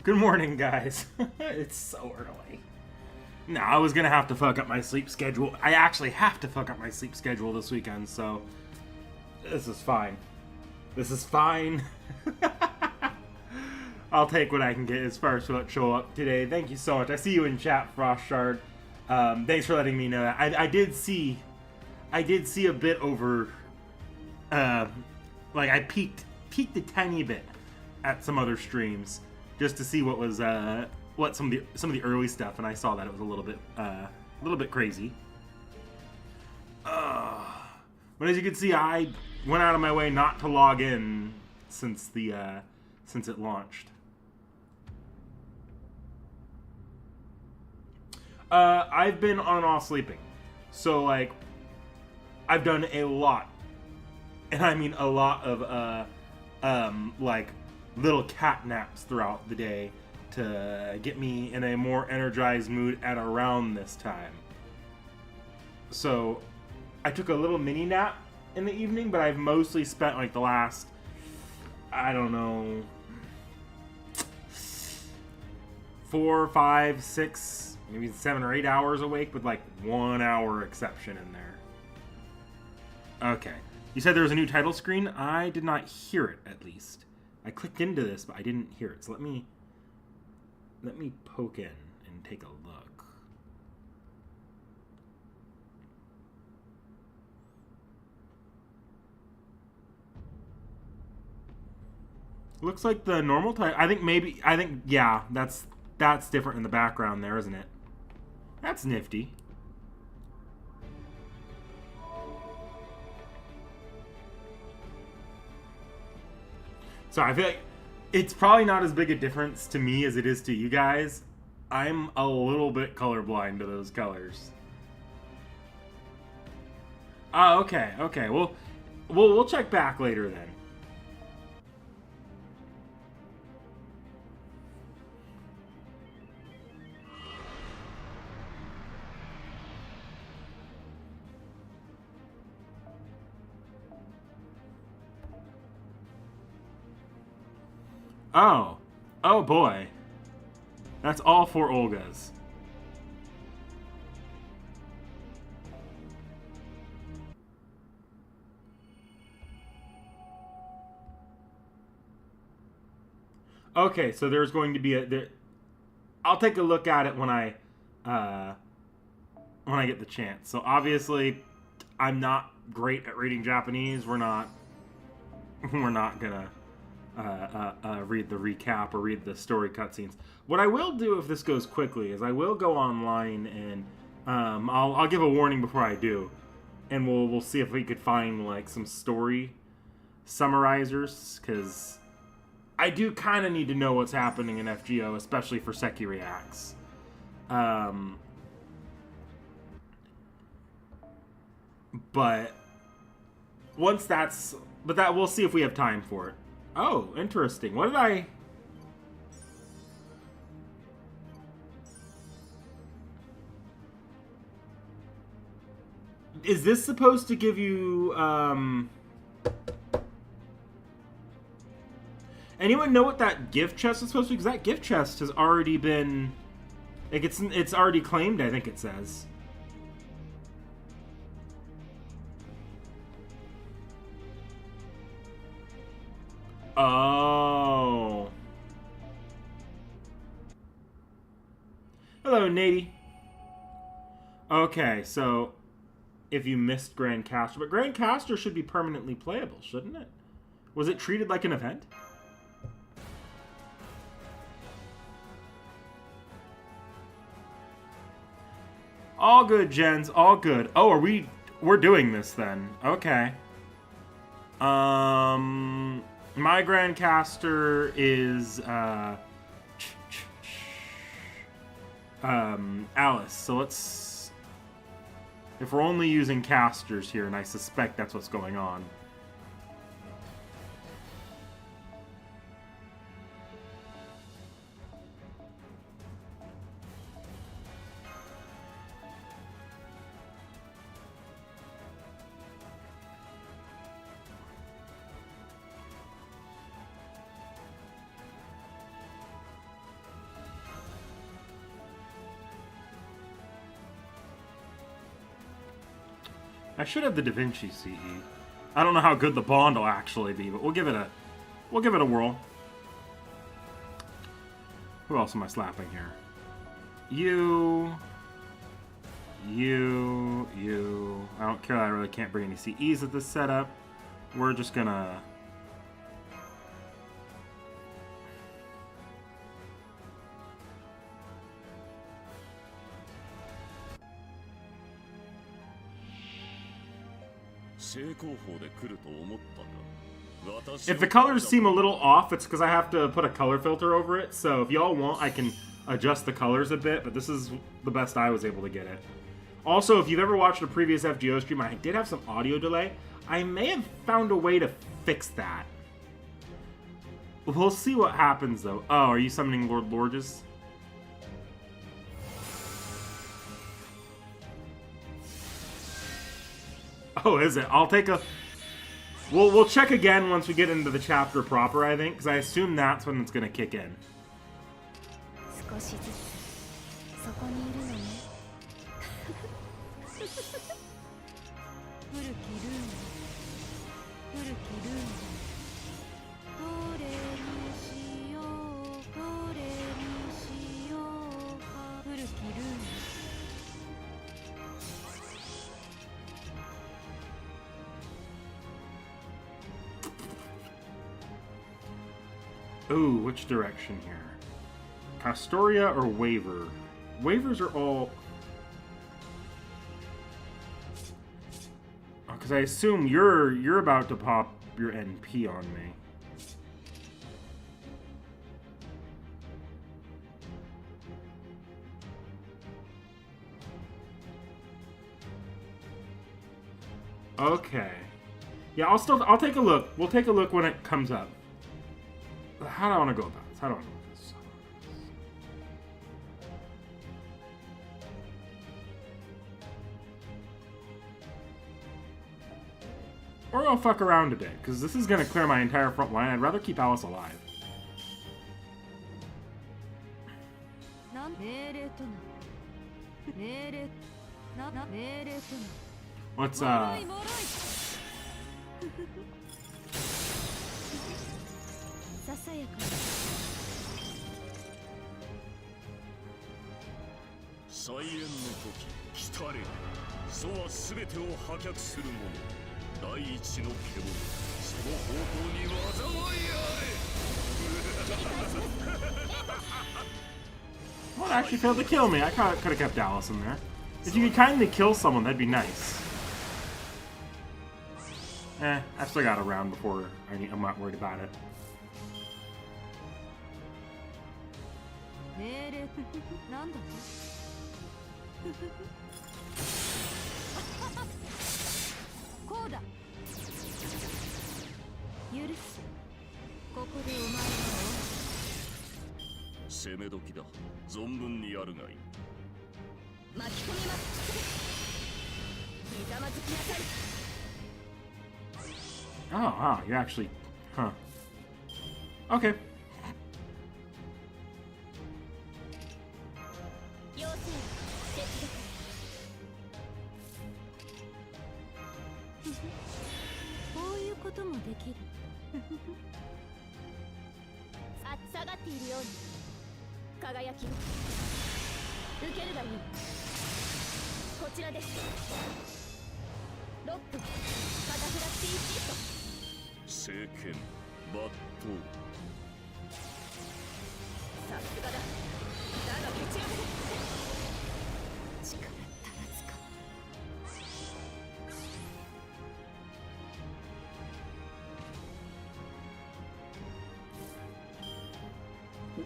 Good morning, guys. It's so early. No, I was gonna have to fuck up my sleep schedule. I actually have to fuck up my sleep schedule this weekend, so this is fine. This is fine. I'll take what I can get as far as what show up today. Thank you so much. I see you in chat, Frostshard. Thanks for letting me know that. I did see a bit over. Like I peeked a tiny bit at some other streams just to see what was what some of the early stuff, and I saw that it was a little bit crazy. But as you can see, I went out of my way not to log in since it launched. I've been on and off sleeping, so like I've done a lot, and I mean a lot of like little cat naps throughout the day to get me in a more energized mood at around this time. So I took a little mini nap in the evening, but I've mostly spent like the last, I don't know, 4, 5, 6, maybe 7 or 8 hours awake, with like 1 hour exception in there. Okay. You said there was a new title screen? I did not hear it, at least. I clicked into this, but I didn't hear it. So let me poke in and take a look. Looks like the normal title. I think yeah, that's different in the background there, isn't it? That's nifty. So I feel like It's probably not as big a difference to me as it is to you guys. I'm a little bit colorblind to those colors. Oh, okay, okay. Well, we'll check back later then. Oh. Oh boy. That's all 4 Olgas. Okay, so there's going to be I'll take a look at it when I get the chance. So obviously, I'm not great at reading Japanese. We're not gonna read the recap or read the story cutscenes. What I will do if this goes quickly is I will go online and I'll give a warning before I do, and we'll see if we could find like some story summarizers, because I do kind of need to know what's happening in FGO, especially for Seki Reacts. But once that we'll see if we have time for it. Oh, interesting. What did I... Is this supposed to give you, Anyone know what that gift chest is supposed to be? Because that gift chest has already been... Like, it's already claimed, I think it says. Oh. Hello, Nady. Okay, so if you missed Grand Caster, but Grand Caster should be permanently playable, shouldn't it? Was it treated like an event? All good, gens. All good. Oh, we're doing this then. Okay. My Grand Caster is Alice. So let's, if we're only using casters here, and I suspect that's what's going on. I should have the Da Vinci CE. I don't know how good the Bond will actually be, but we'll give it a whirl. Who else am I slapping here? You. I don't care. I really can't bring any CEs at this setup. We're just gonna. If the colors seem a little off, it's because I have to put a color filter over it. So if y'all want, I can adjust the colors a bit, but this is the best I was able to get it. Also, if you've ever watched a previous FGO stream, I did have some audio delay. I may have found a way to fix that. We'll see what happens, though. Oh, are you summoning Lord Lorges? Oh, is it? I'll take a... We'll check again once we get into the chapter proper, I think, because I assume that's when it's going to kick in. Ooh, which direction here? Castoria or Waver? Wavers are all... Because I assume you're about to pop your NP on me. Okay. Yeah, I'll take a look. We'll take a look when it comes up. How do I want to go about this? How do I want to do this? Or I'll fuck around a bit, because this is going to clear my entire front line. I'd rather keep Alice alive. What's再演の時来たれ祖は全てを破却する者第一の獣その方向に災いあれ Well, it actually failed to kill me. I could have kept Alice in there. If you could kindly kill someone, that'd be nice. I've still got a round before I'm not worried about it. Oh, wow, you're actually... Huh. Okay.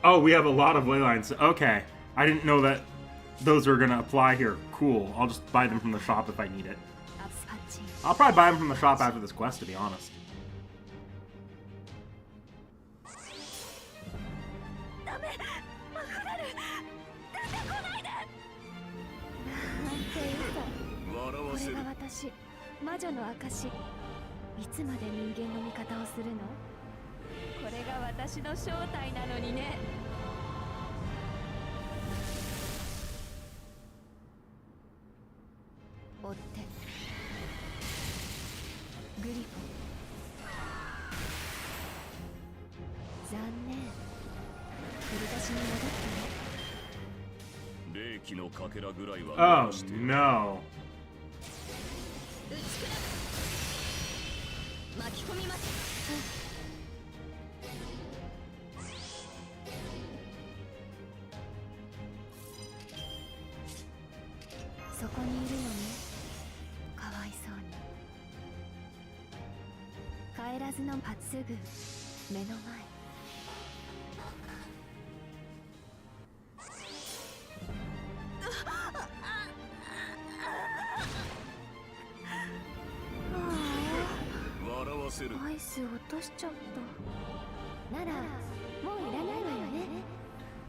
Oh, we have a lot of ley lines. Okay. I didn't know that those are going to apply here. Cool. I'll just buy them from the shop if I need it. I'll probably buy them from the shop after this quest, to be honest. Oh, no.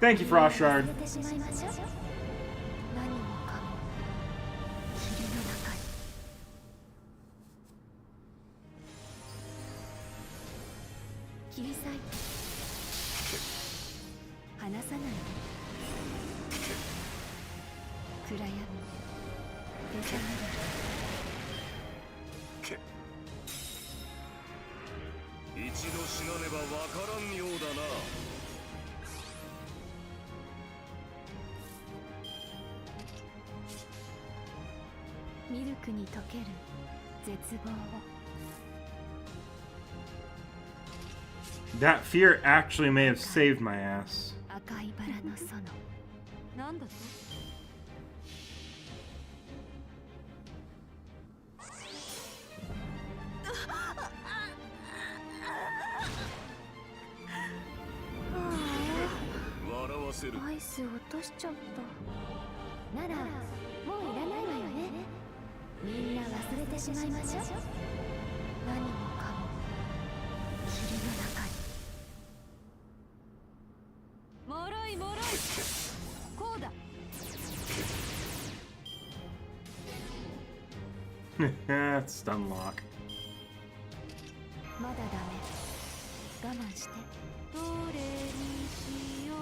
Thank you, Frost Shard. That fear actually may have saved my ass. みんな忘れてしまいましょう。何もかも霧の中に。もろいもろい。こうだ。Stun lock. まだダメ。我慢して。どれにしよ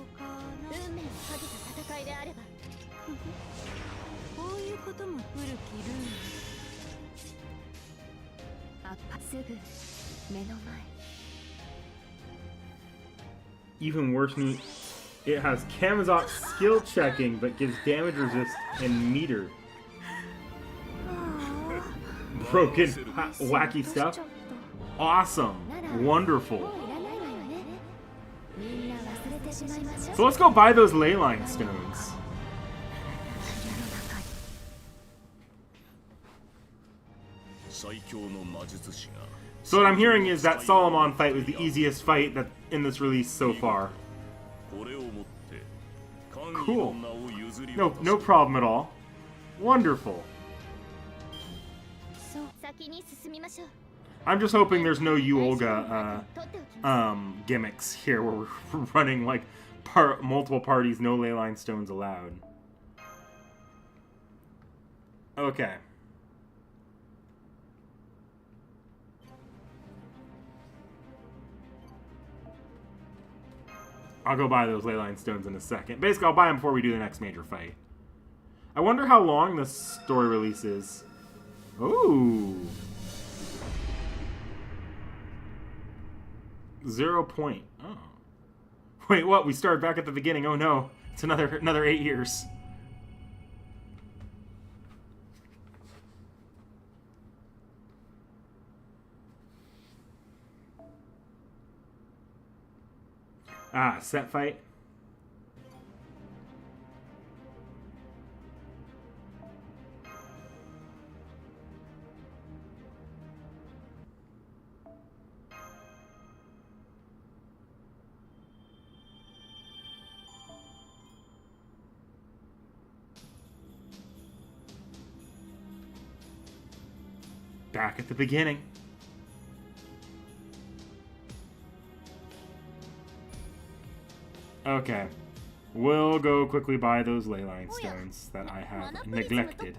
うかな。運命をかけた戦いであれば。こういうことも古きルール。すぐ目の前。 Even worse, it has Kamazot's skill checking, but gives damage resist and meter. Broken, wacky stuff. Awesome. Wonderful. So let's go buy those leyline stones. So what I'm hearing is that Solomon fight was the easiest fight that in this release so far. Cool. No problem at all. Wonderful. I'm just hoping there's no Yu Olga gimmicks here where we're running like multiple parties, no leyline stones allowed. Okay. I'll go buy those leyline stones in a second. Basically, I'll buy them before we do the next major fight. I wonder how long this story release is. Ooh. 0 point. Oh. Wait, what? We started back at the beginning. Oh no. It's another 8 years. Ah, set fight. Back at the beginning. Okay. We'll go quickly buy those leyline stones that I have neglected.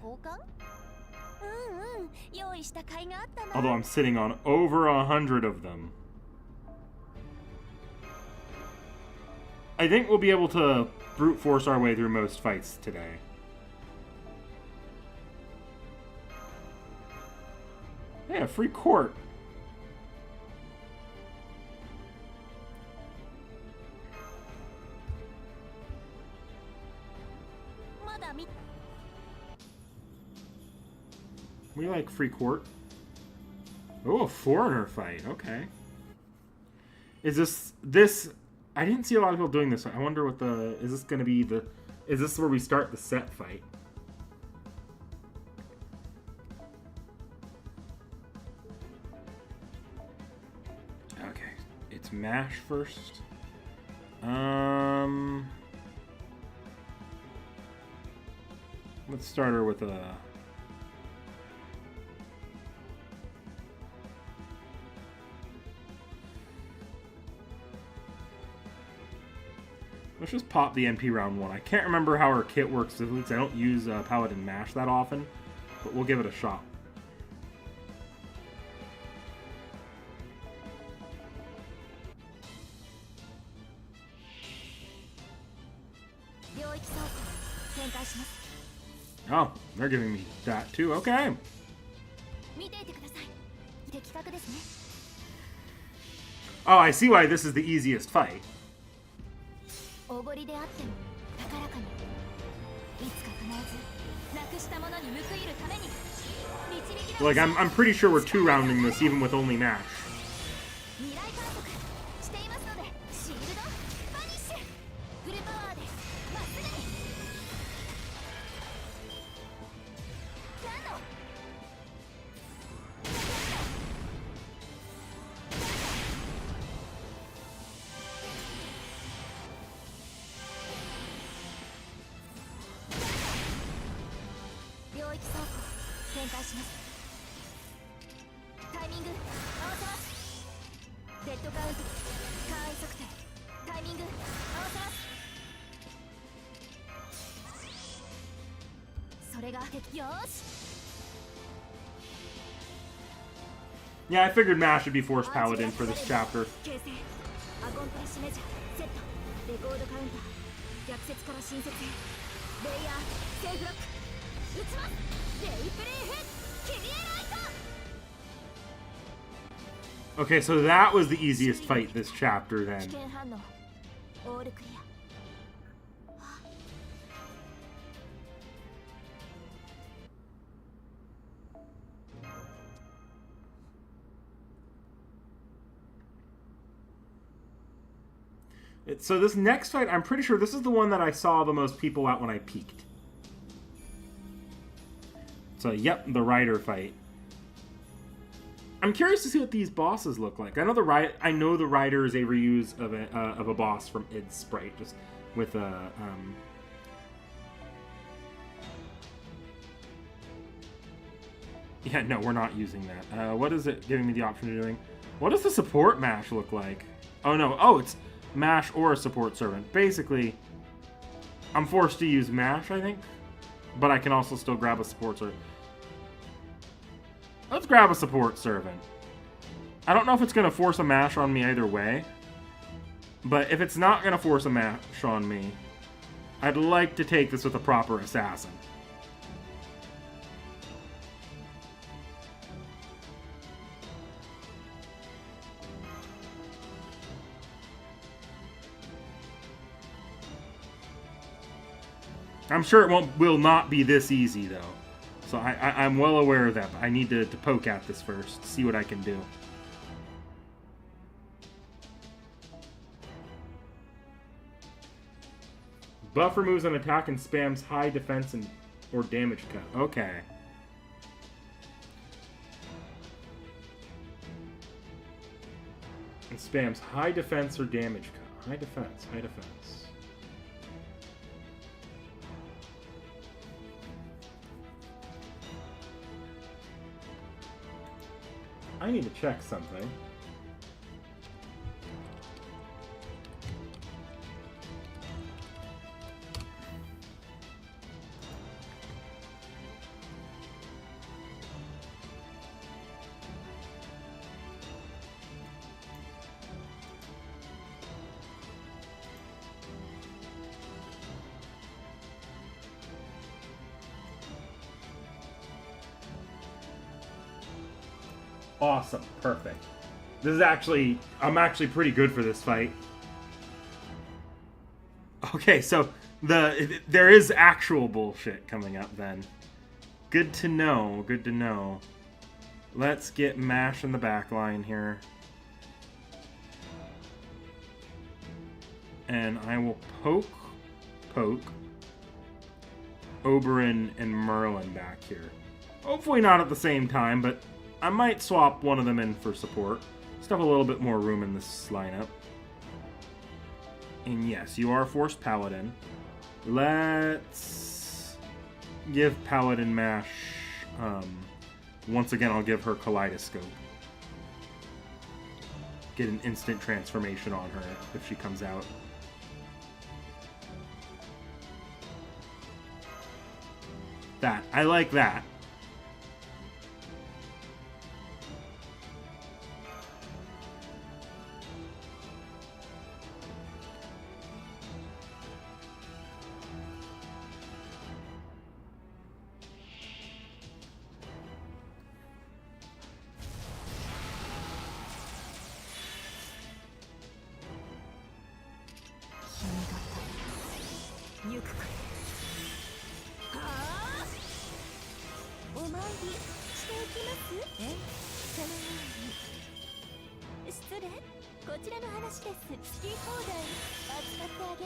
Although I'm sitting on over 100 of them. I think we'll be able to brute force our way through most fights today. Yeah, free court. We like free court. Oh, a foreigner fight. Okay. Is this? I didn't see a lot of people doing this. I wonder what the... Is this going to be the... Is this where we start the set fight? Okay. It's MASH first. Let's start her with a... Let's just pop the NP round 1. I can't remember how her kit works specifically because I don't use Paladin MASH that often, but we'll give it a shot. Oh, they're giving me that too. Okay. Oh, I see why this is the easiest fight. Like, I'm pretty sure we're 2-rounding this even with only MASH. 展開します。タイミング合わせます。デッドカウント、単位測定、タイミング合わせます。それがよーし。 Yeah, I figured Mash would be Force Paladin for this chapter. 形成アゴンプレシメジャーセット、レコードカウンター、逆説から新設へ、レイヤーセーフロック撃ちます。レイプレイヘッキリエライト。 Okay, so that was the easiest fight this chapter 危 then. 険反応オールクリア。 So this next fight, I'm pretty sure this is the one that I saw the most people at when I peaked. So, yep, the Rider fight. I'm curious to see what these bosses look like. I know the Rider is a reuse of a boss from id's sprite, just with a Yeah, no, we're not using that. What is it giving me the option of doing? What does the support mash look like? Oh no, it's mash or a support servant. Basically, I'm forced to use mash, I think, but I can also still grab a support servant. Let's grab a support servant. I don't know if it's going to force a mash on me either way, but if it's not going to force a mash on me, I'd like to take this with a proper assassin. I'm sure it will not be this easy, though. So I'm well aware of that, but I need to poke at this first, see what I can do. Buff removes an attack and spams high defense or damage cut. Okay. And spams high defense or damage cut. High defense, high defense. I need to check something. Awesome. Perfect. This is actually... I'm actually pretty good for this fight. Okay, so there is actual bullshit coming up then. Good to know. Good to know. Let's get Mash in the back line here. And I will poke Oberyn and Merlin back here. Hopefully not at the same time, but I might swap one of them in for support. Just have a little bit more room in this lineup. And yes, you are a Forced Paladin. Let's give Paladin Mash... once again, I'll give her Kaleidoscope. Get an instant transformation on her if she comes out. That. I like that.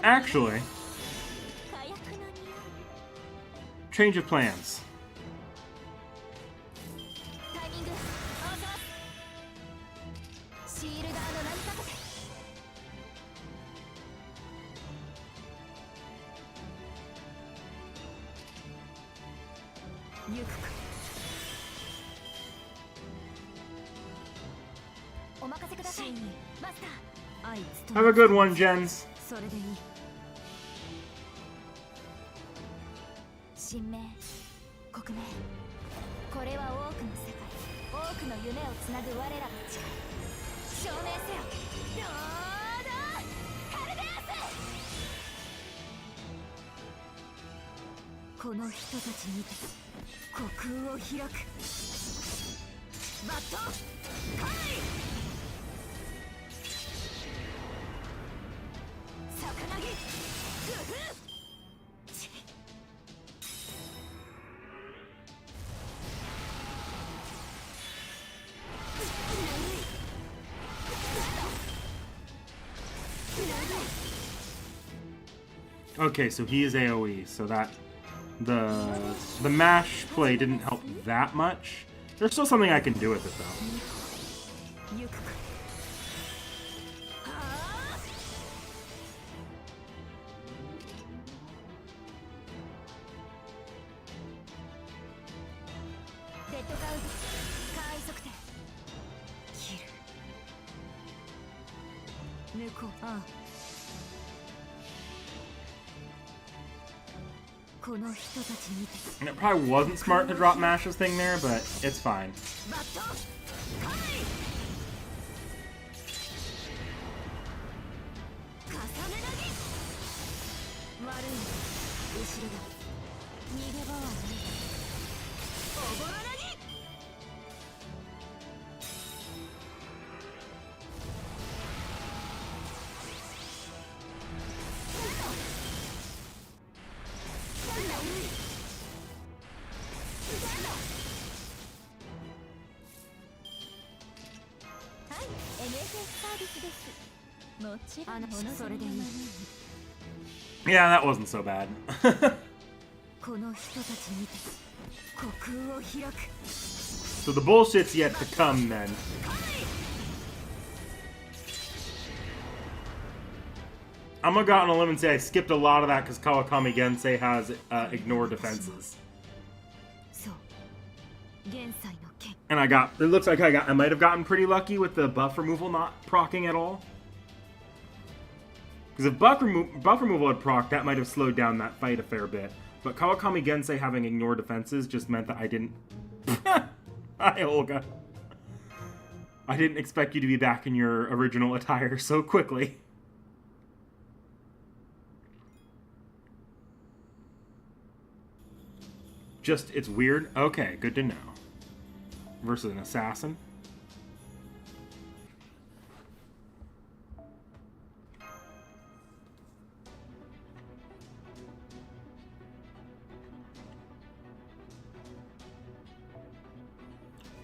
Actually, change of plans. Have a good one, Jens. それでいい。神明、国名、これは多くの世界、多くの夢をつなぐ我らの誓い。証明せよ、ロードカルデアス。この人たちにて虚空を開く。バットカイ。魚木グフ。Okay, so he is AoE, so that the mash play didn't help that much. There's still something I can do with it though. デッドカウント簡易測定切る抜こう。ああ、この人たちにて And it probably wasn't smart to drop Mash's thing there, but it's fine. バットカイ。重ね投げ。悪いの後ろだ。逃げ場はない。おぼろ投げ。はい、NSS サービスです。もちろんそれでいい。Yeah, that wasn't so bad. この人たちにて虚空を開く。 So the bullshit's yet to come then. I'm gonna go out on a limb and say I skipped a lot of that because Kawakami Gensei has ignore defenses. そう現在の剣。 And it looks like I might have gotten pretty lucky with the buff removal not proccing at all. Because if buff removal had procced, that might have slowed down that fight a fair bit. But Kawakami Gensei having ignore defenses just meant that I didn't... Hi, Olga. I didn't expect you to be back in your original attire so quickly. Just, it's weird. Okay, good to know. Versus an assassin.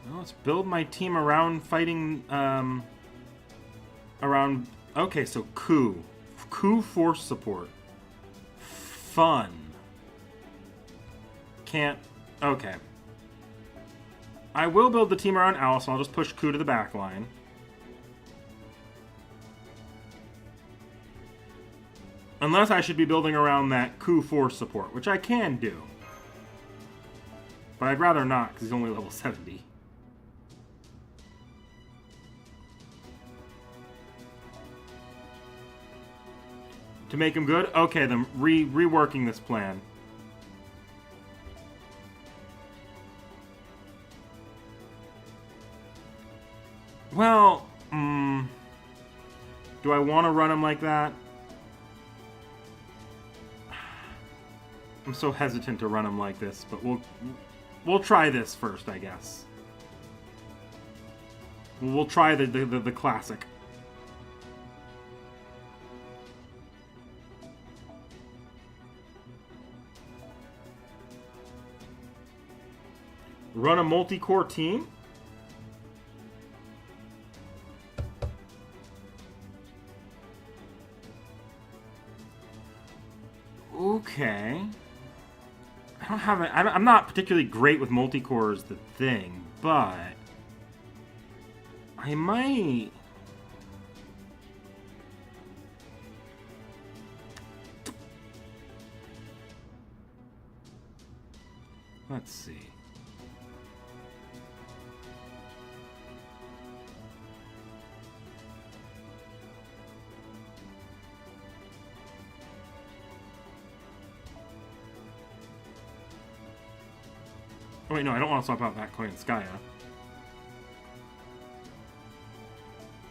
Well, let's build my team around fighting, around... Okay, so Coup. Coup force support. Fun. Can't... Okay. I will build the team around Alice, so I'll just push Coup to the back line. Unless I should be building around that Coup force support, which I can do. But I'd rather not, because he's only level 70. To make him good? Okay, then reworking this plan. Well, do I want to run him like that? I'm so hesitant to run him like this, but we'll try this first, I guess. We'll try the classic. Run a multi-core team? Okay. I'm not particularly great with multi-core as the thing, but I might... Let's see. Oh wait, no, I don't want to swap out that Koyanskaya.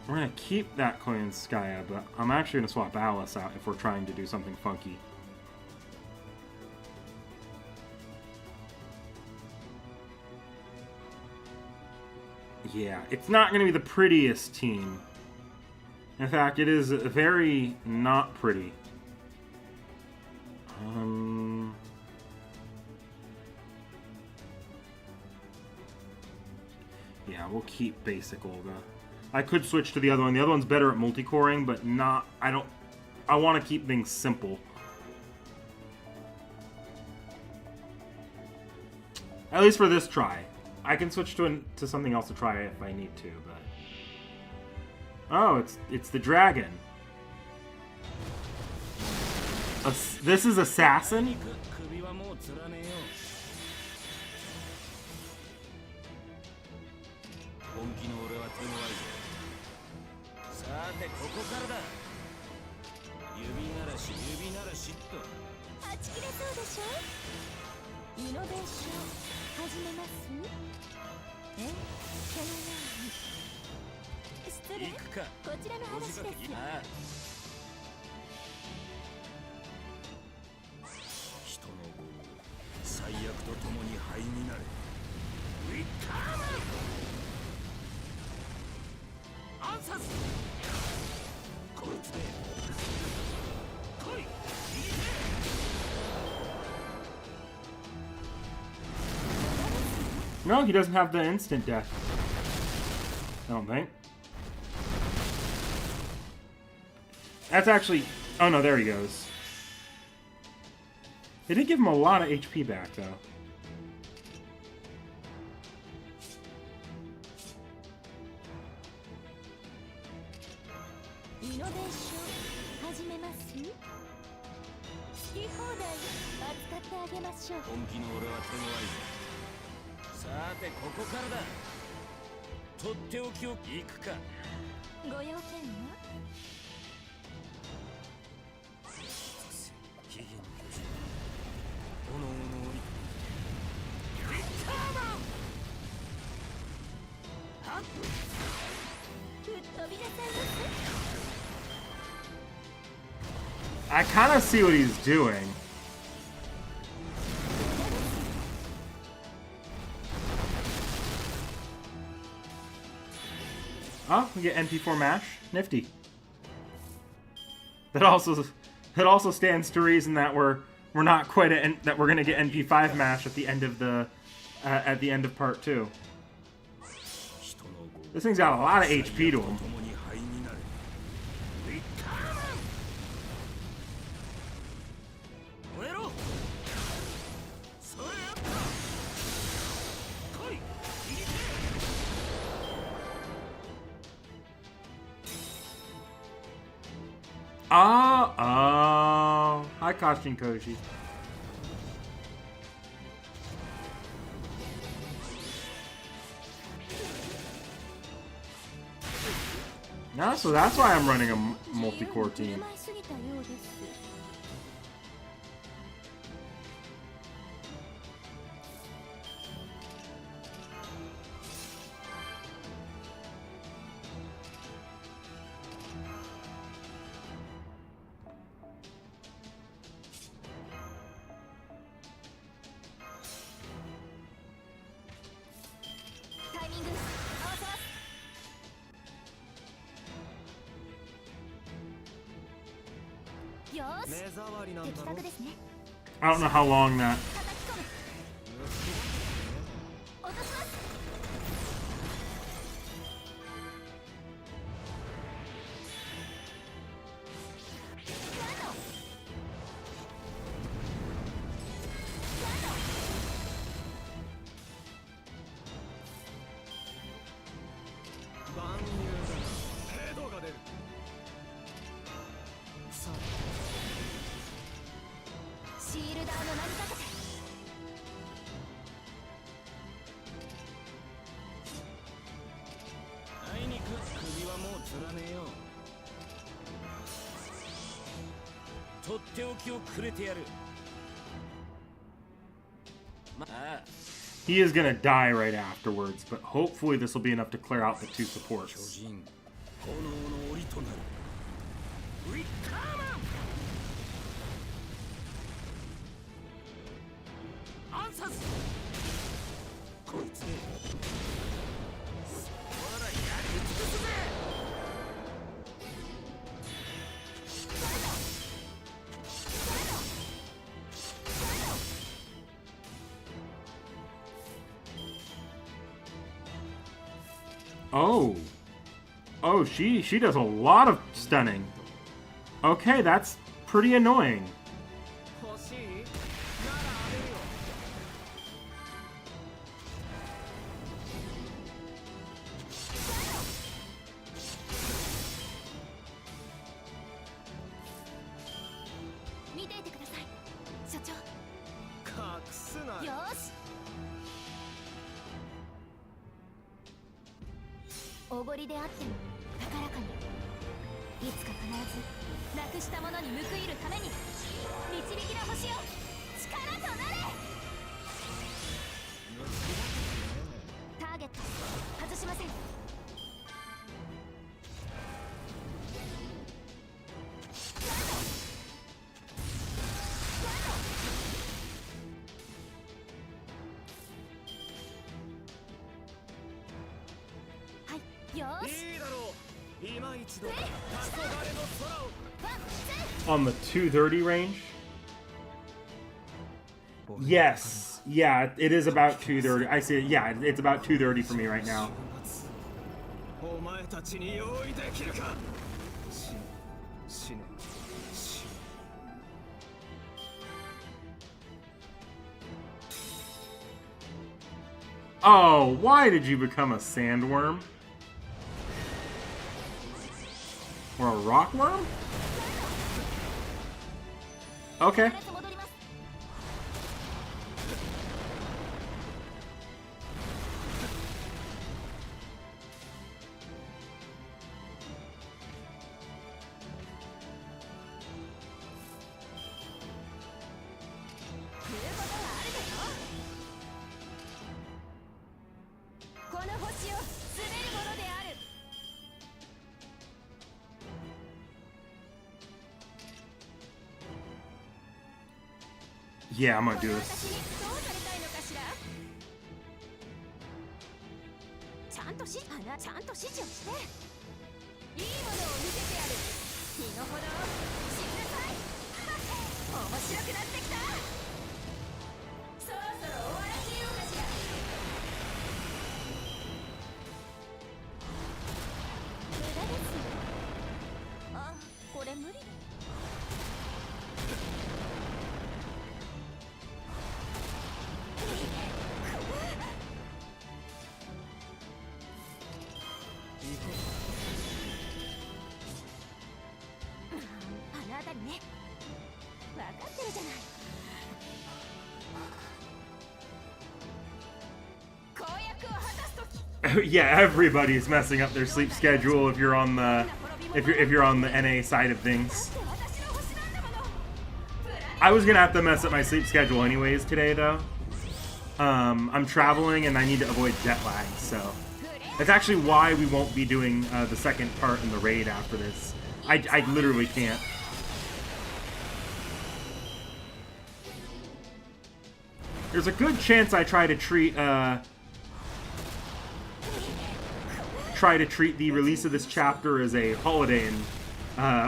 We're gonna keep that Koyanskaya, but I'm actually gonna swap Alice out if we're trying to do something funky. Yeah, it's not gonna be the prettiest team. In fact, it is very not pretty. Yeah, we'll keep basic Olga. I could switch to the other one. The other one's better at multi-coring, but not... I want to keep things simple. At least for this try. I can switch to something else to try if I need to, but... Oh, it's the dragon. This is Assassin? No, he doesn't have the instant death. I don't think. That's actually... Oh no, there he goes. They did give him a lot of HP back, though. I kind of see what he's doing. Oh, we get NP4 mash. Nifty. That also stands to reason that we're not quite that we're gonna get NP5 mash at the end of part 2. This thing's got a lot of HP to him. Oh, hi, Kashin Koji. No, so that's why I'm running a multi-core team. I don't know how long that... He is gonna die right afterwards, but hopefully this will be enough to clear out the 2 supports. 炎の檻となるウィッカーマンアンサスこいつでほらやり尽くすぜ Oh. Oh, she does a lot of stunning. Okay, that's pretty annoying. 欲しいならあげるよ 見ていてください所長。隠すなよーし。おごりであっても高らかに、いつか必ずなくしたものに報いるために導きの星よ、力となれ。ターゲット外しません。よーし。いいだろう。今一度黄昏の空を。On the 230 range? Yes. Yeah, it is about 230. I see it. Yeah, it's about 230 for me right now. お前たちに用意できるか。死ね、死ね、死ね。Oh, why did you become a sandworm? Or a rockworm? Okay. Yeah, I'm gonna do this. ちゃんと指示をしていいものを見せてやる。身の程を知りなさい。面白くなってきた。そろそろ終わらせようかしら。無駄です。あ、これ無理だ。Yeah, everybody's messing up their sleep schedule if you're on the if you're on the NA side of things. I was gonna have to mess up my sleep schedule anyways today though. I'm traveling and I need to avoid jet lag, so that's actually why we won't be doing the second part in the raid after this. I literally can't. There's a good chance I try to treat the release of this chapter as a holiday and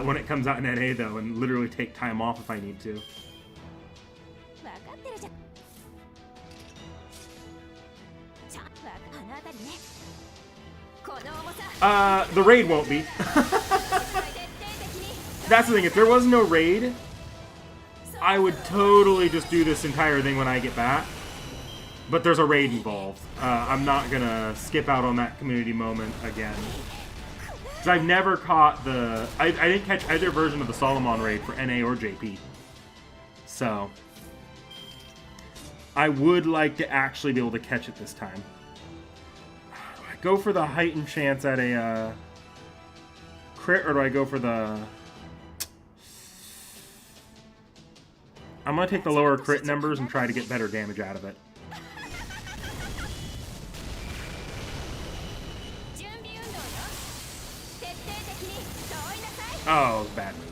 when it comes out in NA though, and literally take time off if I need to. The raid won't be. That's the thing, if there was no raid, I would totally just do this entire thing when I get back. But there's a raid involved. I'm not gonna skip out on that community moment again. Because I've never caught the... I didn't catch either version of the Solomon raid for NA or JP. So... I would like to actually be able to catch it this time. Do I go for the heightened chance at a crit, or do I go for the... I'm gonna take the lower crit numbers and try to get better damage out of it. Oh, bad move.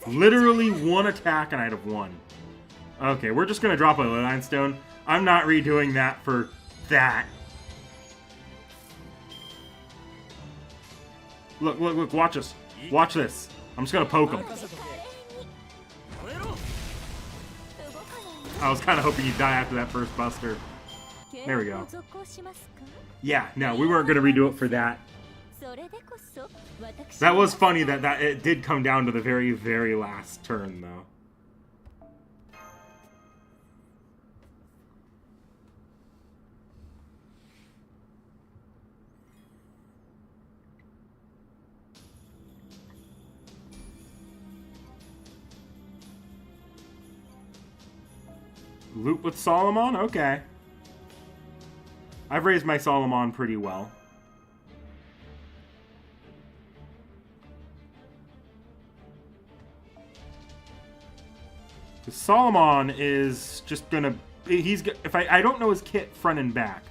Literally one attack and I'd have won. Okay, we're just gonna drop a Line Stone. I'm not redoing that for that. Look, look, look, watch us. Watch this. I'm just gonna poke him. I was kind of hoping you'd die after that first buster. There we go. Yeah, no, we weren't gonna redo it for that. That was funny that it did come down to the very, very last turn, though. Loop with Solomon? Okay. I've raised my Solomon pretty well. Solomon is just gonna... if I don't know his kit front and back,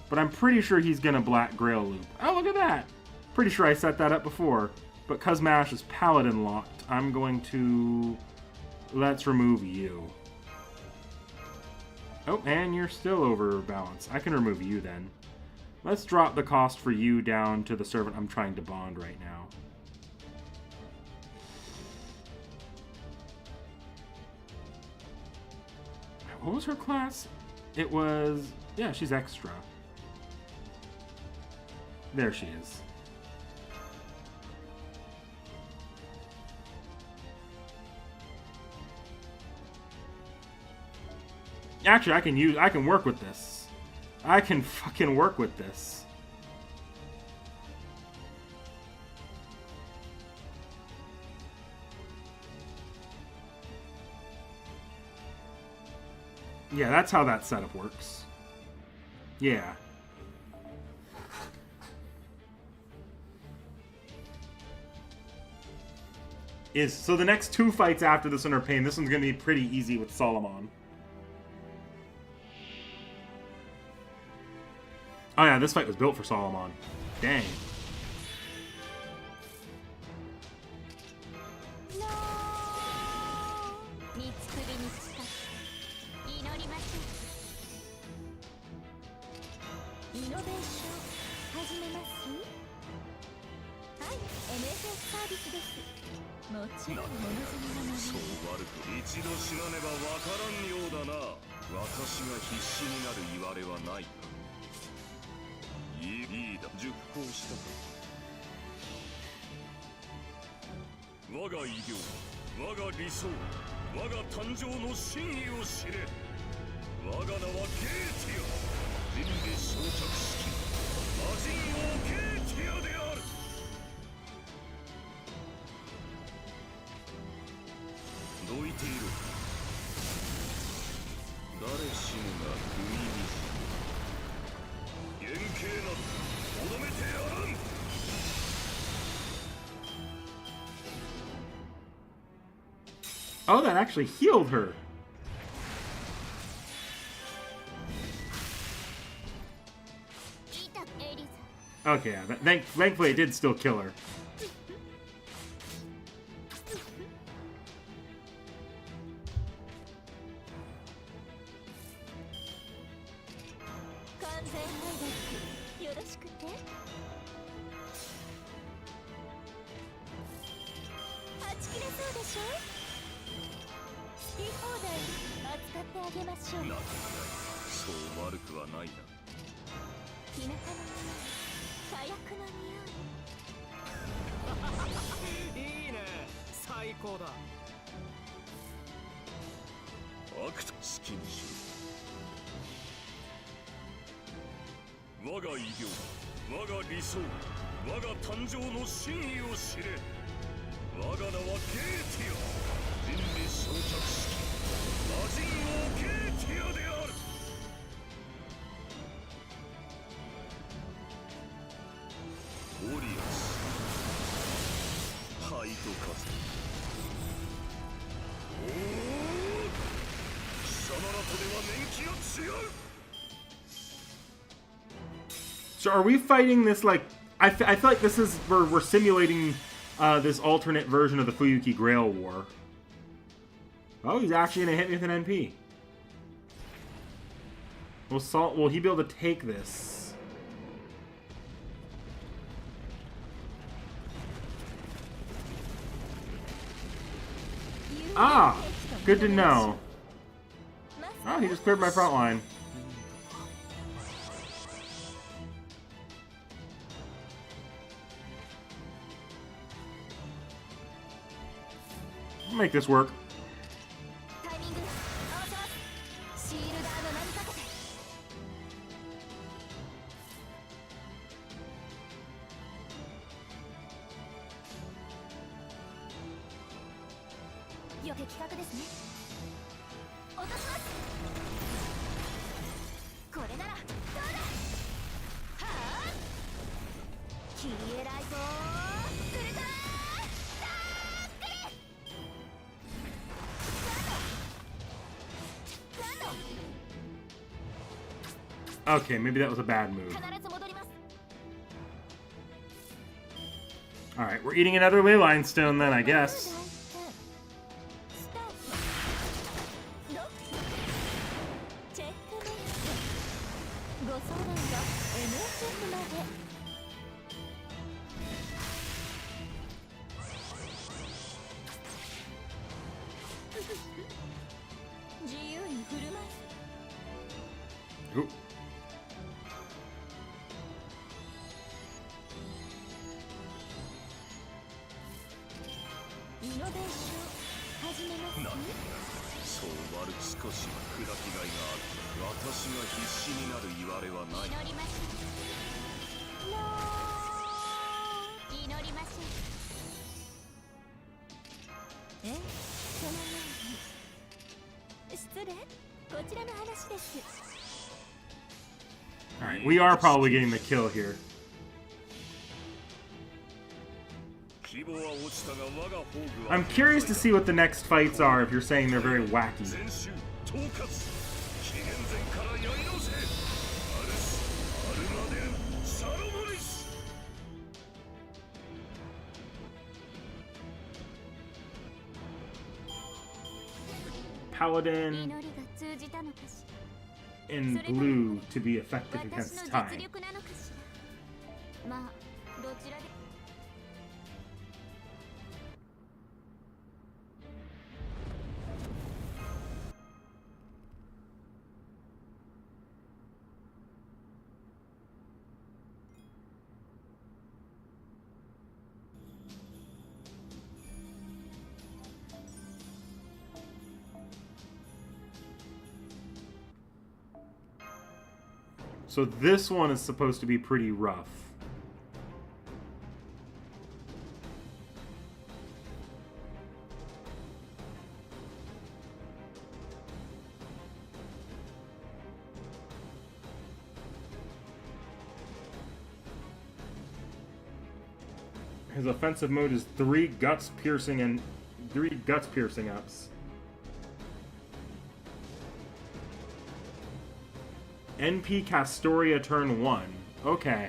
but I'm pretty sure he's gonna Black Grail loop. Oh, look at that! Pretty sure I set that up before. But Cosmash is Paladin locked. I'm going to... Let's remove you. Oh, and you're still overbalanced. I can remove you then. Let's drop the cost for you down to the servant I'm trying to bond right now. What was her class? It was... Yeah, she's extra. There she is. Actually, I can work with this. I can fucking work with this. Yeah, that's how that setup works. Yeah. So the next two fights after this one are pain. This one's gonna be pretty easy with Solomon. Oh yeah, this fight was built for Solomon. Dang. Oh, that actually healed her. Okay, yeah, thankfully it did still kill her. So are we fighting this like... I feel like this is... We're simulating this alternate version of the Fuyuki Grail War. Oh, he's actually going to hit me with an NP. Will he be able to take this? Ah! Good to know. Oh, he just cleared my front line. I'll make this work. Okay, maybe that was a bad move. Alright, we're eating another Leyline Stone then, I guess. Ooh. Alright, we are probably getting the kill here. I'm curious to see what the next fights are if you're saying they're very wacky. Paladin in blue to be effective against time. So this one is supposed to be pretty rough. His offensive mode is 3 guts piercing and 3 guts piercing ups. NP Castoria turn 1. Okay.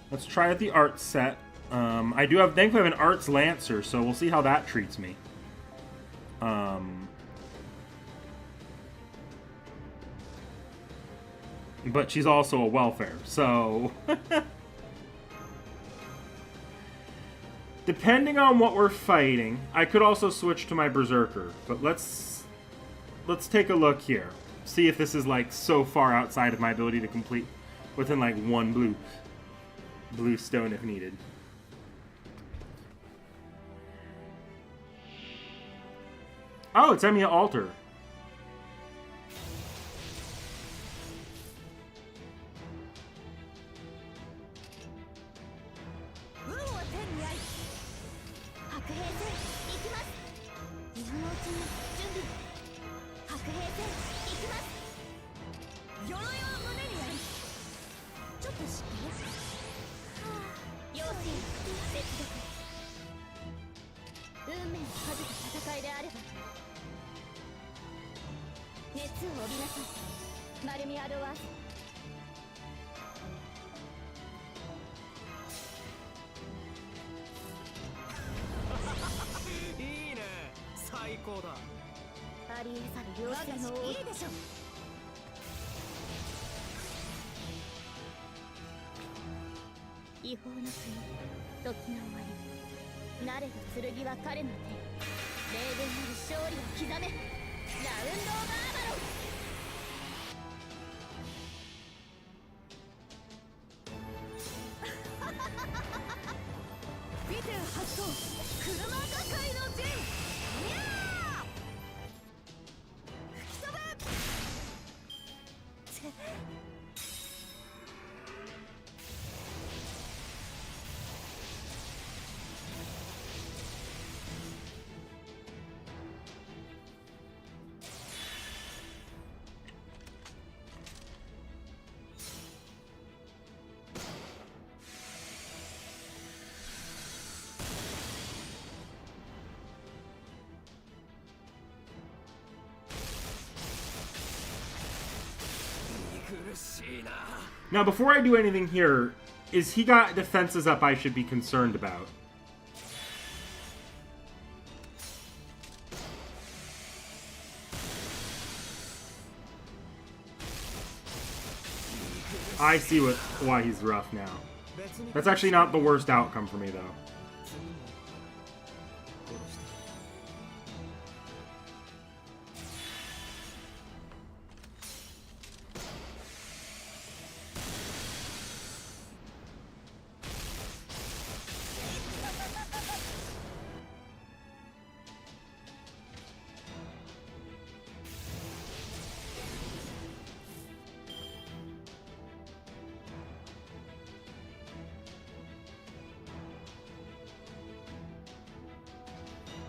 Let's try out the art set. I do have, thankfully I have an Arts Lancer, so we'll see how that treats me. But she's also a welfare, so... Depending on what we're fighting, I could also switch to my Berserker. But let's take a look here. See if this is, like, so far outside of my ability to complete within, like, 1 blue stone if needed. Oh, it's Emiya Alter. を帯びなさい。丸みアドワンス。いいね、最高だ。ありえざる両性のいいでしょ。違法の国、時の終わり。なれど剣は彼の手。霊言なる勝利を刻め。ラウンド・オブ・アーマロン。ビテン発動。車破壊の陣。にゃー。吹き飛べ。Now, before I do anything here, is he got defenses up I should be concerned about? I see why he's rough now. That's actually not the worst outcome for me, though.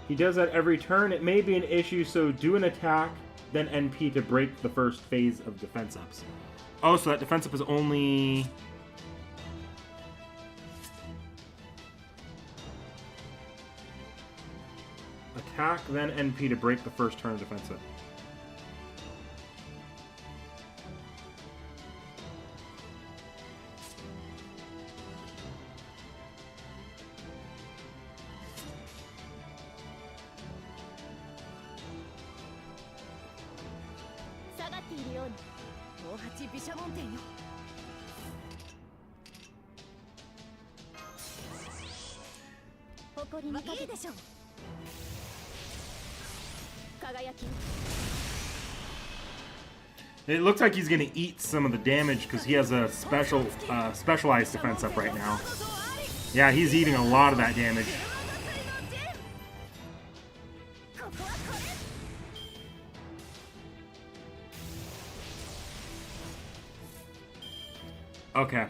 He does that every turn. It may be an issue, so do an attack, then NP to break the first phase of defense ups. Oh, so that defense up is only... Attack, then NP to break the first turn of defense up. It looks like he's going to eat some of the damage because he has a specialized defense up right now. Yeah, he's eating a lot of that damage. Okay.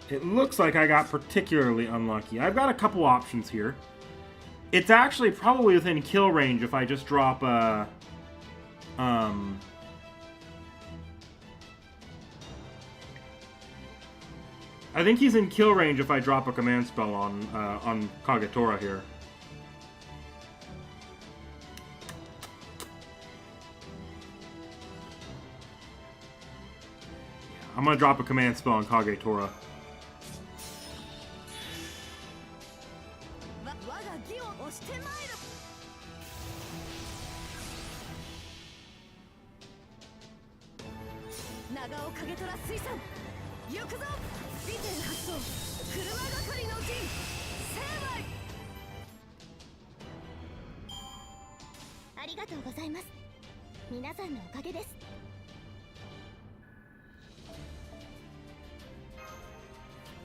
It looks like I got particularly unlucky. I've got a couple options here. It's actually probably within kill range if I just drop a... I think he's in kill range if I drop a command spell on Kagetora here. I'm gonna drop a command spell on Kagetora.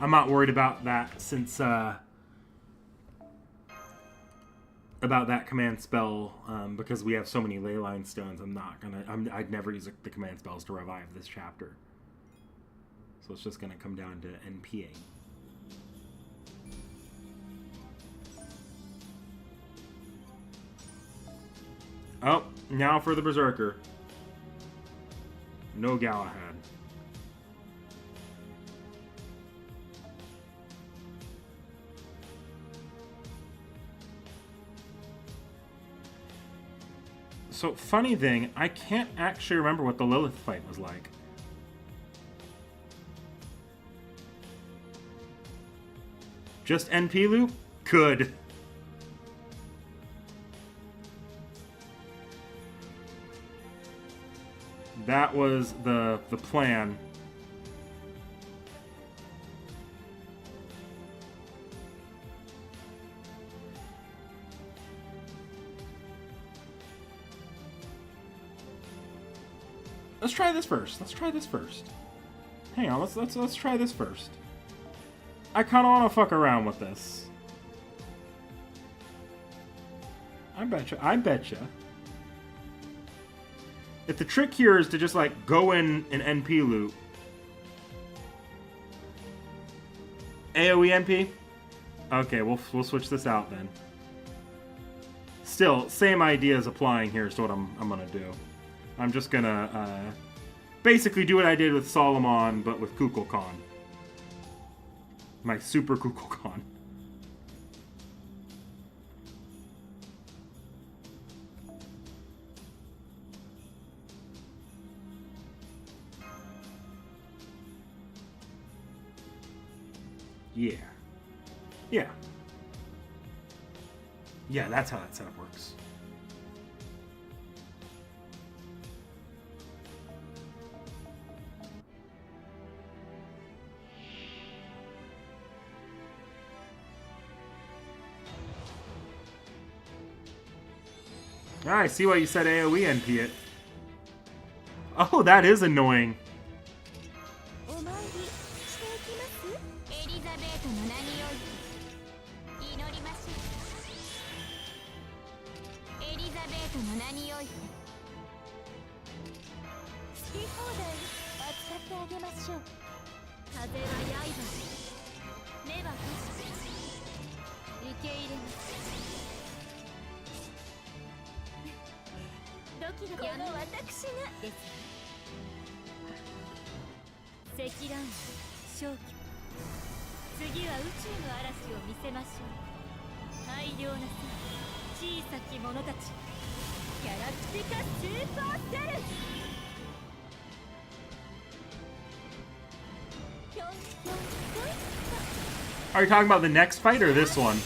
I'm not worried about that since about that command spell because we have so many leyline stones. I'd never use the command spells to revive this chapter, so it's just gonna come down to NPing. Oh, now for the Berserker. No Galahad. So, funny thing, I can't actually remember what the Lilith fight was like. Just NP loop? Good. That was the plan. Let's try this first. Let's try this first. Hang on, let's try this first. I kind of want to fuck around with this. I betcha. If the trick here is to just like go in an NP loop. AoE NP? Okay, we'll switch this out then. Still, same idea is applying here, so what I'm gonna do. I'm just gonna basically do what I did with Solomon, but with Kukulkan. My super Kukulkan. Yeah. Yeah. Yeah, that's how that setup works. I see why you said AoE NP it. Oh, that is annoying. Are you talking about the next fight or this one?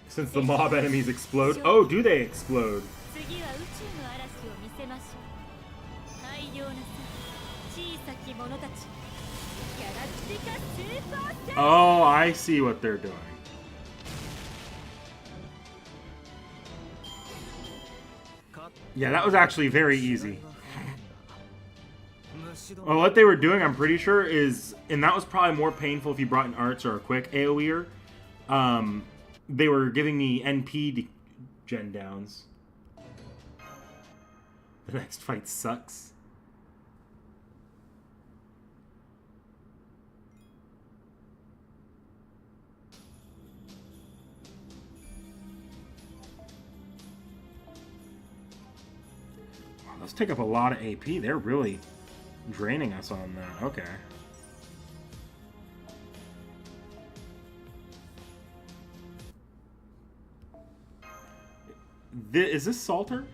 Since the mob enemies explode. Oh, do they explode? Oh, I see what they're doing. Yeah, that was actually very easy. Well, what they were doing, I'm pretty sure, is... And that was probably more painful if you brought in arts or a quick AoE'er. They were giving me NP gen downs. The next fight sucks. Wow, those take up a lot of AP. They're really draining us on that. Okay. Is this Salter?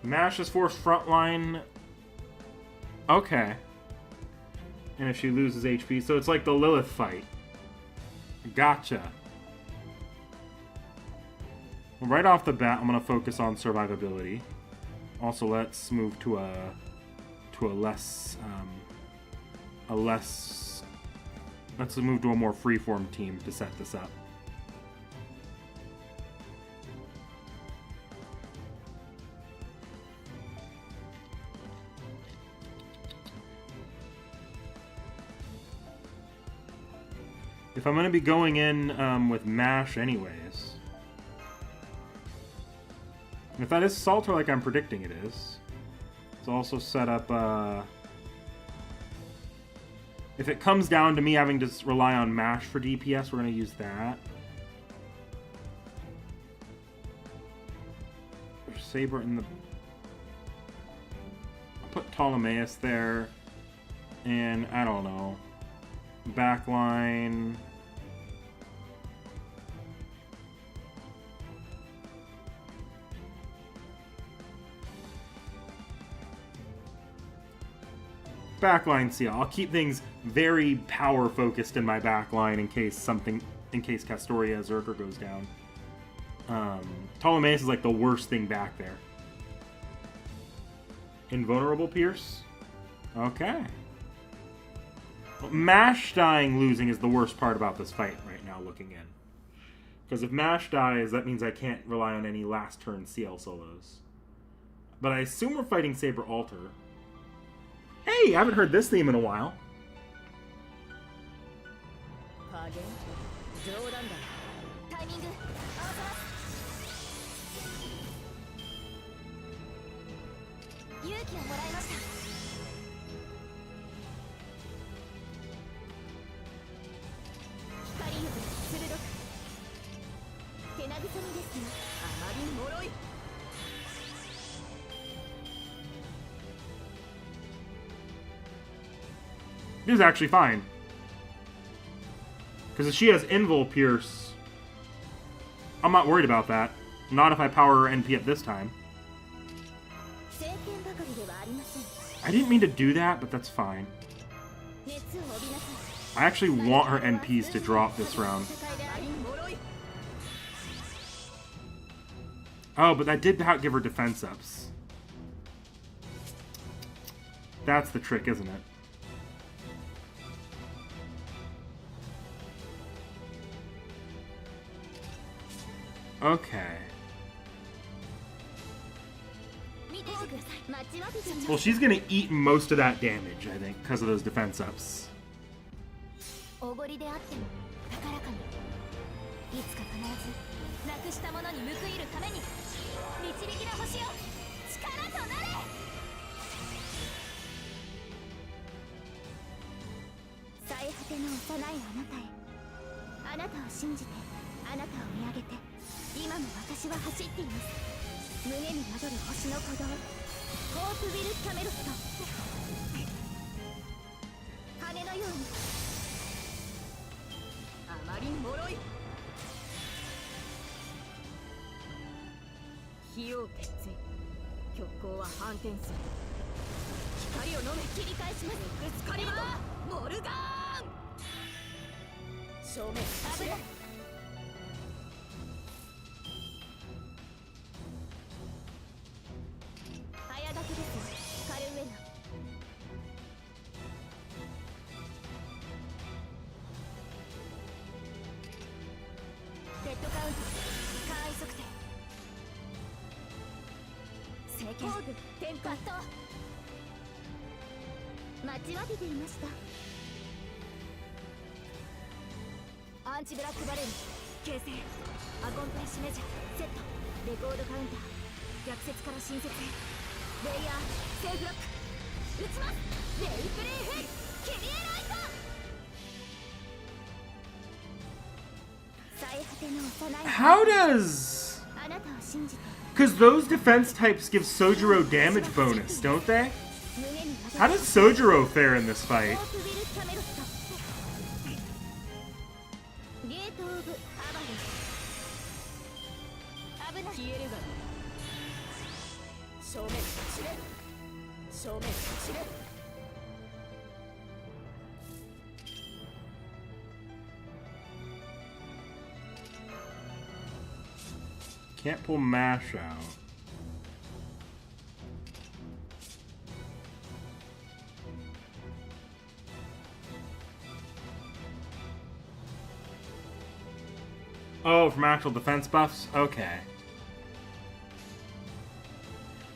Mash is force frontline. Okay. And if she loses HP, so it's like the Lilith fight. Gotcha. Well, right off the bat, I'm gonna focus on survivability. Also, let's move to a less let's move to a more freeform team to set this up. If I'm going to be going in with MASH anyways. If that is Salter like I'm predicting it is, let's also set up... if it comes down to me having to rely on MASH for DPS, we're going to use that. Saber in the... I'll put Ptolemaeus there. And, I don't know. Backline... Backline CL. I'll keep things very power focused in my backline in case Castoria Zerker goes down. Ptolemaeus is like the worst thing back there. Invulnerable Pierce? Okay. Well, MASH dying losing is the worst part about this fight right now looking in. Because if MASH dies, that means I can't rely on any last turn CL solos. But I assume we're fighting Saber Alter. Hey, I haven't heard this theme in a while. This is actually fine. Because if she has Invul Pierce, I'm not worried about that. Not if I power her NP at this time. I didn't mean to do that, but that's fine. I actually want her NPs to drop this round. Oh, but that did give her defense ups. That's the trick, isn't it? Okay. Well, she's gonna eat most of that damage, I think, because of those defense ups. How does... Because those defense types give Sojiro damage bonus, don't they? How does Sojiro fare in this fight? Can't pull mash out. Oh, from actual defense buffs? Okay.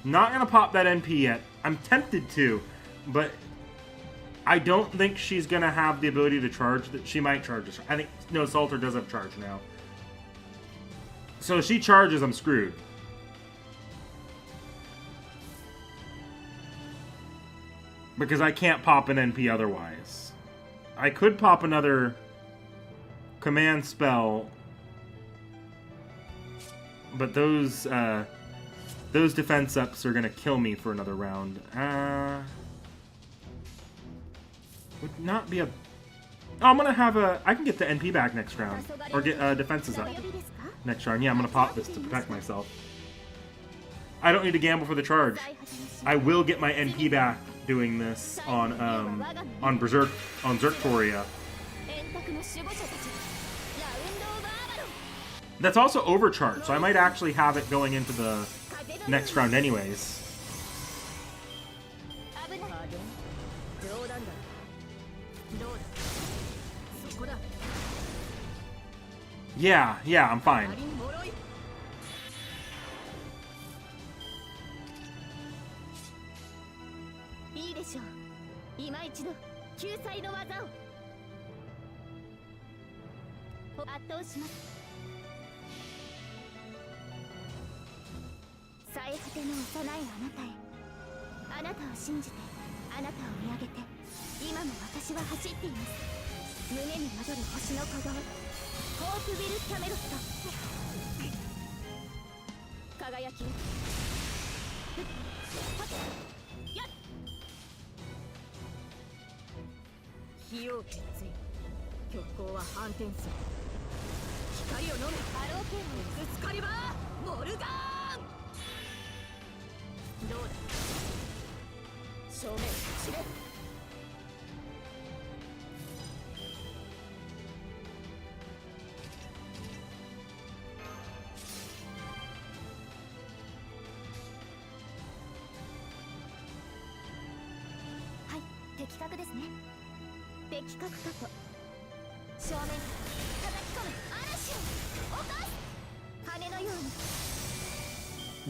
Not gonna pop that NP yet. I'm tempted to, but I don't think she's gonna have the ability to charge. That she might charge. I think no, Salter does have charge now. So if she charges, I'm screwed. Because I can't pop an NP otherwise. I could pop another command spell, but those defense ups are gonna kill me for another round. Would not be a. Oh, I'm gonna have a. I can get the NP back next round, or get defenses up next round. Yeah, I'm gonna pop this to protect myself. I don't need to gamble for the charge. I will get my NP back doing this on Zerktoria. That's also overcharged, so I might actually have it going into the next round anyways. Yeah, I'm fine.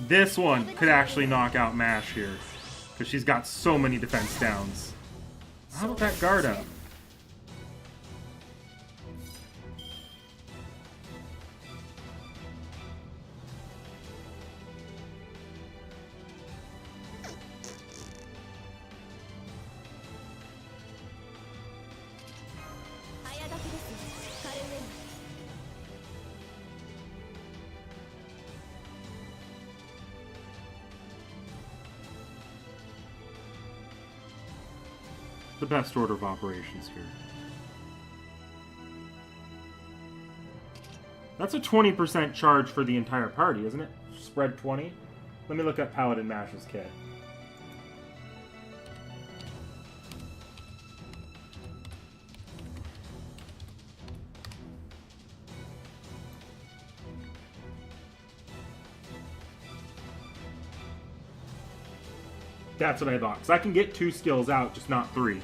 This one could actually knock out Mash here, because she's got so many defense downs. How about that guard up? The best order of operations here. That's a 20% charge for the entire party, isn't it? Spread 20? Let me look at Paladin Mash's kit. That's what I thought. Because I can get 2 skills out, just not 3.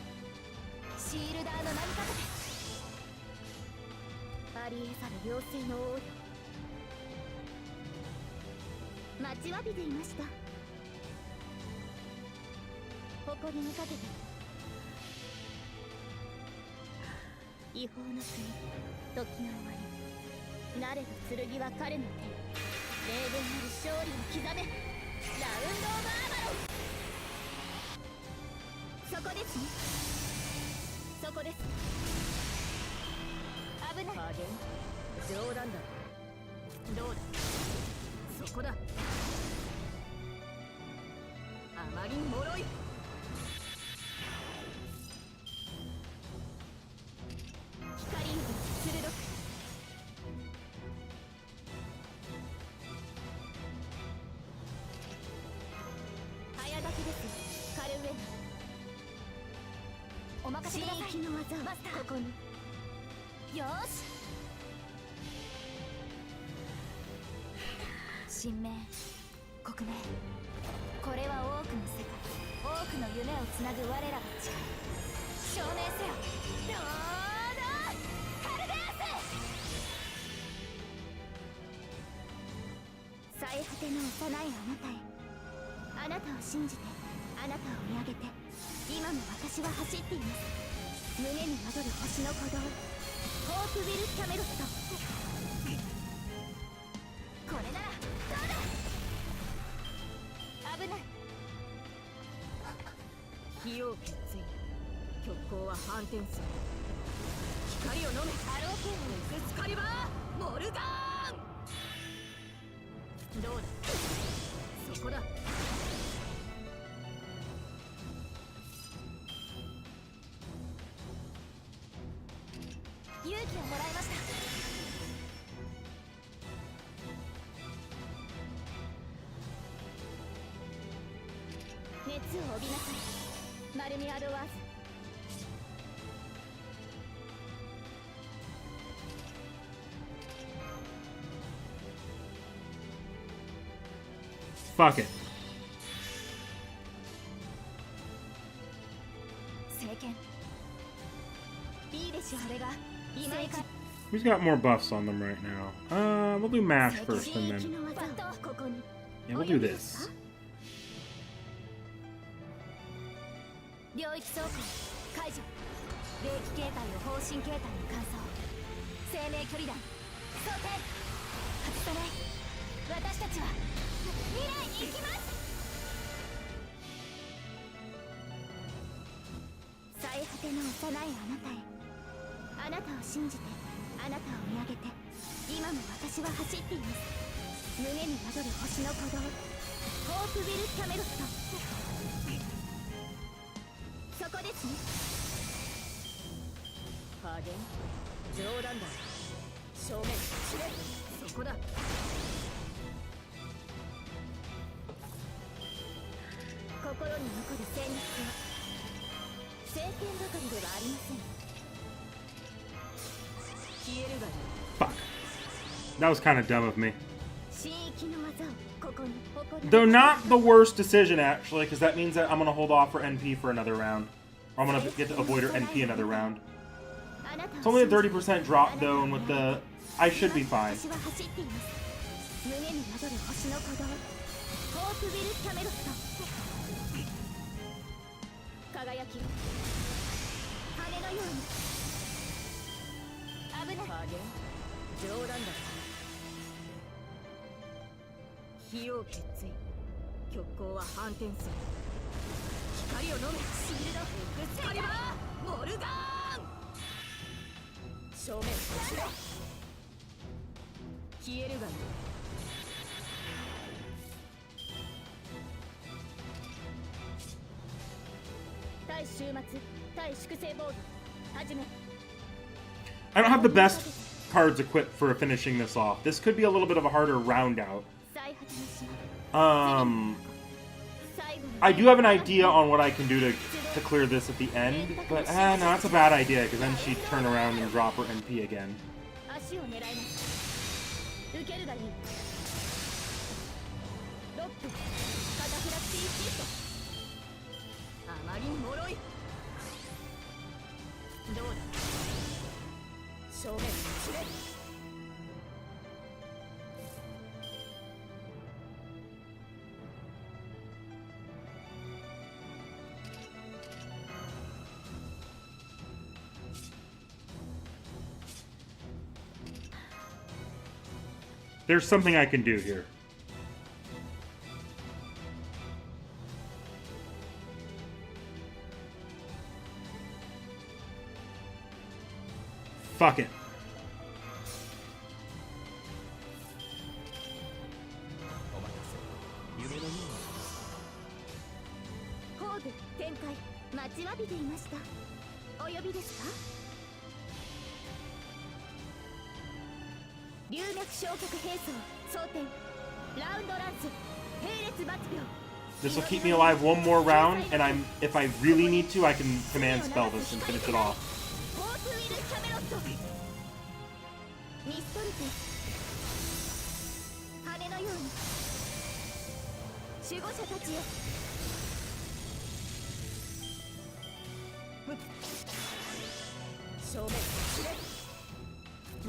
神明国名、これは多くの世界、多くの夢をつなぐ我らが誓い、証明せよロードカルデアス。最果ての幼いあなたへ、あなたを信じて、あなたを見上げて、今も私は走っています。胸に宿る星の鼓動、ホープウィル・キャメロット。これならどうだ。危ない。火を決意、極光は反転する。光を飲め。ハローケンエクスカリバーモルガーン。どうだ、そこだ。勇気をもらいました。熱を帯びなさい、マルミアドワーズ。Fuck it. 聖剣いいでしょ。あれが今一 Who's got more buffs on them right now? We'll do mash first and then. ここに Yeah, we'll do this. 領域走行解除。霊気形態を方針形態に換装。生命距離弾装填。外さない。私たちは未来に行きます。最果ての幼いあなたへ、あなたを信じて、あなたを見上げて、今も私は走っています。胸に宿る星の鼓動、ホープウィル・キャメロット。そこですね。加減冗談だ。正面知れ。そこだ。心に残る戦慄は聖剣ばかりではありません。消えるがいい。 Fuck. That was kind of dumb of me. 神域の技をここに誇り。 Though not the worst decision, actually, because that means that I'm going to hold off for NP for another round. Or I'm going to get to avoid her NP another round. It's only a 30% drop, though, and with the... I should be fine. 私は走っています。胸に宿る星の鼓動、ホープウィル・キャメロット。輝きを羽のように。危ない。加減冗談だ。火を決意、極光は反転する。光を飲め。シールドエクスカリバーモルガーン。正面知れ。消えるがいい。対終末、対粛清防御始め。 I don't have the best cards equipped for finishing this off. This could be a little bit of a harder round out. 最果ての島。 I do have an idea on what I can do to clear this at the end, but no, that's a bad idea, because then she'd turn around and drop her NP again. 足を狙います。受けるがいい。ロック、カタフラクティシフト。あまりに脆い。どうだ。正面知れ。There's something I can do here. Fuck it. ホーブ展開待ちわびていました。お呼びですか。龍脈昇格兵装装填ラウンドランス並列抜病。 This will keep me alive one more round, and if I really need to, I can command spell this and finish it off. ホープウィル・キャメロット。ミストルテ羽のように。守護者たちよ。正面知れ。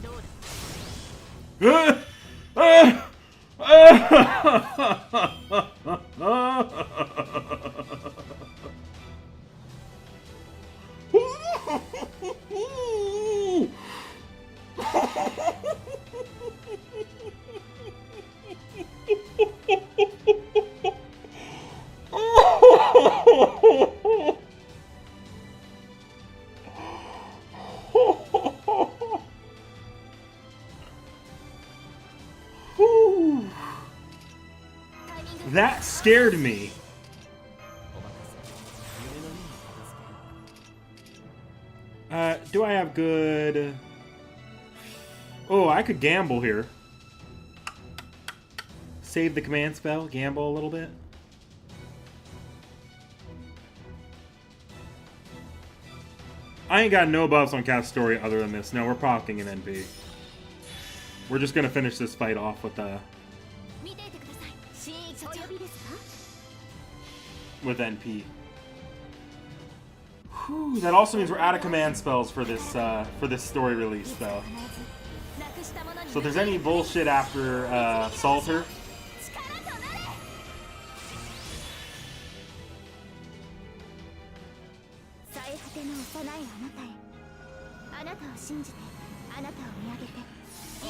どうだ。That scared me. Do I have good... Oh, I could gamble here. Save the command spell, gamble a little bit. I ain't got no buffs on cast story other than this. No, we're pocketing an NP. We're just gonna finish this fight off with NP. Whew, that also means we're out of command spells for this story release, though. So if there's any bullshit after Salter,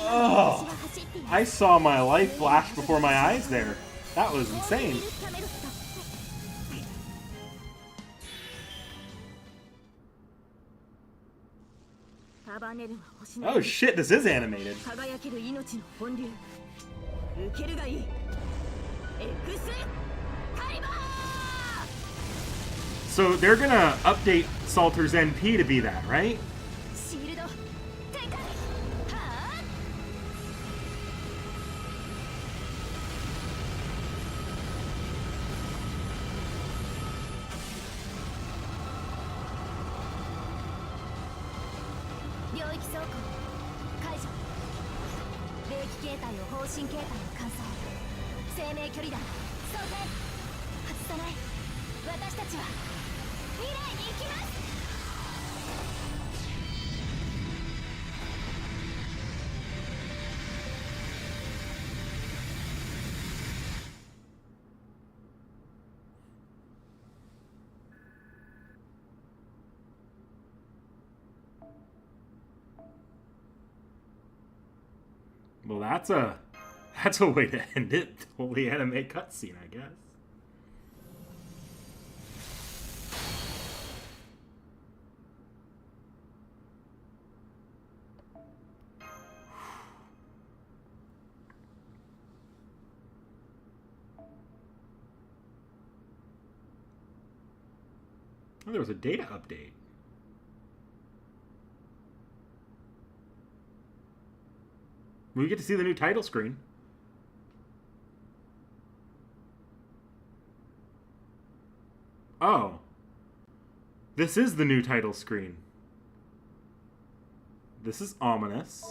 oh, I saw my life flash before my eyes there. That was insane. Oh shit, this is animated. So they're gonna update Salter's NP to be that, right? Well, that's a way to end it. Totally anime cutscene, I guess. Oh, there was a data update. We get to see the new title screen. Oh. This is the new title screen. This is ominous.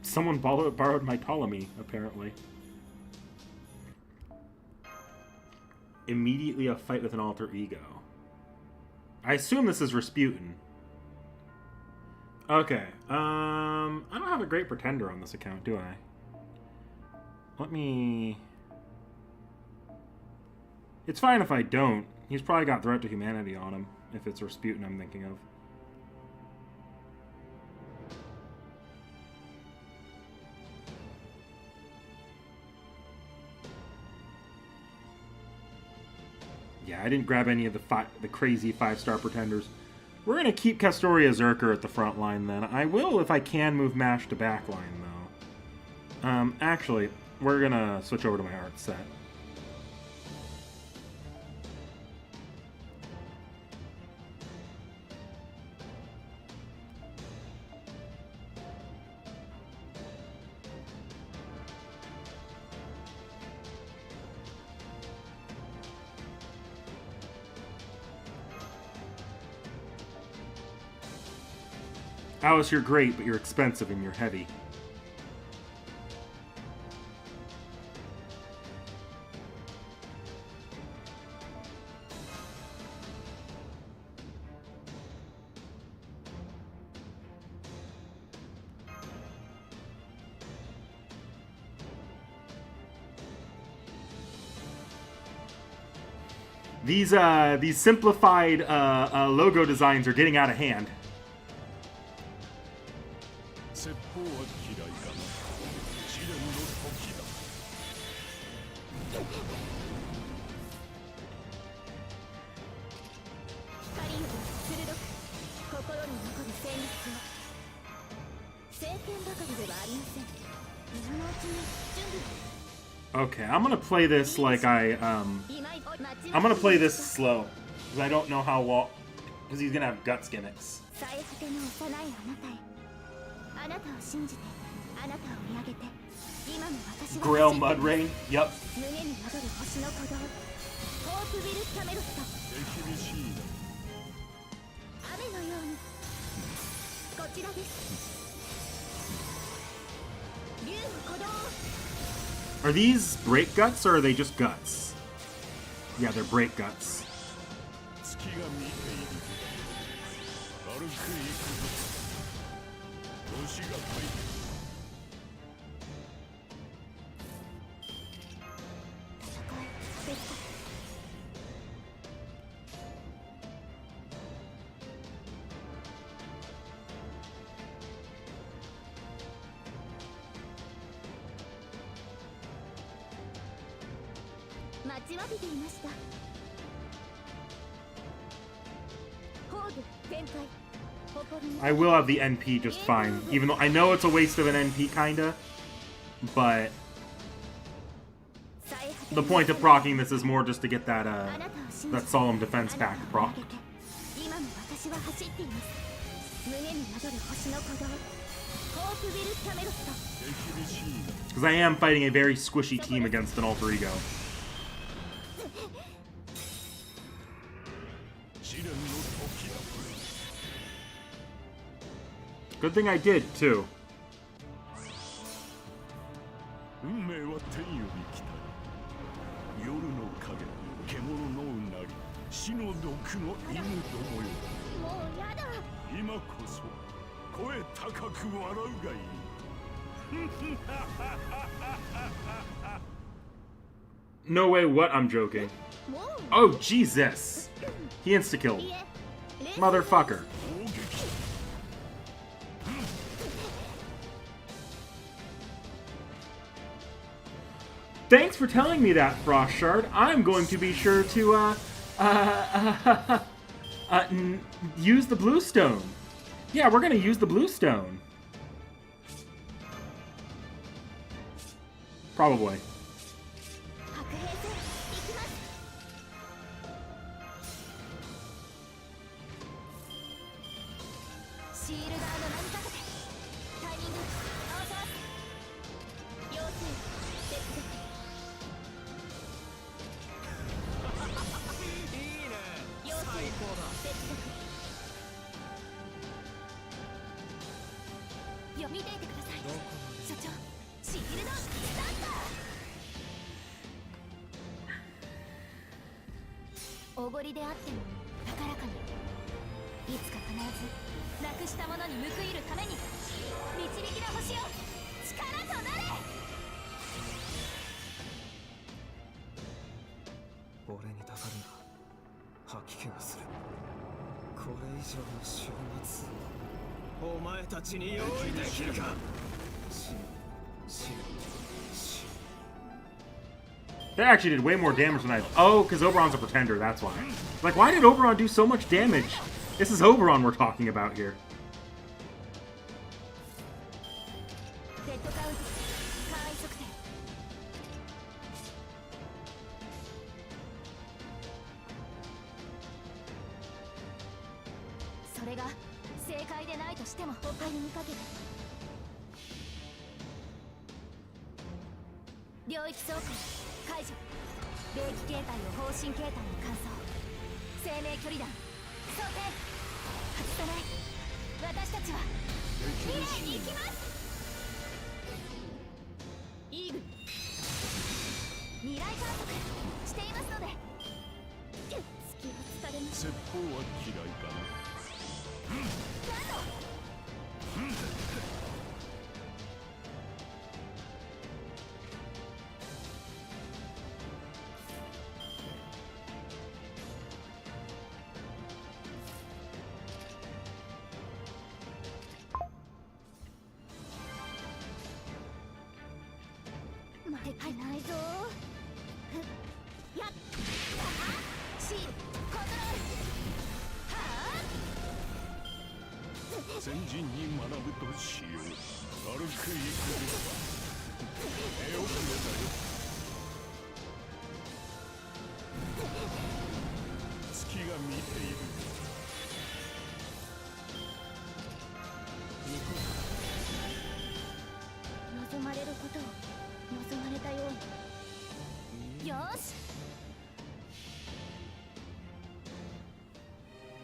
Someone borrowed my Ptolemy, apparently. Immediately a fight with an alter ego. I assume this is Rasputin. Okay. I don't have a great pretender on this account, do I? Let me... It's fine if I don't. He's probably got Threat to Humanity on him, if it's Rasputin I'm thinking of. Yeah, I didn't grab any of the crazy 5-star pretenders. We're going to keep Castoria Zerker at the front line then. I will, if I can, move Mash to back line, though. Actually, we're going to switch over to my art set. Alice, you're great, but you're expensive and you're heavy. These simplified logo designs are getting out of hand. 説法は嫌いだ試練の時だ 光より鋭く心に残る旋律を聖剣ばかりではありません今のうちに準備 Okay, I'm gonna play this like I'm gonna play this slow because I don't know how well because he's gonna have guts gimmicks. 最果ての幼いあなたへあなたを信じてあなたを見上げて今も私は Grail Mud Rain. Yep. 胸に宿る星の鼓動ホープビルキャメロット手厳しいな雨のようにこちらです竜の鼓動 Are these break guts or are they just guts? Yeah, they're break guts. 月が見ている歩くいく星が入る 待ちわびていましたホーブ展開誇りに I will have the NP just fine, even though I know it's a waste of an NP kinda, but the point of proccing this is more just to get that that solemn defense pack proc. 今も私は走っています胸に宿る星の鼓動ホープビルキャメロット 手厳しいな Because I am fighting a very squishy team against an alter ego. 試練の時だ Good thing I did too. 運命は天より来たり夜の影獣のうなり死の毒の犬どもよもうやだ今こそ声高く笑うがいい No way, what? I'm joking. もう Oh, Jesus. He insta-killed. いえ Motherfucker. 攻撃 Thanks for telling me that, Frost Shard. I'm going to be sure to, use the blue stone. Yeah, we're gonna use the blue stone. Probably. 白兵戦行きますシールダーの名にかけてタイミング合わせます妖精接続いいね妖精最高だ接続よ見ていてくださいどこまで所長シールドスタートおごりであっても高らかにいつか必ずなくしたものに報いるために導きの星よ力となれ俺にたかるな吐き気がするこれ以上の終末お前たちに用意できるか死ぬ That actually did way more damage than I... Oh, because Oberon's a pretender, that's why. Like, why did Oberon do so much damage? This is Oberon we're talking about here. デッドカウント簡易測定それが正解でないとしても他に見かけて領域走行解除霊気形態を方針形態に換装生命距離弾想定外さない私たちは未来に行きます。イーグル未来観測していますので。隙を突かれました。説法は嫌いかな。負けないぞ。やっシールコントロール。はあ先人に学ぶとしよう。歩くいくぞ。手遅れだよ。月が見ている。望まれることを望まれたように。よし、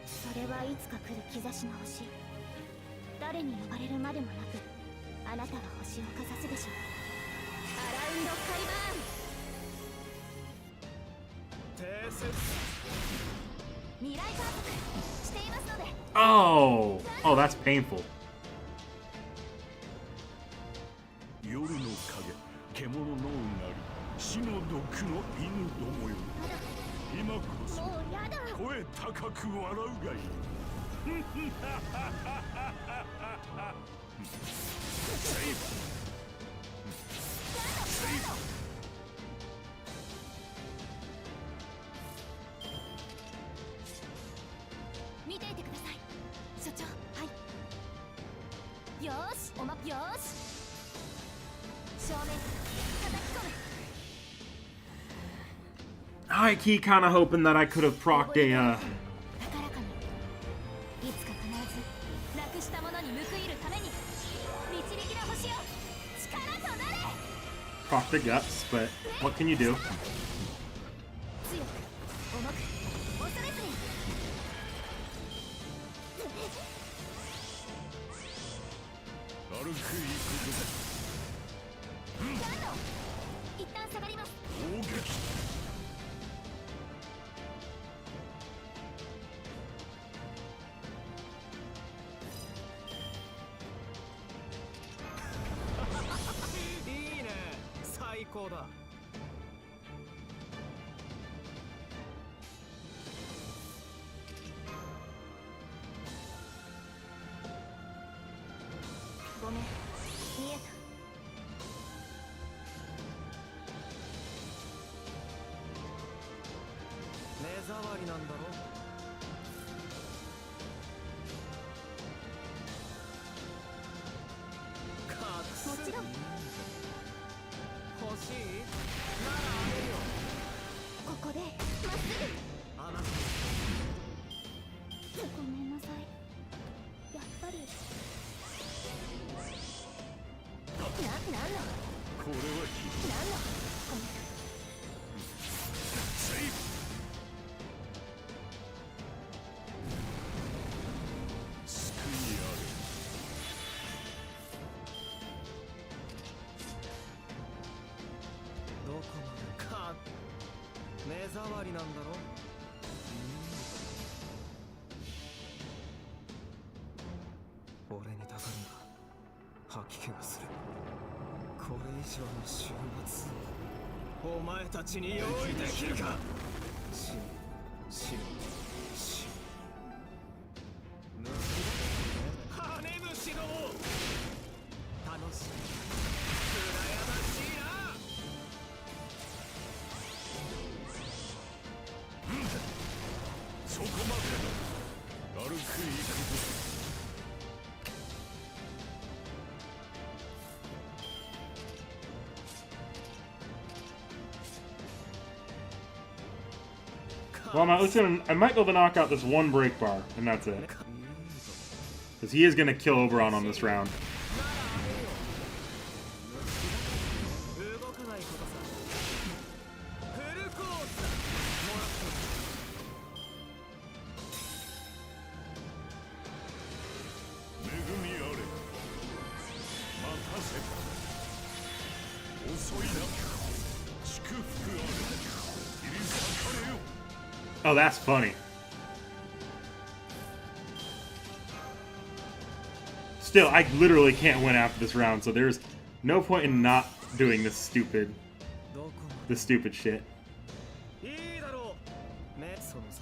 それはいつか来る兆しの星。誰に呼ばれるまでもなくあなたは星をかざすでしょう。アラウンドカリバーン。定説未来観測していますので。 Oh, oh, that's painful. 夜の影、獣のうなり、死の毒の犬どもよ。今こそもうやだ。声高く笑うがいい。セイブ。見ていてください所長。はい。よーし、よーし、正面叩き込む。 I keep kind of hoping that I could have procced a 高らかにいつか必ずなくしたものに報いるために導きの星よ、力となれ。 proc the guts, but what can you do? 強く重く恐れずに。歩くいくぞ。ガンド一旦下がります。攻撃。いいね、最高だ。ごめん、見えた。目障りなんだろ。もちろん。欲しいならあげるよ。ここでまっすあなたぐ。ごめんなさい。やっぱりなんのこれはひどい。なんのごめん。セイブ。救いあれ。どこまでか。目障りなんだろ。俺にたかるな。吐き気がする。これ以上の週末お前たちに用意できるか。死ぬ死ぬ死ぬ。羽虫ども楽しい羨ましいな。そこまでだ。歩くいくぞ。Well, I might go to knock out this one break bar, and that's it. Because he is going to kill Oberon on this round. 動かないことさ。フルコースだ。もらった。Oh, that's funny. Still, I literally can't win after this round, so there's no point in not doing this stupid shit.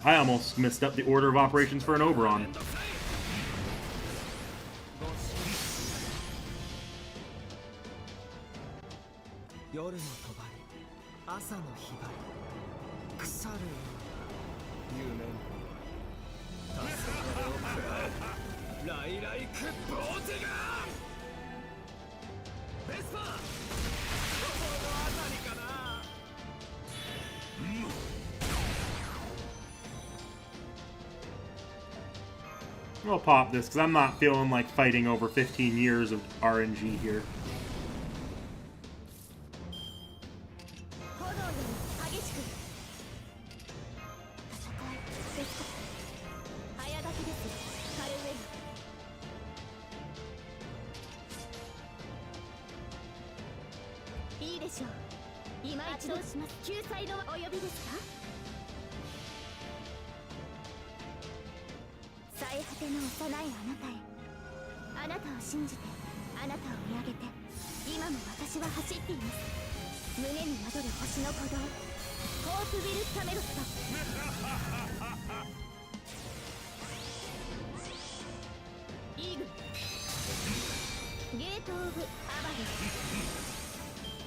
I almost messed up the order of operations for an Oberon. I'll pop this because I'm not feeling like fighting over 15 years of RNG here.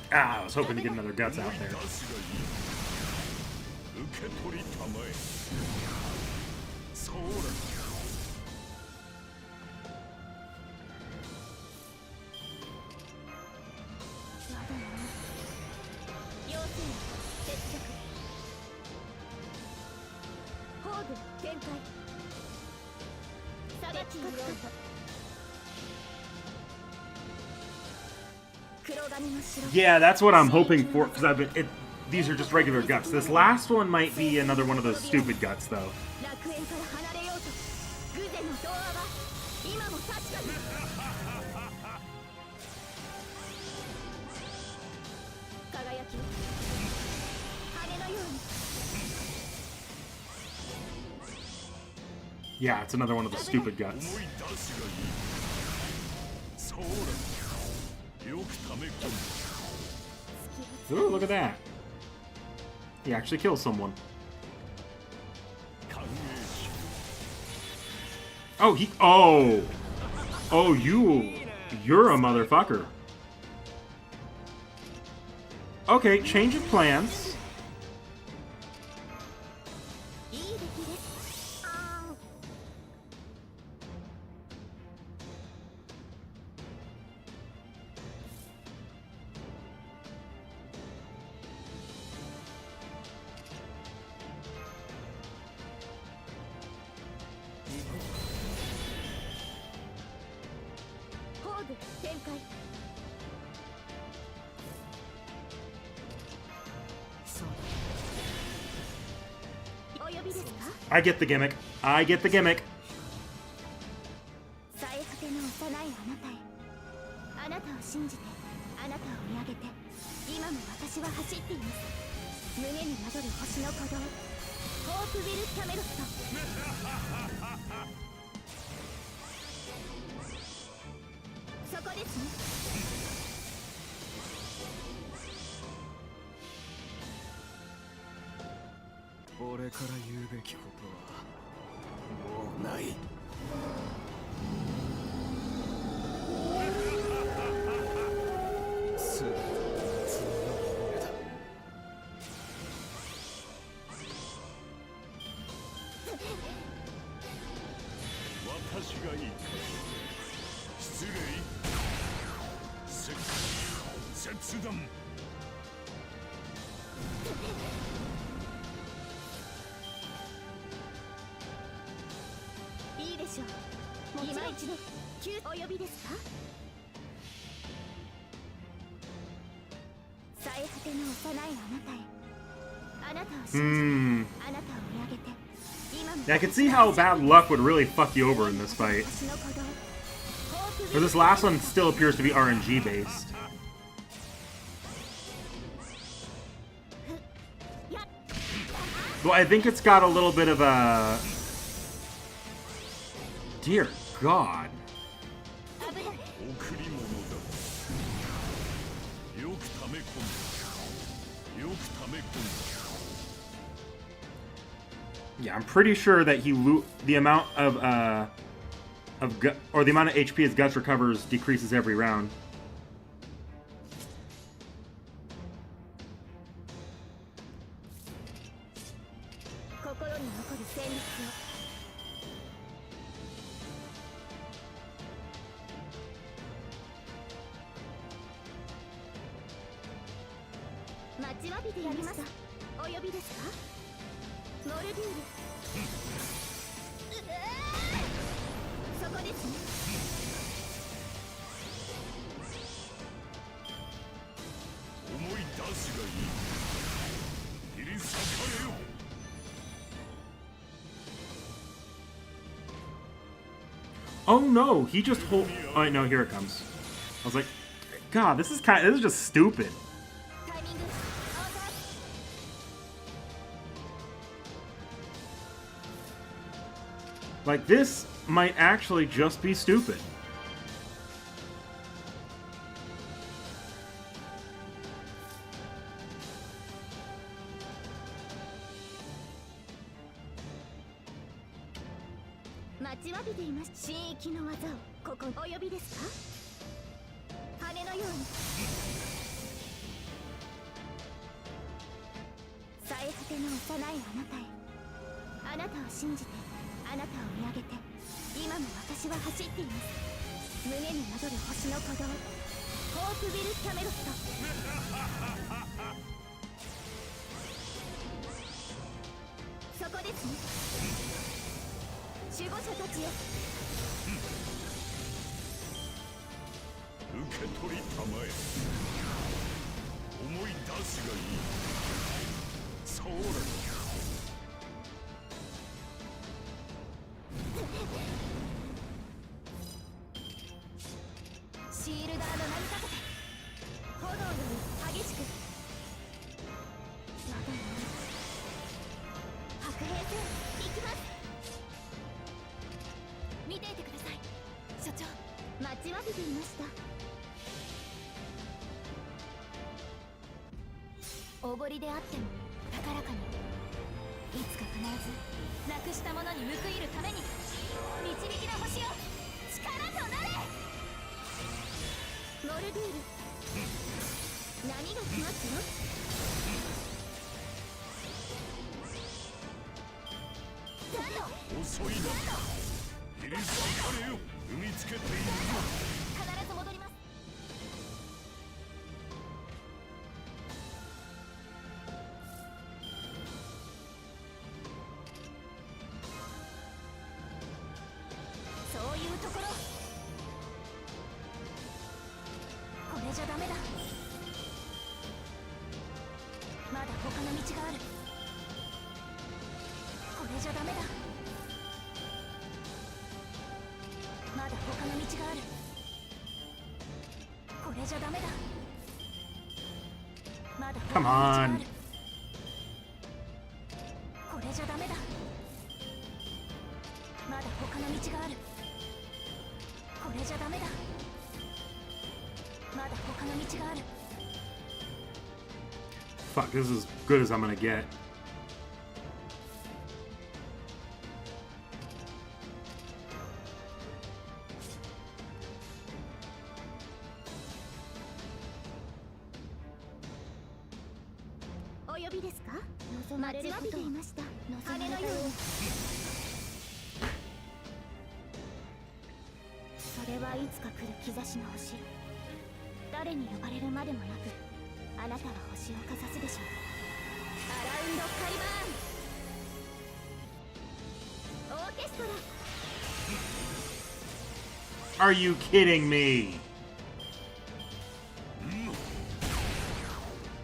Ah, I was hoping to get another guts out there. Yeah, that's what I'm hoping for, because these are just regular guts. This last one might be another one of those stupid guts, though. Yeah, it's another one of the stupid guts. Ooh, look at that. He actually kills someone. Oh, Oh, you're a motherfucker. Okay, change of plans. I get the gimmick. I get the gimmick. Yeah, I can see how bad luck would really fuck you over in this fight. But this last one still appears to be RNG based. Well, I think it's got a little bit of a... Dear God. 贈り物だ。よく溜め込んだ。よく溜め込んだ。 Yeah, I'm pretty sure that the amount of or the amount of HP his guts recovers decreases every round. 心に残る旋律を。待ちわびてやりました。お呼びですか？モルデュール。そこですね。思い出すがいい。切り裂かれよ。 Oh no, he just hold. Oh wait, no, here it comes. I was like, God, this is just stupid. タイミング。オーダー。 Like, this might actually just be stupid.おごりであっても高らかにいつか必ずなくしたものに報いるために導きの星よ力となれモルデュール何が来ますよ遅いな切り裂かれよ踏みつけているぞ必ず戻りますそういうところこれじゃダメだまだ他の道があるこれじゃダメだまだ他の道があるこれじゃダメだまだ他の道があるこれじゃダメだまだ他の道があるこれじゃダメだまだ他の道がある Fuck, this is as good as I'm gonna get. Are you kidding me?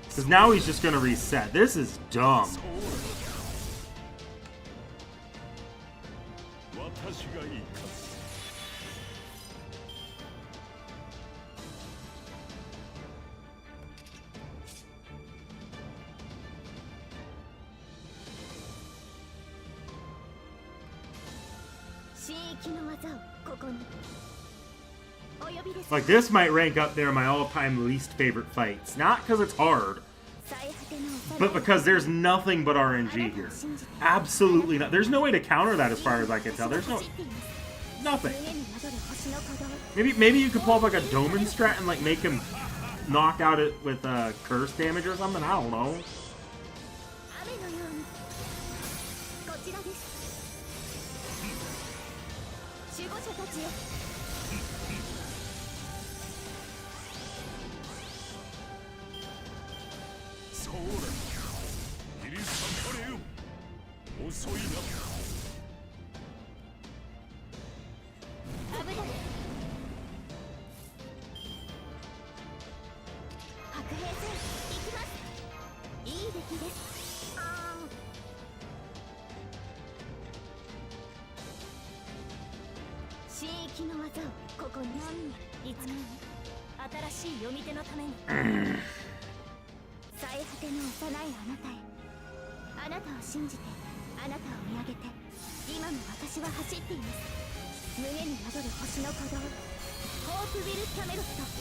Because now he's just gonna reset. This is dumb. Like, this might rank up there in my all-time least favorite fights. Not because it's hard, but because there's nothing but RNG here. Absolutely not. There's no way to counter that as far as I can tell. There's nothing. Maybe you could pull up like a Doman strat and like make him knock out it with curse damage or something. I don't know.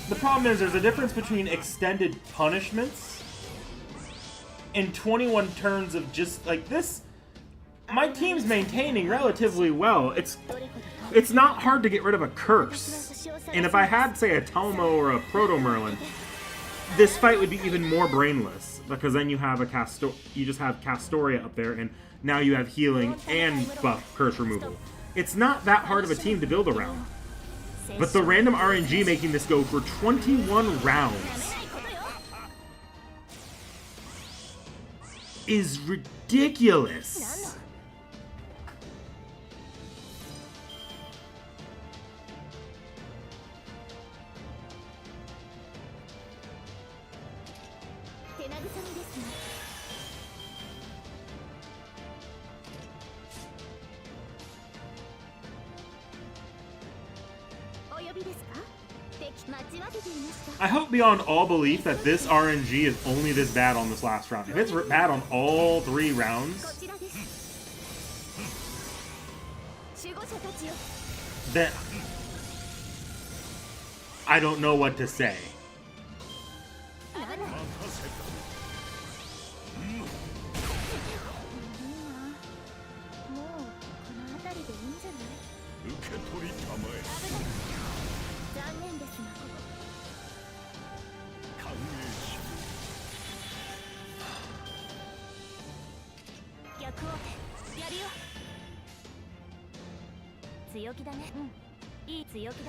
The problem is there's a difference between extended punishments and 21 turns of just like this. My team's maintaining relatively well. It's not hard to get rid of a curse. And if I had, say, a Telmo or a Proto Merlin, this fight would be even more brainless because then you have you just have Castoria up there, and now you have healing and buff curse removal. It's not that hard of a team to build around. But the random RNG making this go for 21 rounds is ridiculous. I hope beyond all belief that this RNG is only this bad on this last round. If it's bad on all 3 rounds, then I don't know what to say.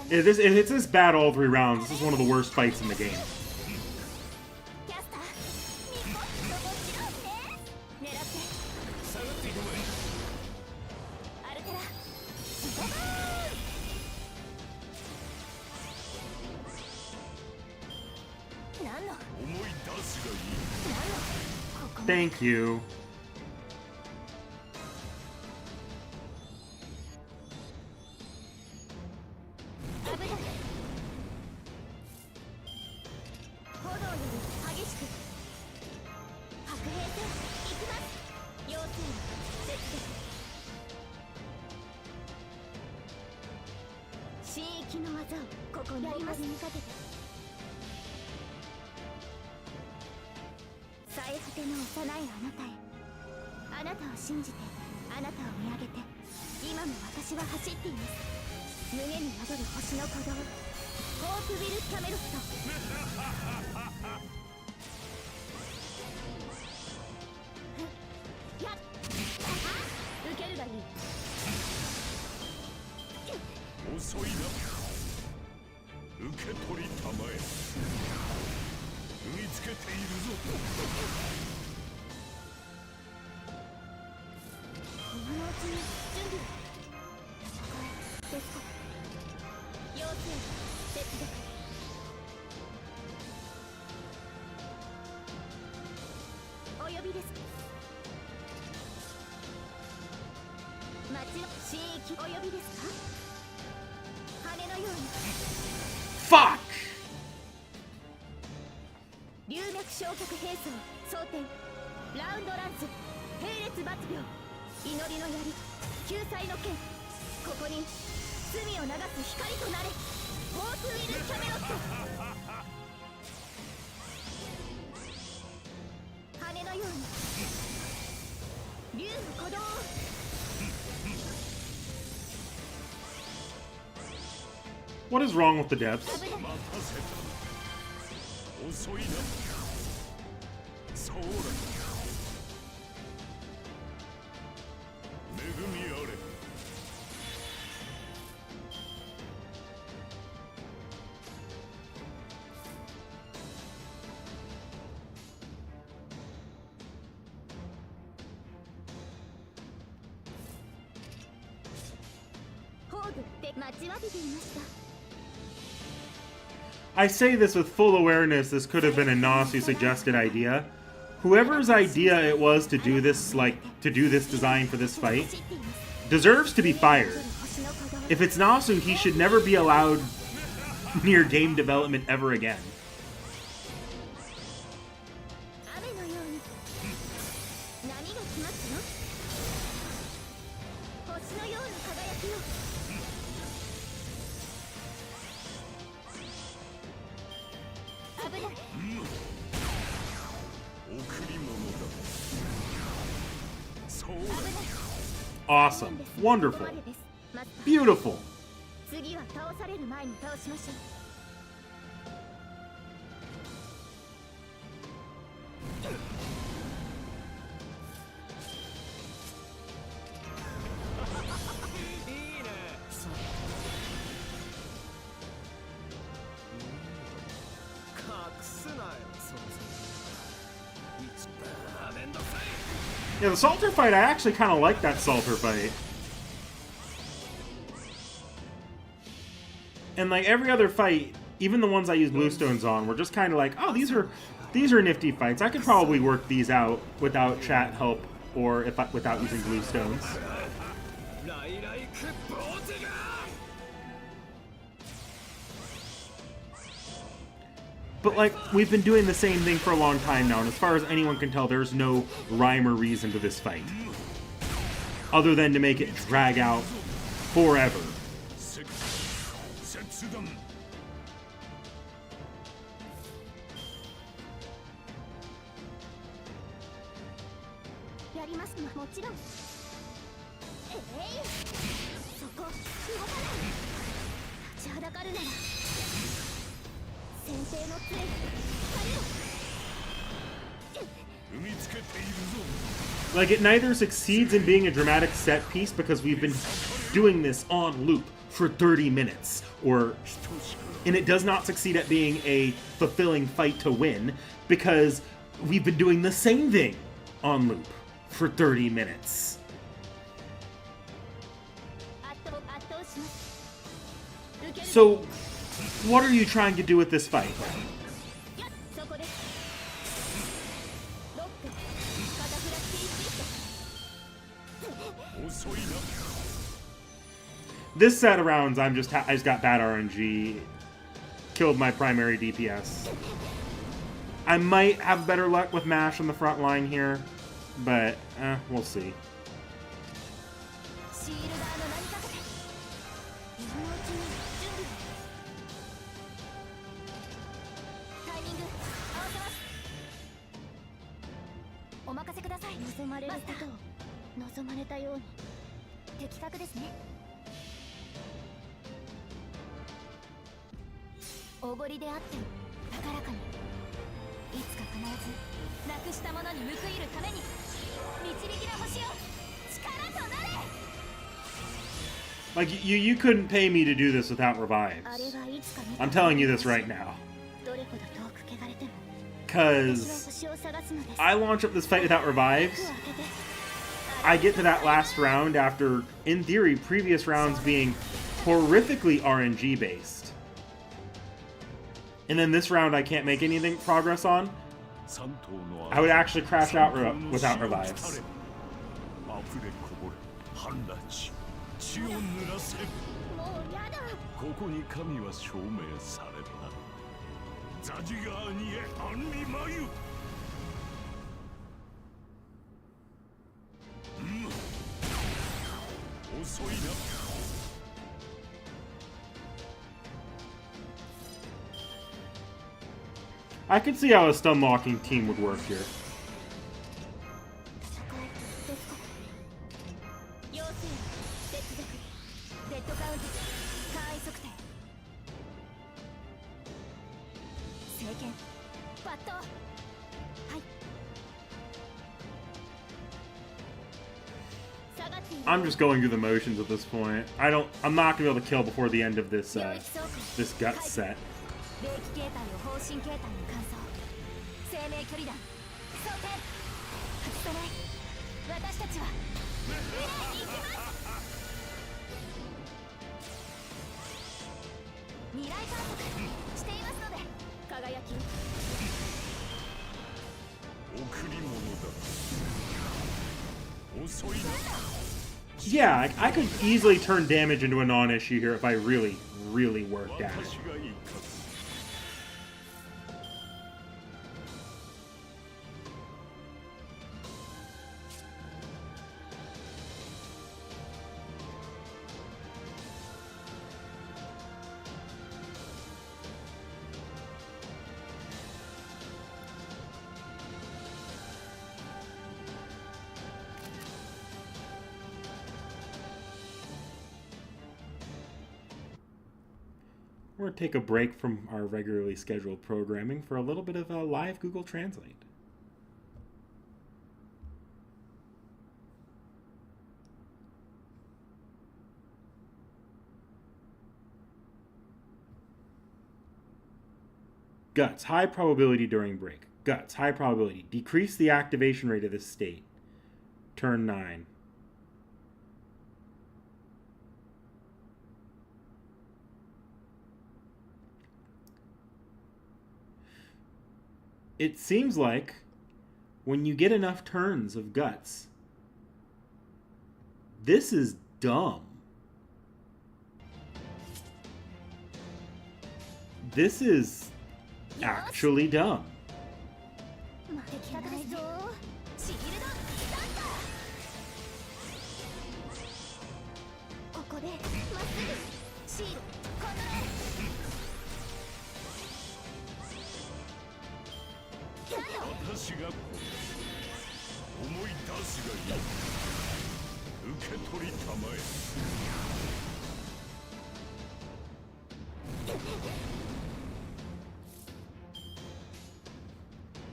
If it's this bad all 3 rounds, this is one of the worst fights in the game. Thank you. Fuck! ここに罪を流す光となれ。ホープウィル・キャメロット。羽のように竜の鼓動。 What is wrong with the depths? 待たせた。遅いな。そうだ。恵みあれ。ホーグって待ちわびていました。 I say this with full awareness this could have been a Nasu suggested idea. Whoever's idea it was to do this, to do this design for this fight, deserves to be fired. If it's Nasu, he should never be allowed near game development ever again. 雨のように波が来ますよ。星のような輝きを。危ない。贈り物だ。そうだ。 Awesome. Wonderful. Beautiful. 次は倒される前に倒しましょう。 いいね。隠すなよ。そうそう。めんどくさい。 Yeah, the Salter fight, I actually kind of like that Salter fight. And like every other fight, even the ones I use Bluestones on, were just kind of like, oh, these are nifty fights. I could probably work these out without chat help or without using Bluestones. But like, we've been doing the same thing for a long time now, and as far as anyone can tell, there's no rhyme or reason to this fight. Other than to make it drag out forever. やりますもちろん。そこ動かない。立ちはだかるなら先生の杖光を。 踏みつけているぞ。 Like, it neither succeeds in being a dramatic set piece because we've been doing this on loop for 30 minutes, and it does not succeed at being a fulfilling fight to win because we've been doing the same thing on loop for 30 minutes. So, what are you trying to do with this fight? This set of rounds, I just got bad RNG, killed my primary DPS. I might have better luck with MASH on the front line here, but we'll see. Like, you couldn't pay me to do this without revives. I'm telling you this right now. Because I launch up this fight without revives. I get to that last round after, in theory, previous rounds being horrifically RNG based. And then this round I can't make anything progress on. I would actually crash out without revives. ここに神は証明された。ザジガーニへアンリマユ。遅いな。I can see how a stun locking team would work here. 要請接続デッドカウント単位測定聖剣抜刀はい下がっている I'm just going through the motions at this point. I'm not gonna be able to kill before the end of this this gut set. 霊気形態を方針形態に換装生命距離弾装填外さない私たちは未来に行きます未来観測していますので輝き贈り物だ遅いな Yeah, I could easily turn damage into a non-issue here if I really, really worked at it. 私がいいか We're going to take a break from our regularly scheduled programming for a little bit of a live Google Translate. Guts, high probability during break. Guts, high probability. Decrease the activation rate of this state. Turn 9. It seems like when you get enough turns of Guts, this is dumb. This is actually dumb. 敵がないぞシールドスタンタここでまっすぐシールコントロール私が思い出すがいい受け取りたまえ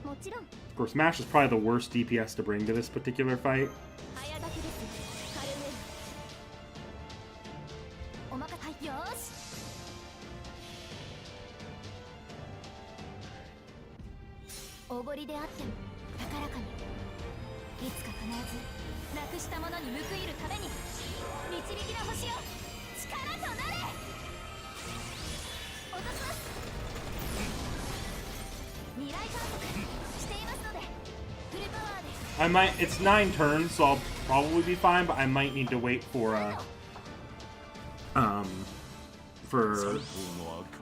もちろん Of course, Mash is probably the worst DPS to bring to this particular fight. 早書きですカルメおまかはいよーしおごりであっても高らかにいつか必ずなくしたものに報いるために導きの星よ力となれ落とします未来観測していますのでフルパワーで I might. It's 9 turns, so I'll probably be fine. But I might need to wait for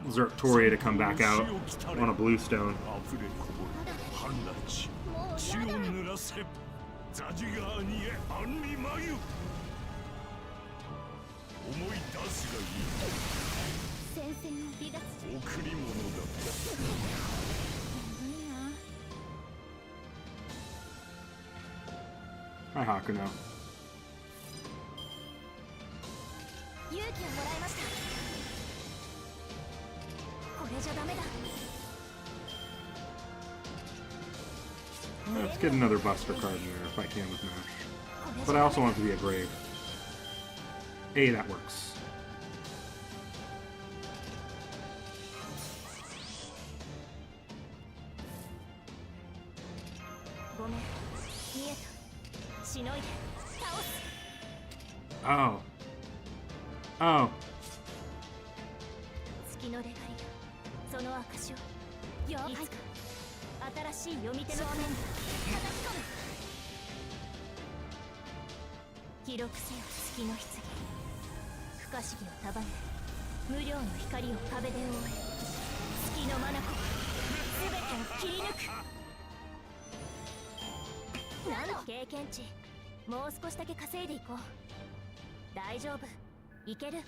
Zertoria to come back out on a bluestone. 反乱地血を濡らせザジガーにへアンリマユ思い出すがいい戦線を離脱贈り物だ Hi, Hakuno. 勇気をもらいましたこれじゃダメだ Let's get another Buster card in there if I can with Mash. But I also want it to be a Grave. Hey, that works. ごめん見えたしのいで倒す Oh. Oh. 月のレガリアその証をいつか新しい読み手の面で叩き込む記録せよ月の棺不可思議を束ね無量の光を壁で覆え月の眼全てを切り抜くなんの経験値もう少しだけ稼いでいこう大丈夫いける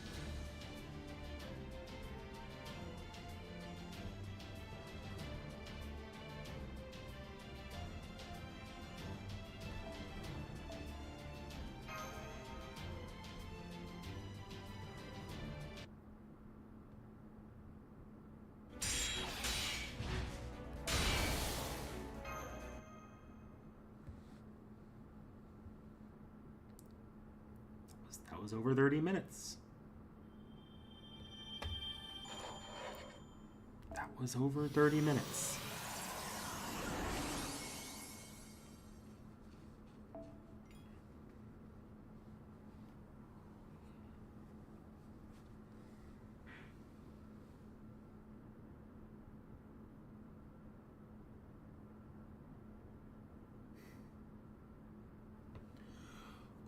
That was over 30 minutes. That was over 30 minutes.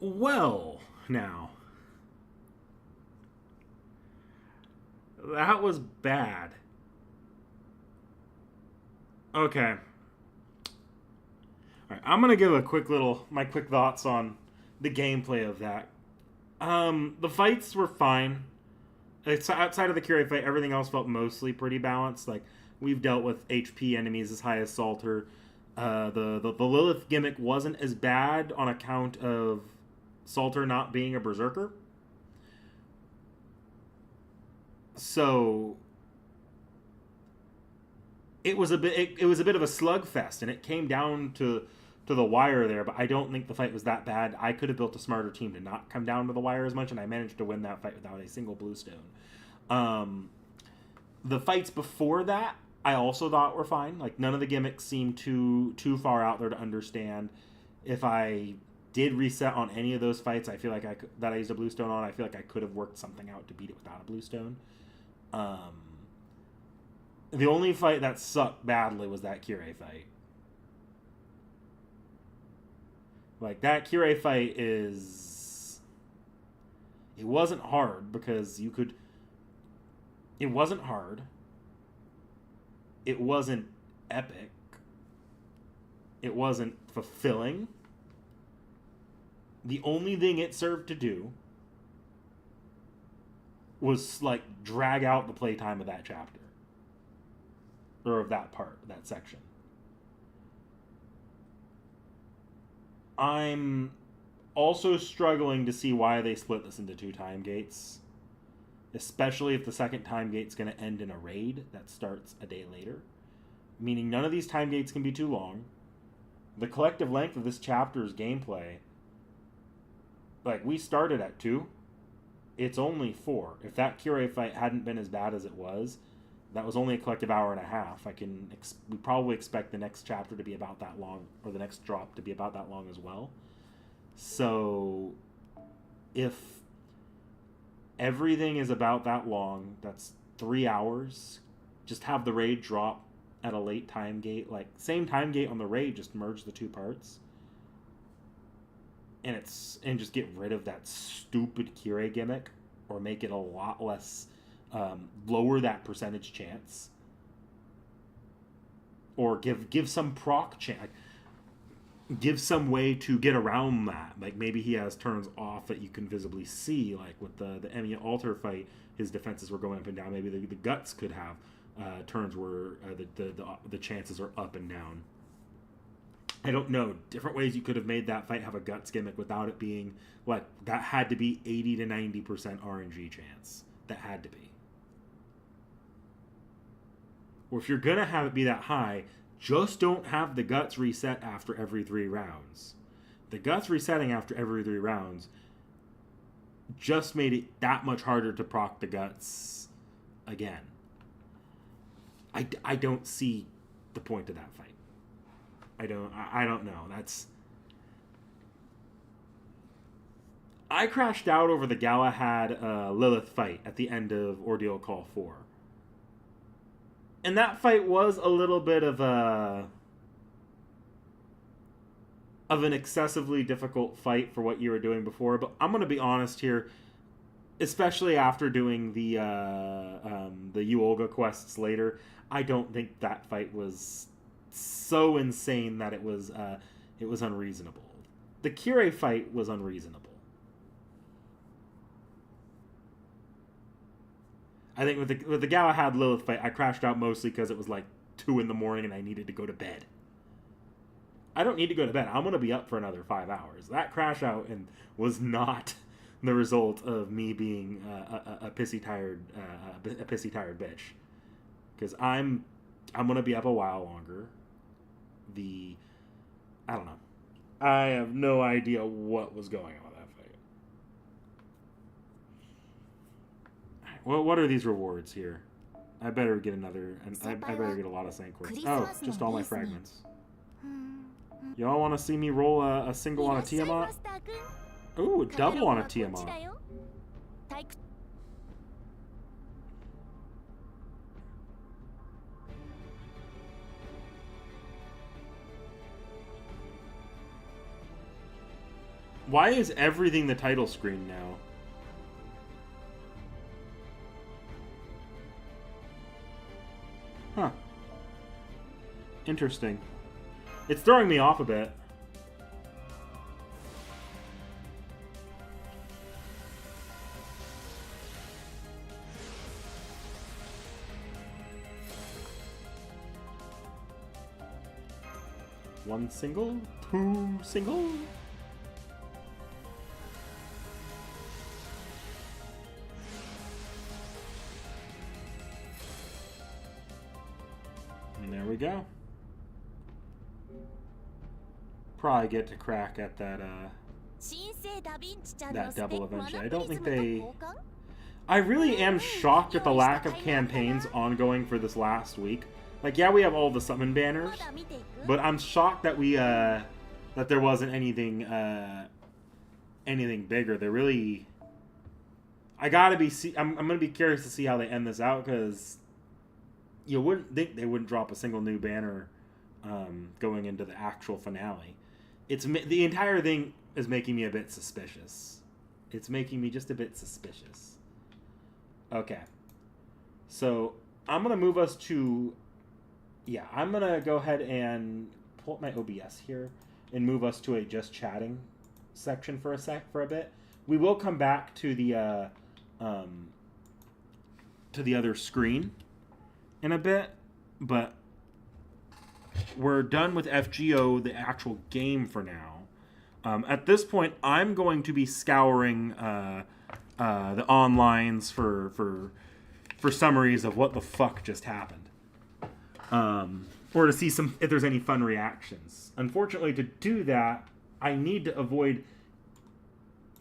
Well, now. That was bad. Okay. Alright, I'm gonna give my quick thoughts on the gameplay of that. The fights were fine. It's outside of the Kyrie fight, everything else felt mostly pretty balanced. Like, we've dealt with HP enemies as high as Salter. The Lilith gimmick wasn't as bad on account of Salter not being a berserker. So it was a bit of a slugfest, and it came down to the wire there, but I don't think the fight was that bad. I could have built a smarter team to not come down to the wire as much, and I managed to win that fight without a single blue stone. The fights before that, I also thought were fine. Like, none of the gimmicks seemed too far out there to understand. If I did reset on any of those fights, I feel like I used a blue stone on, I feel like I could have worked something out to beat it without a blue stone. The only fight that sucked badly was that Kyrie fight. Like, that Kyrie fight it wasn't hard because you could... It wasn't hard. It wasn't epic. It wasn't fulfilling. The only thing it served to do was, like, drag out the playtime of that chapter. Or of that part, that section. I'm also struggling to see why they split this into 2 time gates. Especially if the second time gate's going to end in a raid that starts a day later. Meaning none of these time gates can be too long. The collective length of this chapter's gameplay... Like, we started at 2. It's only 4. If that Kyrie fight hadn't been as bad as it was, that was only a collective hour and a half. We probably expect the next chapter to be about that long, or the next drop to be about that long as well. So, if everything is about that long, that's 3 hours. Just have the raid drop at a late time gate. Like, same time gate on the raid, just merge the 2 parts. And just get rid of that stupid Kyrie gimmick, or make it a lot less, lower that percentage chance, or give some proc chance, give some way to get around that. Like, maybe he has turns off that you can visibly see, like with the Emmy Alter fight, his defenses were going up and down. Maybe the Guts could have turns where the chances are up and down. I don't know. Different ways you could have made that fight have a Guts gimmick without it being, like, that had to be 80 to 90% RNG chance. That had to be. Or if you're going to have it be that high, just don't have the Guts reset after every 3 rounds. The Guts resetting after every 3 rounds just made it that much harder to proc the Guts again. I don't see the point of that fight. I don't know. I crashed out over the Galahad Lilith fight at the end of Ordeal Call 4. And that fight was a little bit of an excessively difficult fight for what you were doing before, but I'm going to be honest here, especially after doing the Olga quests later, I don't think that fight was so insane that it was unreasonable. The Kyrie fight was unreasonable. I think with the Galahad Lilith fight, I crashed out mostly because it was like 2 in the morning and I needed to go to bed. I don't need to go to bed. I'm going to be up for another 5 hours. That crash out was not the result of me being a pissy tired bitch, because I'm going to be up a while longer. I don't know. I have no idea what was going on with that fight. Well, what are these rewards here? I better get another, and I better get a lot of Sancors. Oh, just all my fragments. Y'all want to see me roll a single on a Tiamat? Ooh, double on a Tiamat. Why is everything the title screen now? Huh. Interesting. It's throwing me off a bit. One single, two single. And there we go. Probably get to crack at that double eventually. I don't think they... I really am shocked at the lack of campaigns ongoing for this last week. Like, yeah, we have all the summon banners, but I'm shocked that we that there wasn't anything anything bigger. They're really... I'm gonna be curious to see how they end this out, because you wouldn't think they wouldn't drop a single new banner going into the actual finale. The entire thing is making me a bit suspicious. It's making me just a bit suspicious. Okay. So, I'm going to move us to... Yeah, I'm going to go ahead and pull up my OBS here and move us to a just chatting section for a bit. We will come back to the other screen in a bit, but we're done with FGO, the actual game, for now. At this point, I'm going to be scouring the onlines for summaries of what the fuck just happened, or to see if there's any fun reactions. Unfortunately, to do that, I need to avoid,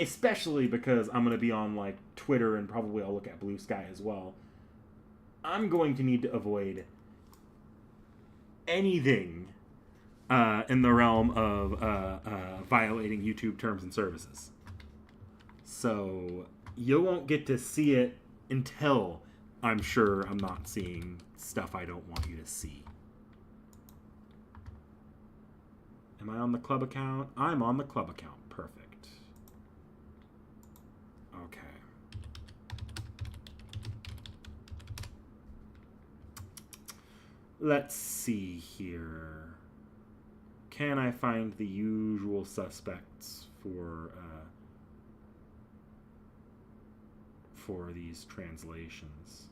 especially because I'm going to be on like Twitter and probably I'll look at Blue Sky as well. I'm going to need to avoid anything in the realm of violating YouTube terms and services. So you won't get to see it until I'm sure I'm not seeing stuff I don't want you to see. Am I on the club account? I'm on the club account. Perfect. Okay. Let's see here. Can I find the usual suspects for these translations?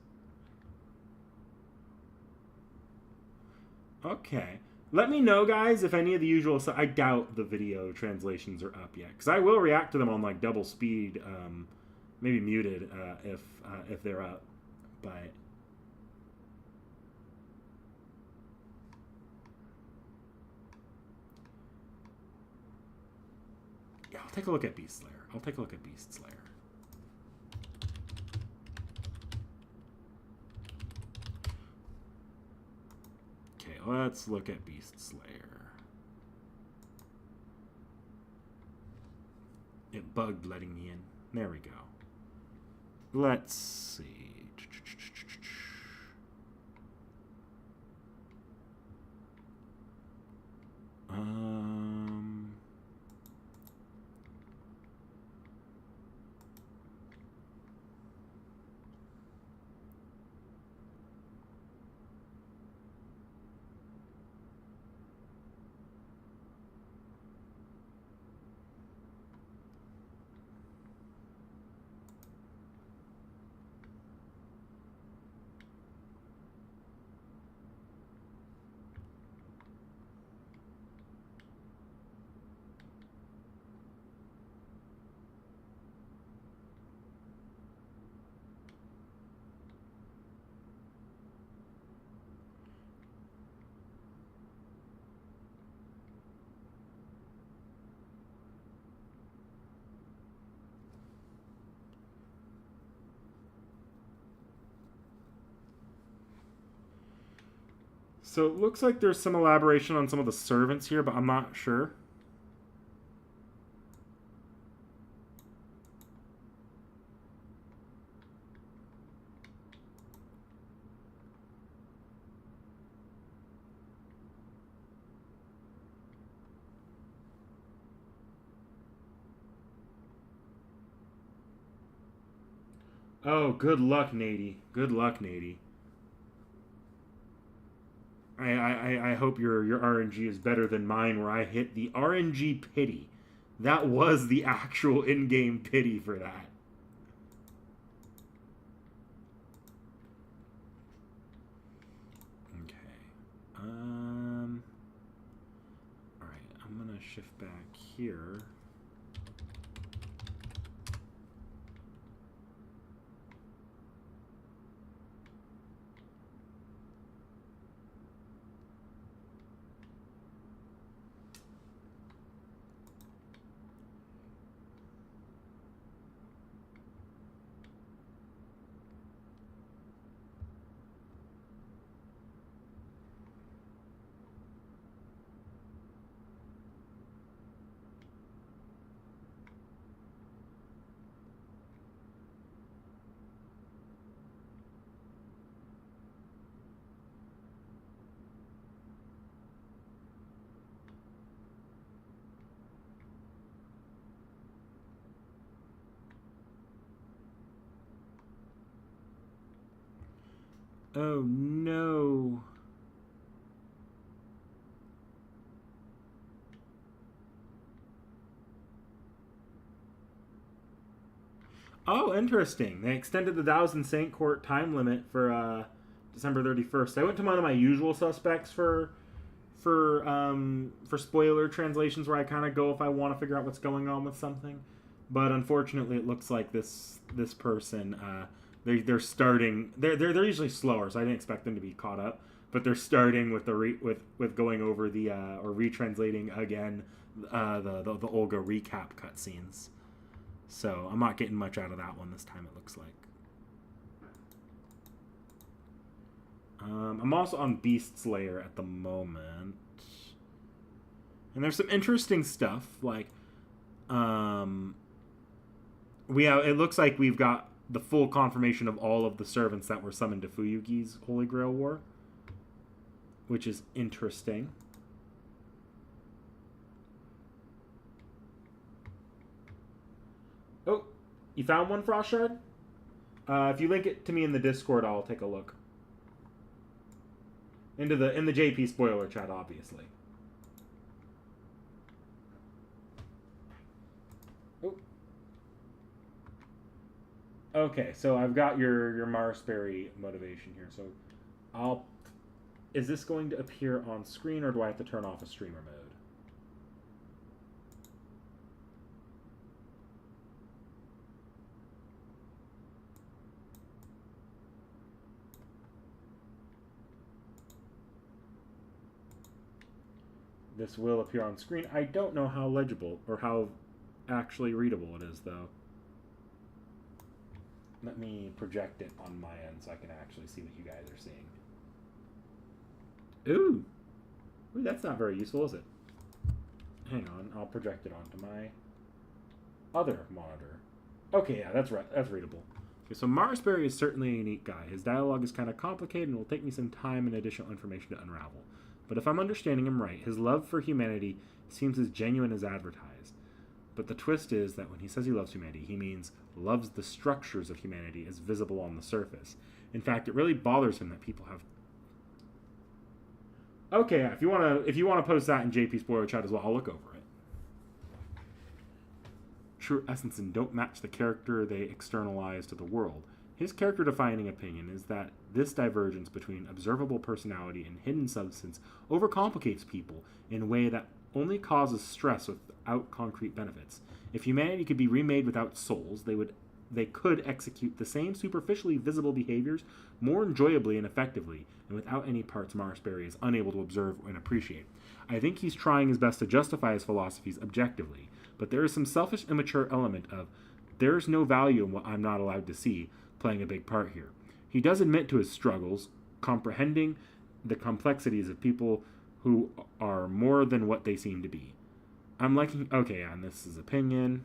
Okay. Let me know, guys, if any of the usual... I doubt the video translations are up yet, because I will react to them on like double speed, maybe muted if they're up, but... Yeah, I'll take a look at Beast Slayer. I'll take a look at Beast Slayer. Okay, let's look at Beast Slayer. It bugged letting me in. There we go. Let's see. So it looks like there's some elaboration on some of the servants here, but I'm not sure. Oh, good luck, Nady. Good luck, Nady. I hope your RNG is better than mine, where I hit the RNG pity. That was the actual in-game pity for that. Okay. Alright, I'm gonna shift back here. Oh no. Oh, interesting. They extended the Thousand Saint Court time limit for December 31st. I went to one of my usual suspects for spoiler translations, where I kind of go if I want to figure out what's going on with something. But unfortunately, it looks like this person they're starting. They're usually slower, so I didn't expect them to be caught up. But they're starting with with going over the or retranslating again the Olga recap cutscenes. So I'm not getting much out of that one this time, it looks like. I'm also on Beast Slayer at the moment. And there's some interesting stuff. Like, it looks like we've got the full confirmation of all of the servants that were summoned to Fuyuki's Holy Grail War, which is interesting. Oh, you found one, Frost Shard? If you link it to me in the Discord, I'll take a look. In the JP spoiler chat, obviously. Oh. Okay, so I've got your Marsberry motivation here. So is this going to appear on screen, or do I have to turn off a streamer mode? This will appear on screen. I don't know how legible or how actually readable it is, though. Let me project it on my end so I can actually see what you guys are seeing. Ooh, that's not very useful, is it? Hang on, I'll project it onto my other monitor. Okay, yeah, that's right. That's readable. Okay, so Marsberry is certainly a unique guy. His dialogue is kind of complicated and will take me some time and additional information to unravel. But if I'm understanding him right, his love for humanity seems as genuine as advertised. But the twist is that when he says he loves humanity, he means loves the structures of humanity as visible on the surface. In fact, it really bothers him that people have... Okay, yeah, if you wanna post that in JP spoiler chat as well, I'll look over it. True essence and don't match the character they externalize to the world. His character-defining opinion is that this divergence between observable personality and hidden substance overcomplicates people in a way that only causes stress without concrete benefits. If humanity could be remade without souls, they could execute the same superficially visible behaviors more enjoyably and effectively, and without any parts Marsberry is unable to observe and appreciate. I think he's trying his best to justify his philosophies objectively, but there is some selfish, immature element of there's no value in what I'm not allowed to see playing a big part here. He does admit to his struggles, comprehending the complexities of people who are more than what they seem to be. I'm liking... Okay, and this is opinion.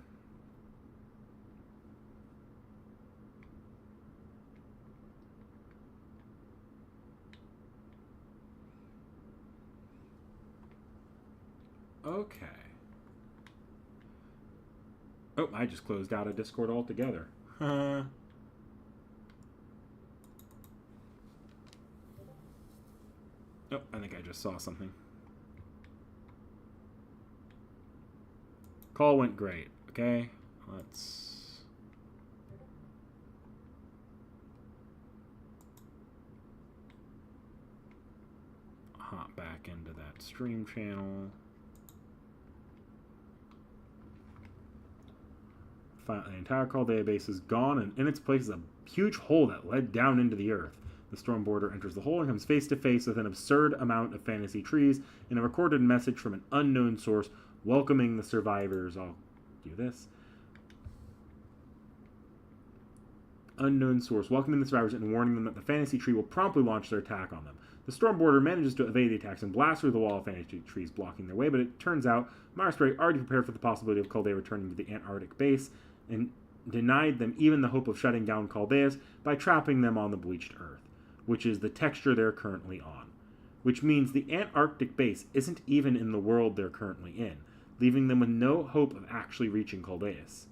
Okay. Oh, I just closed out of Discord altogether. Oh, I think I just saw something. Call went great. Okay, let's... hop back into that stream channel. The entire call database is gone, and in its place is a huge hole that led down into the earth. The Stormboarder enters the hole and comes face to face with an absurd amount of fantasy trees and a recorded message from an unknown source welcoming the survivors. I'll do this. Unknown source welcoming the survivors and warning them that the fantasy tree will promptly launch their attack on them. The Stormboarder manages to evade the attacks and blast through the wall of fantasy trees blocking their way, but it turns out Marsbury already prepared for the possibility of Chaldea returning to the Antarctic base and denied them even the hope of shutting down Chaldeas by trapping them on the bleached earth, which is the texture they're currently on. Which means the Antarctic base isn't even in the world they're currently in, leaving them with no hope of actually reaching Chaldeas.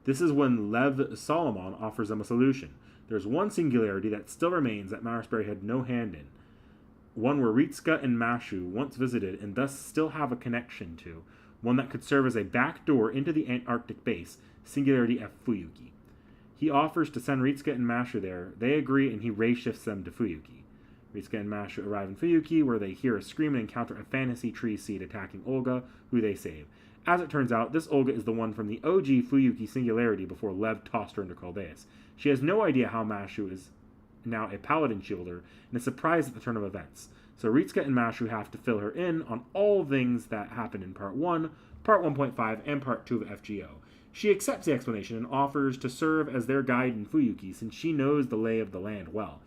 This is when Lev Solomon offers them a solution. There's one singularity that still remains that Marsbury had no hand in, one where Ritsuka and Mashu once visited and thus still have a connection to, one that could serve as a back door into the Antarctic base, Singularity F. Fuyuki. He offers to send Ritsuka and Mashu there. They agree, and he ray-shifts them to Fuyuki. Ritsuka and Mashu arrive in Fuyuki, where they hear a scream and encounter a fantasy tree seed attacking Olga, who they save. As it turns out, this Olga is the one from the OG Fuyuki Singularity before Lev tossed her into Chaldeas. She has no idea how Mashu is now a paladin shielder, and is surprised at the turn of events. So Ritsuka and Mashu have to fill her in on all things that happened in Part 1, Part 1.5, and Part 2 of FGO. She accepts the explanation and offers to serve as their guide in Fuyuki, since she knows the lay of the land well.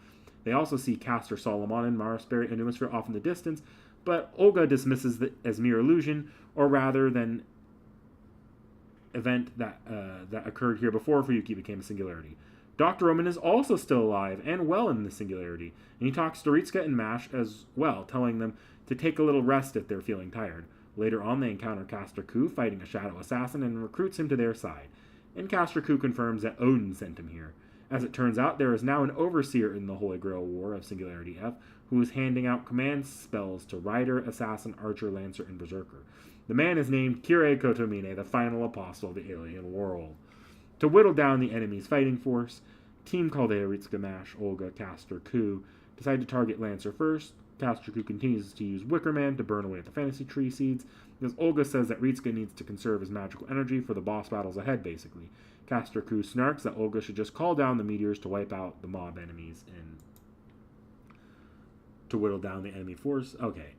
They also see Caster Solomon and Marsbury and Numisphere off in the distance, but Olga dismisses it as mere illusion, or rather than event that occurred here before Fuyuki became a singularity. Dr. Roman is also still alive and well in the singularity, and he talks to Ritsuka and Mash as well, telling them to take a little rest if they're feeling tired. Later on, they encounter Caster Ku fighting a shadow assassin and recruits him to their side. And Caster Ku confirms that Odin sent him here. As it turns out, there is now an overseer in the Holy Grail War of Singularity F who is handing out command spells to Rider, Assassin, Archer, Lancer, and Berserker. The man is named Kirei Kotomine, the final apostle of the alien world. To whittle down the enemy's fighting force, Team Chaldea, Ritsuka, Mash, Olga, Caster, Ku decide to target Lancer first. Caster Ku continues to use Wickerman to burn away at the fantasy tree seeds, because Olga says that Ritsuka needs to conserve his magical energy for the boss battles ahead, basically. Caster Ku snarks that Olga should just call down the meteors to wipe out the mob enemies and to whittle down the enemy force. Okay,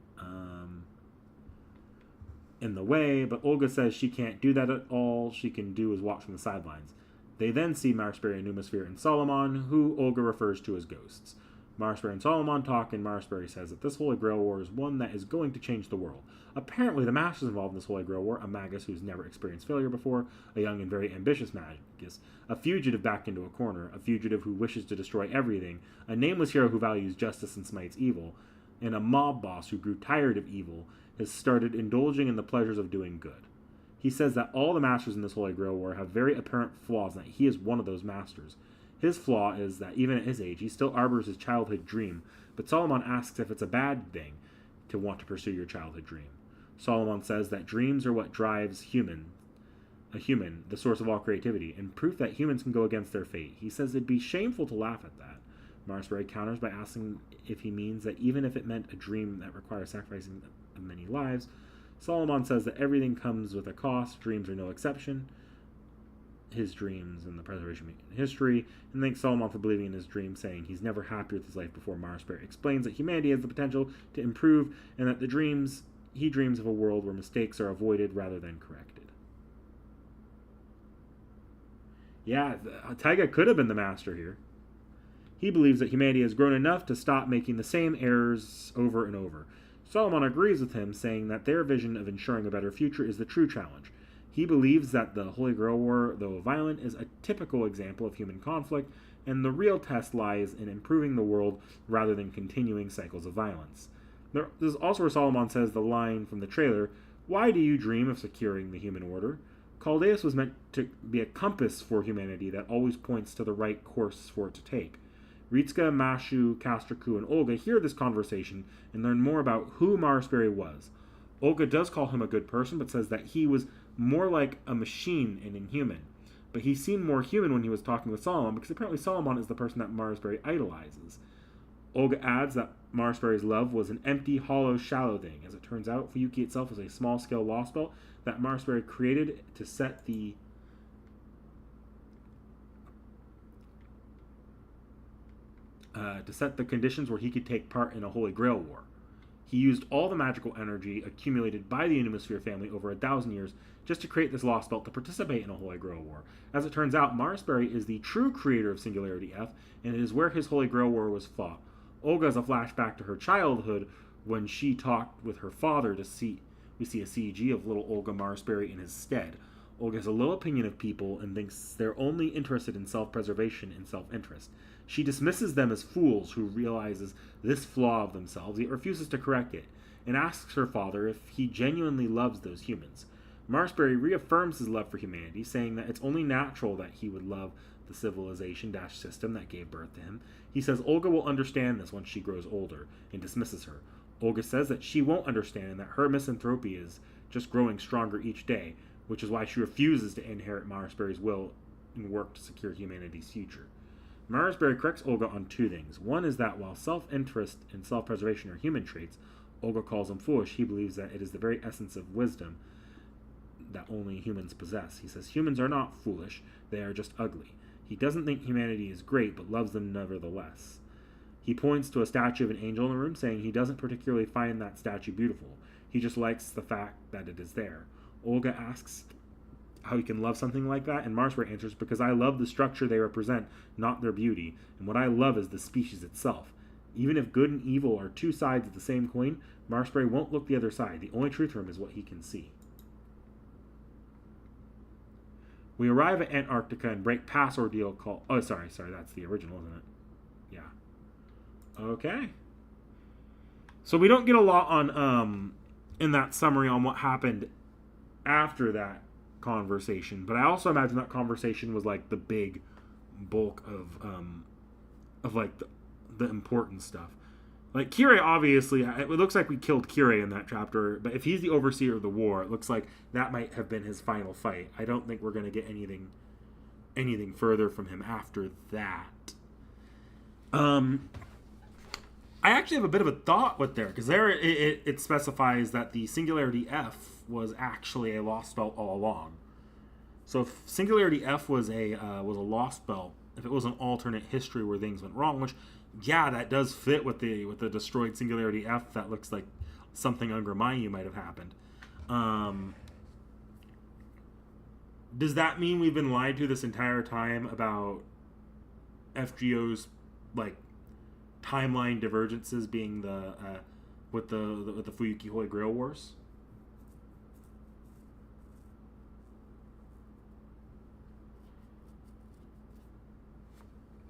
in the way, but Olga says she can't do that at all. She can do is watch from the sidelines. They then see Marsbury and Numisphere and Solomon, who Olga refers to as ghosts. Marsbury and Solomon talk, and Marsbury says that this Holy Grail War is one that is going to change the world. Apparently, the Master's involved in this Holy Grail War, a magus who's never experienced failure before, a young and very ambitious magus, a fugitive backed into a corner, a fugitive who wishes to destroy everything, a nameless hero who values justice and smites evil, and a mob boss who grew tired of evil, has started indulging in the pleasures of doing good. He says that all the Masters in this Holy Grail War have very apparent flaws, and that he is one of those Masters. His flaw is that even at his age, he still arbors his childhood dream, but Solomon asks if it's a bad thing to want to pursue your childhood dream. Solomon says that dreams are what drives a human, the source of all creativity, and proof that humans can go against their fate. He says it'd be shameful to laugh at that. Marsbury counters by asking if he means that even if it meant a dream that requires sacrificing of many lives. Solomon says that everything comes with a cost, dreams are no exception. His dreams and the preservation of history, and thanks Solomon for believing in his dream, saying he's never happy with his life before. Marsbury explains that humanity has the potential to improve, and that he dreams of a world where mistakes are avoided rather than corrected. Yeah, Taiga could have been the Master here. He believes that humanity has grown enough to stop making the same errors over and over. Solomon agrees with him, saying that their vision of ensuring a better future is the true challenge. He believes that the Holy Grail War, though violent, is a typical example of human conflict, and the real test lies in improving the world rather than continuing cycles of violence. This is also where Solomon says the line from the trailer, "Why do you dream of securing the human order?" Chaldeus was meant to be a compass for humanity that always points to the right course for it to take. Ritsuka, Mashu, Castraku, and Olga hear this conversation and learn more about who Marsberry was. Olga does call him a good person, but says that he was more like a machine and inhuman. But he seemed more human when he was talking with Solomon, because apparently Solomon is the person that Marsberry idolizes. Olga adds that Marsberry's love was an empty, hollow, shallow thing. As it turns out, Fuyuki itself was a small-scale lost belt that Marsberry created to set the conditions where he could take part in a Holy Grail War. He used all the magical energy accumulated by the Pneumosphere family over 1,000 years just to create this lost belt to participate in a Holy Grail War. As it turns out, Marsberry is the true creator of Singularity F, and it is where his Holy Grail War was fought. Olga is a flashback to her childhood when she talked with her father to see. We see a CG of little Olga Marsberry in his stead. Olga has a low opinion of people and thinks they're only interested in self-preservation and self-interest. She dismisses them as fools who realizes this flaw of themselves, yet refuses to correct it, and asks her father if he genuinely loves those humans. Marsberry reaffirms his love for humanity, saying that it's only natural that he would love the civilization-system that gave birth to him. He says Olga will understand this once she grows older, and dismisses her. Olga says that she won't understand and that her misanthropy is just growing stronger each day, which is why she refuses to inherit Marsberry's will and work to secure humanity's future. Marsberry corrects Olga on two things. One is that while self-interest and self-preservation are human traits, Olga calls them foolish. He believes that it is the very essence of wisdom that only humans possess. He says humans are not foolish, they are just ugly. He doesn't think humanity is great, but loves them nevertheless. He points to a statue of an angel in the room, saying he doesn't particularly find that statue beautiful. He just likes the fact that it is there. Olga asks how he can love something like that, and Marsberry answers, because I love the structure they represent, not their beauty, and what I love is the species itself. Even if good and evil are two sides of the same coin, Marsberry won't look the other side. The only truth for him is what he can see. We arrive at Antarctica and break pass ordeal called... Oh, sorry, that's the original, isn't it? Yeah. Okay. So we don't get a lot on, in that summary on what happened after that conversation, but I also imagine that conversation was like the big bulk of like the important stuff. Like Kirei, obviously, it looks like we killed Kirei in that chapter, but if he's the overseer of the war, it looks like that might have been his final fight. I don't think we're going to get anything further from him after that. I actually have a bit of a thought with there, because there it specifies that the Singularity F was actually a lost belt all along. So if Singularity F was a lost belt, if it was an alternate history where things went wrong, which, yeah, that does fit with the destroyed Singularity F, that looks like something under Mayu might have happened. Does that mean we've been lied to this entire time about FGO's like timeline divergences being with the Fuyuki Holy Grail Wars?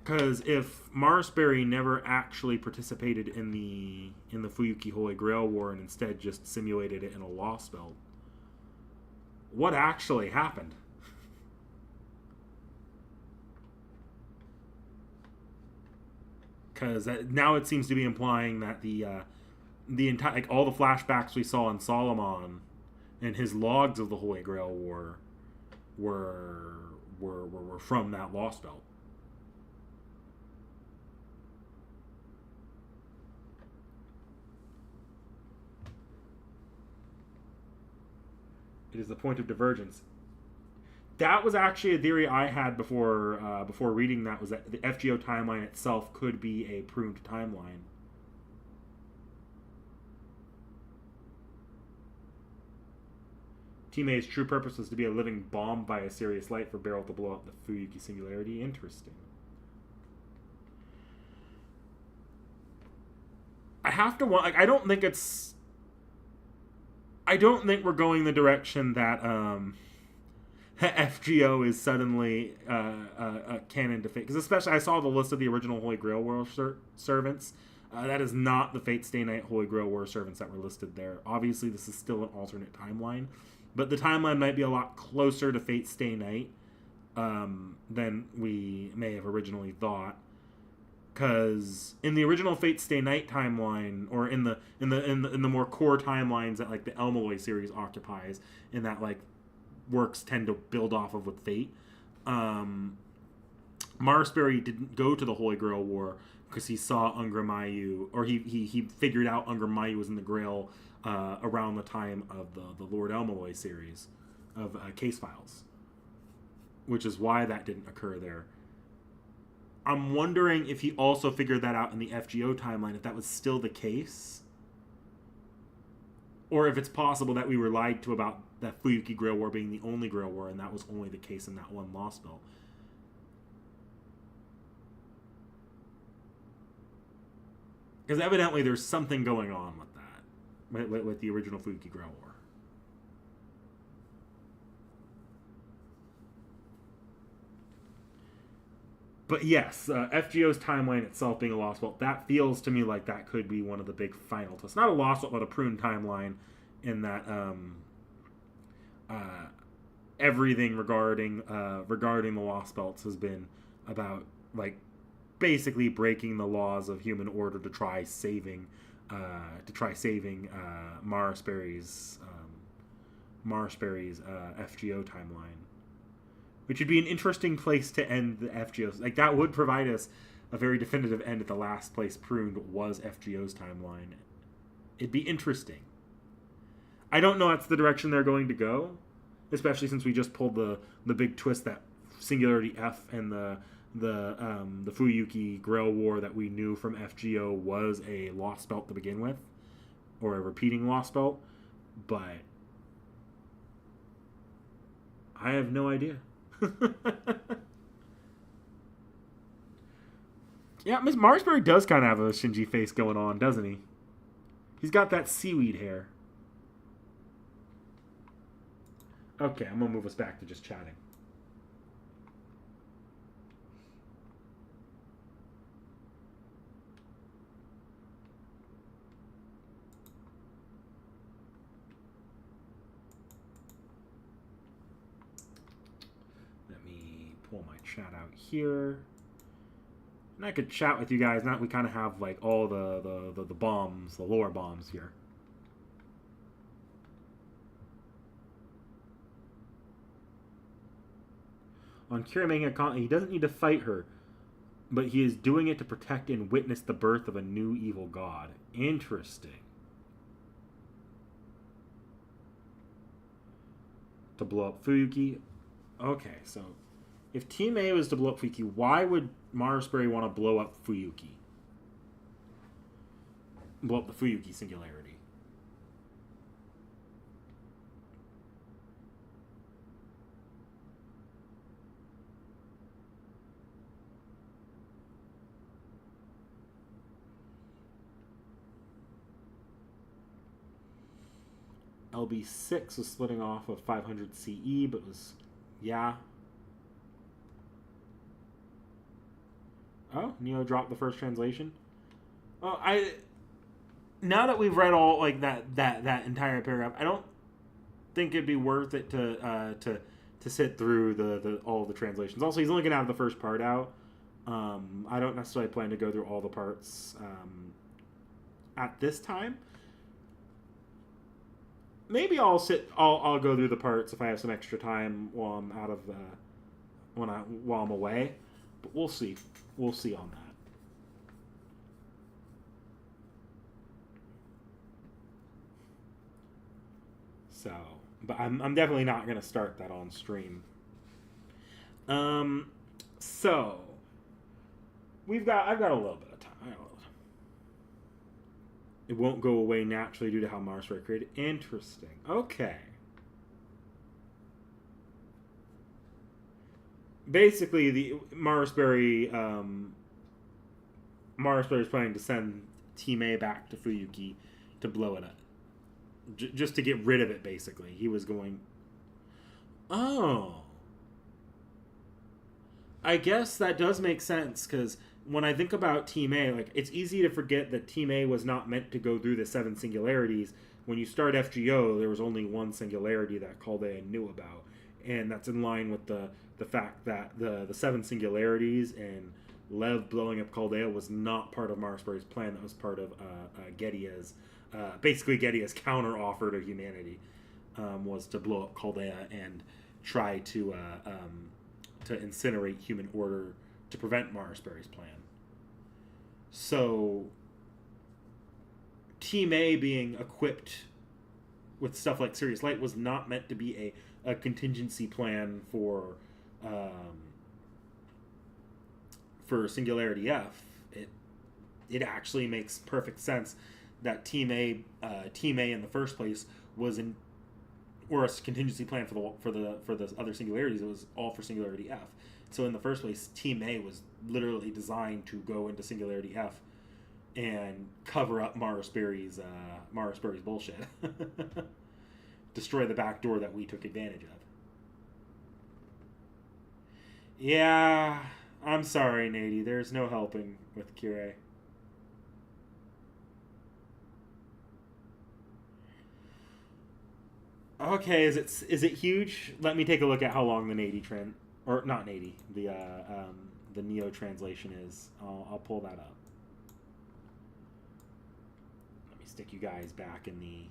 Because if Marsberry never actually participated in the Fuyuki Holy Grail War and instead just simulated it in a lost belt, what actually happened? Because now it seems to be implying that the entire, like, all the flashbacks we saw in Solomon and his logs of the Holy Grail War were from that lost belt. It is the point of divergence. That was actually a theory I had before reading that, was that the FGO timeline itself could be a pruned timeline. T.H.E.'s true purpose was to be a living bomb by a serious light for Beryl to blow up the Fuyuki Singularity. Interesting. have to want, like, I don't think we're going the direction that FGO is suddenly canon to Fate, because especially I saw the list of the original Holy Grail War servants. That is not the Fate Stay Night Holy Grail War servants that were listed there. Obviously, this is still an alternate timeline, but the timeline might be a lot closer to Fate Stay Night than we may have originally thought. Because in the original Fate Stay Night timeline, or in the more core timelines that like the Elmaloy series occupies, in that like works tend to build off of with Fate, Marsbury didn't go to the Holy Grail War because he saw Ungramayu, or he figured out Ungramayu was in the Grail around the time of the Lord Elmaloy series of case files, which is why that didn't occur there. I'm wondering if he also figured that out in the FGO timeline, if that was still the case. Or if it's possible that we were lied to about that Fuyuki Grail War being the only Grail War, and that was only the case in that one Lost Belt. Because evidently there's something going on with that, with the original Fuyuki Grail War. But yes, FGO's timeline itself being a Lost Belt, that feels to me like that could be one of the big final twists. Not a Lost Belt, but a pruned timeline, in that everything regarding the Lost Belts has been about like basically breaking the laws of human order to try saving Marsbury's FGO timeline. Which would be an interesting place to end the FGO's. Like, that would provide us a very definitive end if the last place pruned was FGO's timeline. It'd be interesting. I don't know that's the direction they're going to go, especially since we just pulled the big twist that Singularity F and the Fuyuki Grail War that we knew from FGO was a Lost Belt to begin with, or a repeating Lost Belt, but I have no idea. Yeah, Miss Marsbury does kind of have a Shinji face going on, doesn't he? He's got that seaweed hair. Okay, I'm going to move us back to just chatting. Pull my chat out here, and I could chat with you guys. Now we kind of have like all the bombs, the lore bombs here. On Kiramanga, he doesn't need to fight her, but he is doing it to protect and witness the birth of a new evil god. Interesting. To blow up Fuyuki. Okay, so if Team A was to blow up Fuyuki, why would Marsbury want to blow up Fuyuki? Blow up the Fuyuki singularity. LB6 was splitting off of 500 CE, but was, yeah. Oh, Neo dropped the first translation. Oh, now that we've read all like that entire paragraph, I don't think it'd be worth it to sit through the all the translations. Also, he's only gonna have the first part out. I don't necessarily plan to go through all the parts at this time. Maybe I'll go through the parts if I have some extra time while I'm out of while I'm away. But we'll see. We'll see on that. So, but I'm definitely not going to start that on stream. So I've got a little bit of time. It won't go away naturally due to how Marsbury created. Interesting. Okay. Basically, the Marsbury's planning to send T.E back to Fuyuki to blow it up. Just to get rid of it, basically. He was going... Oh. I guess that does make sense, because when I think about T.E, like, it's easy to forget that T.E was not meant to go through the 7 singularities. When you start FGO, there was only one singularity that Caldea knew about. And that's in line with the fact that the 7 singularities and Lev blowing up Caldea was not part of Marasbury's plan. That was part of Gedia's, basically Gedia's counter offer to humanity, was to blow up Caldea and try to incinerate human order to prevent Marasbury's plan. So T.E being equipped with stuff like Sirius Light was not meant to be a contingency plan for Singularity F. It actually makes perfect sense that T.E in the first place was in, or a contingency plan for the other singularities. It was all for Singularity F. So in the first place, T.E was literally designed to go into Singularity F and cover up Marasbury's bullshit. Destroy the back door that we took advantage of. Yeah, I'm sorry, Nady. There's no helping with Kirei. Okay, is it huge? Let me take a look at how long the Nady or not Nady, the Neo translation is. I'll pull that up. Let me stick you guys back in the...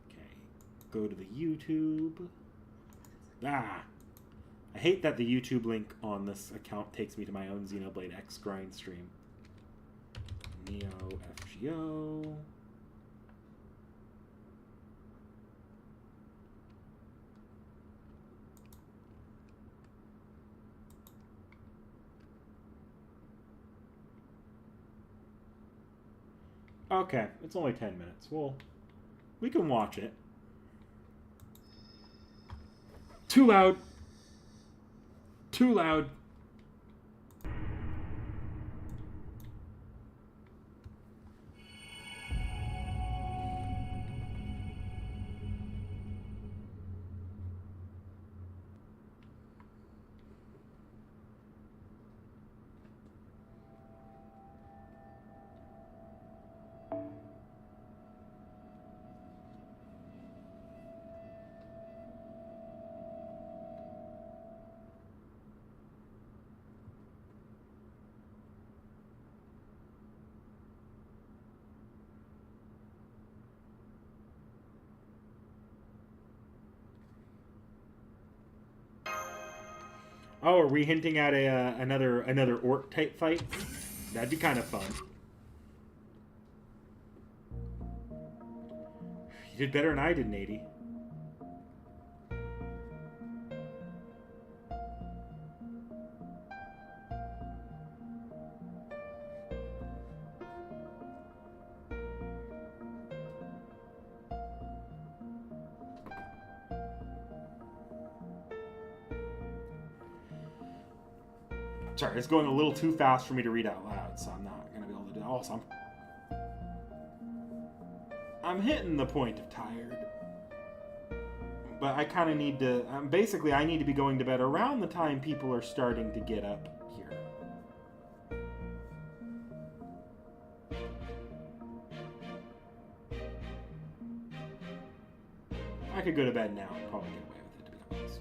Okay, go to the YouTube. I hate that the YouTube link on this account takes me to my own Xenoblade X grind stream. Neo FGO. Okay, it's only 10 minutes. Well, we can watch it. Too loud. Too loud. Oh, are we hinting at another orc type fight? That'd be kind of fun. You did better than I did, Nady. Sorry, it's going a little too fast for me to read out loud, so I'm not going to be able to do it. Also, I'm hitting the point of tired. But I kind of need to... basically, I need to be going to bed around the time people are starting to get up here. I could go to bed now and probably get away with it, to be honest.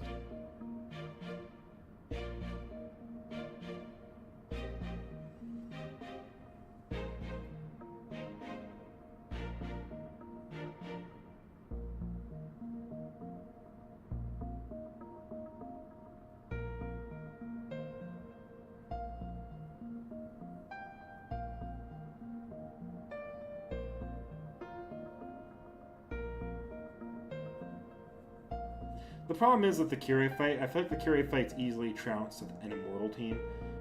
The problem is with the Kirei fight, I feel like the Kirei fight's easily trounced with an Immortal team.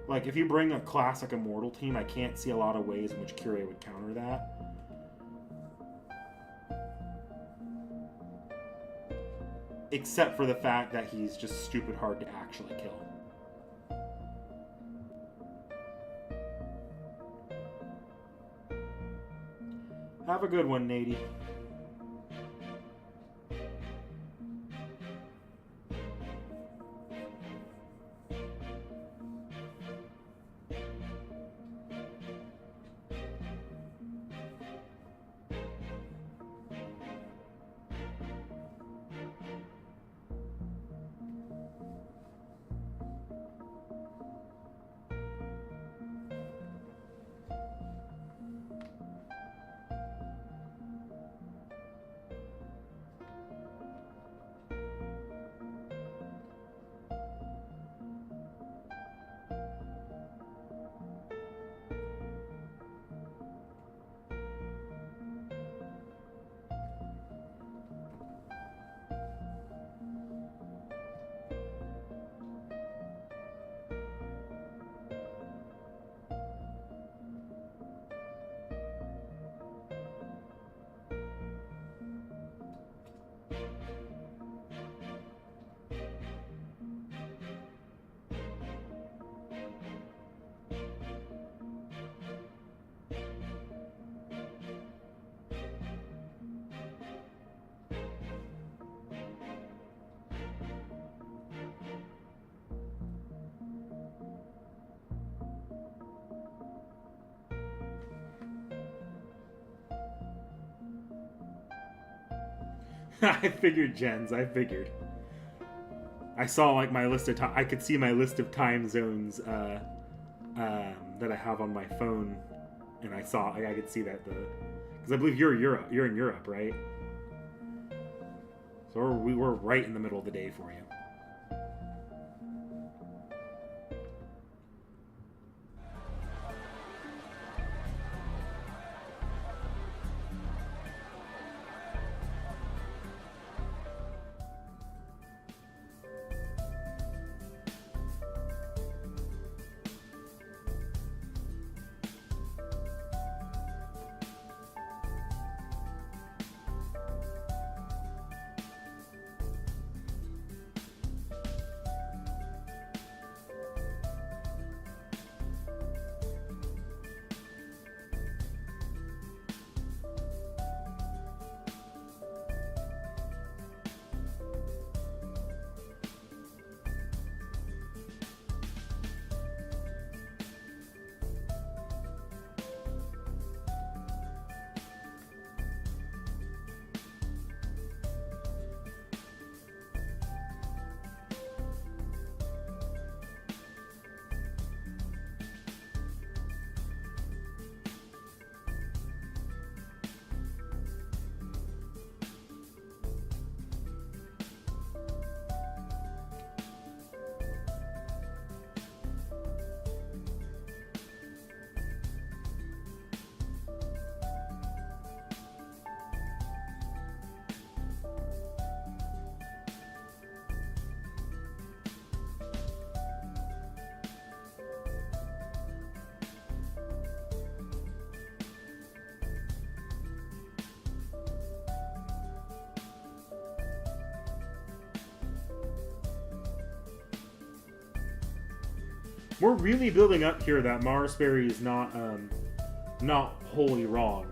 Like, if you bring a classic Immortal team, I can't see a lot of ways in which Kirei would counter that. except for the fact that he's just stupid hard to actually kill. Have a good one, Nady. I figured, Jens. I figured. I saw like my list of time. I could see my list of time zones that I have on my phone, and I saw. I could see that because I believe you're Europe. You're in Europe, right? So we were right in the middle of the day for you. We're really building up here that Marsberry is not wholly wrong.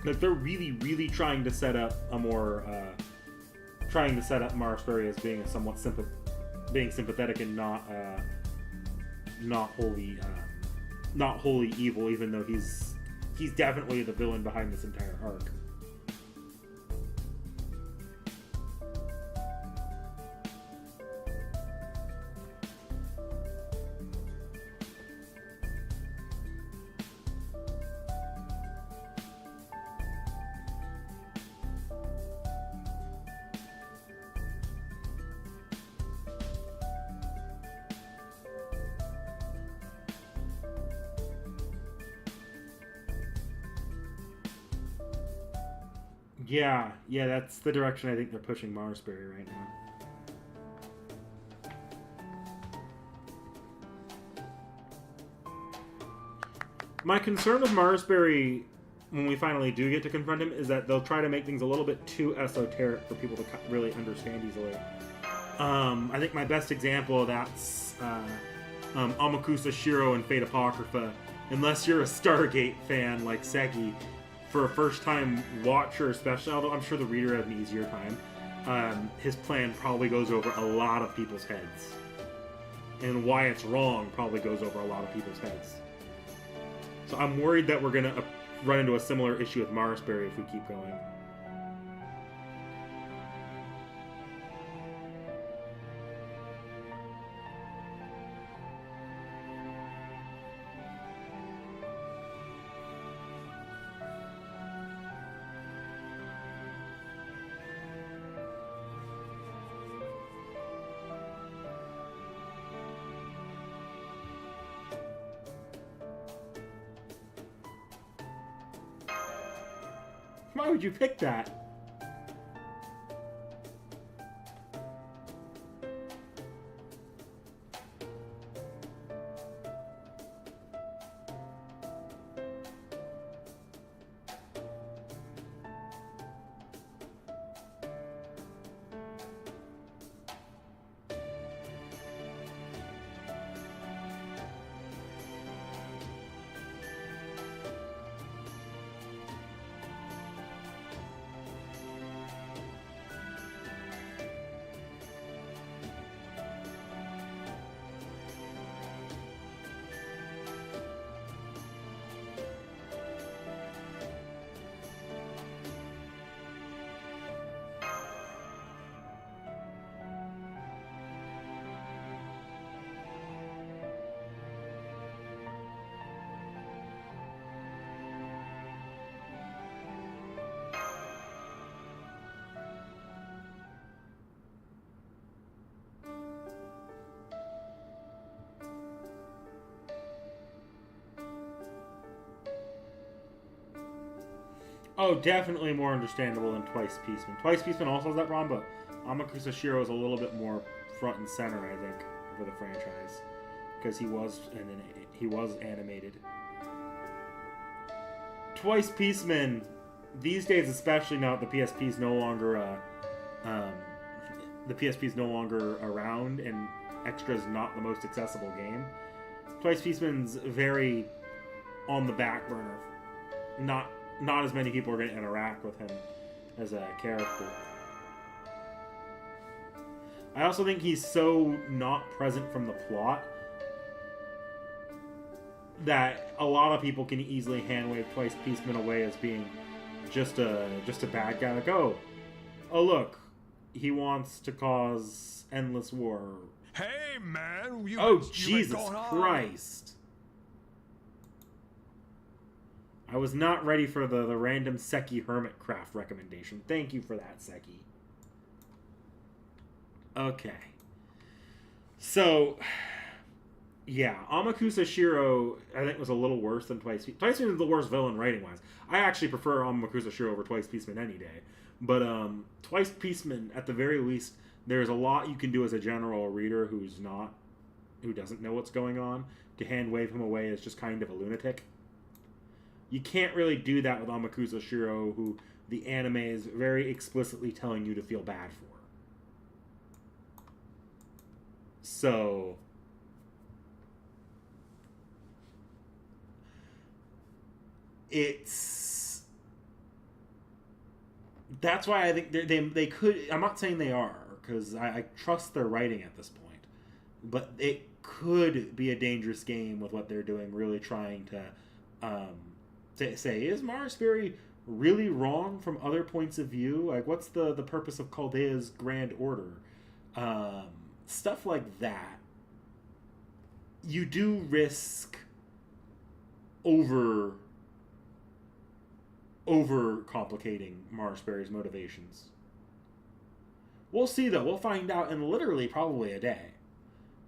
Like they're really trying to set up a more Marsberry as being a somewhat sympathetic and not wholly evil, even though he's definitely the villain behind this entire arc. Yeah, that's the direction I think they're pushing Marsberry right now. My concern with Marsberry when we finally do get to confront him is that they'll try to make things a little bit too esoteric for people to really understand easily. I think my best example of that's Amakusa Shiro in Fate Apocrypha. Unless you're a Stargate fan like Seki, for a first-time watcher especially, although I'm sure the reader had an easier time, his plan probably goes over a lot of people's heads. And why it's wrong probably goes over a lot of people's heads. So I'm worried that we're going to run into a similar issue with Marsberry if we keep going. Why would you pick that? Oh, definitely more understandable than Twice Peaceman. Twice Peaceman also has that problem, but Amakusa Shiro is a little bit more front and center, I think, for the franchise, because he was animated. Twice Peaceman, these days especially now that the PSP is no longer around and Extra is not the most accessible game. Twice Peaceman's very on the back burner. Not as many people are going to interact with him as a character. I also think he's so not present from the plot that a lot of people can easily handwave Twice Peaceman away as being just a bad guy. Like, oh look, he wants to cause endless war. Hey man, Jesus Christ. I was not ready for the random Seki Hermitcraft recommendation. Thank you for that, Seki. Okay. So, yeah, Amakusa Shiro, I think, was a little worse than Twice Peaceman. Twice Peaceman is the worst villain writing-wise. I actually prefer Amakusa Shiro over Twice Peaceman any day. But Twice Peaceman, at the very least, there's a lot you can do as a general reader who doesn't know what's going on, to hand wave him away as just kind of a lunatic. You can't really do that with Amakusa Shiro, who the anime is very explicitly telling you to feel bad for. So, that's why I think they could. I'm not saying they are, because I trust their writing at this point, but it could be a dangerous game with what they're doing, really trying to say, is Marsberry really wrong from other points of view? Like, what's the purpose of Chaldea's Grand Order? Stuff like that. You do risk over complicating Marsberry's motivations. We'll see, though. We'll find out in literally probably a day.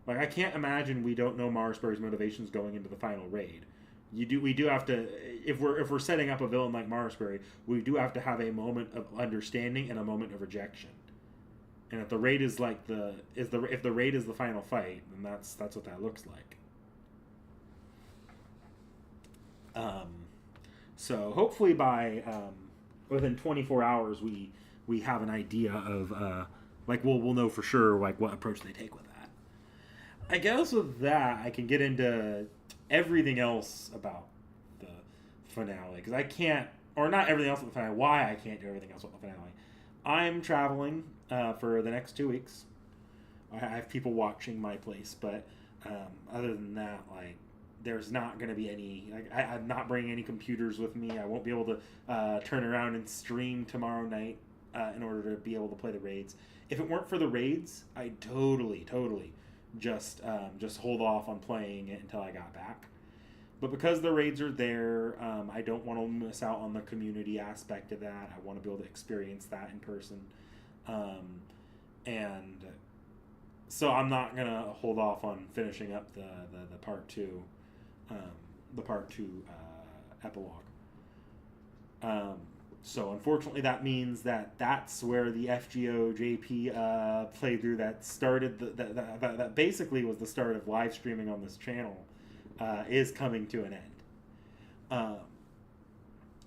Like, I can't imagine we don't know Marsberry's motivations going into the final raid. We do have to, if we're setting up a villain like Marsberry, we do have to have a moment of understanding and a moment of rejection. And if the raid is if the raid is the final fight, then that's what that looks like. So hopefully by within 24 hours we have an idea of like we'll know for sure like what approach they take with that. I guess with that I can get into everything else about the finale because I can't, or not everything else with the finale. Why I can't do everything else with the finale. I'm traveling for the next 2 weeks. I have people watching my place, but other than that, like, there's not going to be any. Like, I'm not bringing any computers with me. I won't be able to turn around and stream tomorrow night in order to be able to play the raids. If it weren't for the raids, I'd totally just hold off on playing it until I got back. But because the raids are there, I don't want to miss out on the community aspect of that. I want to be able to experience that in person. And so I'm not going to hold off on finishing up the part 2, epilogue. So unfortunately that means that's where the FGO JP playthrough that started, that basically was the start of live streaming on this channel, is coming to an end.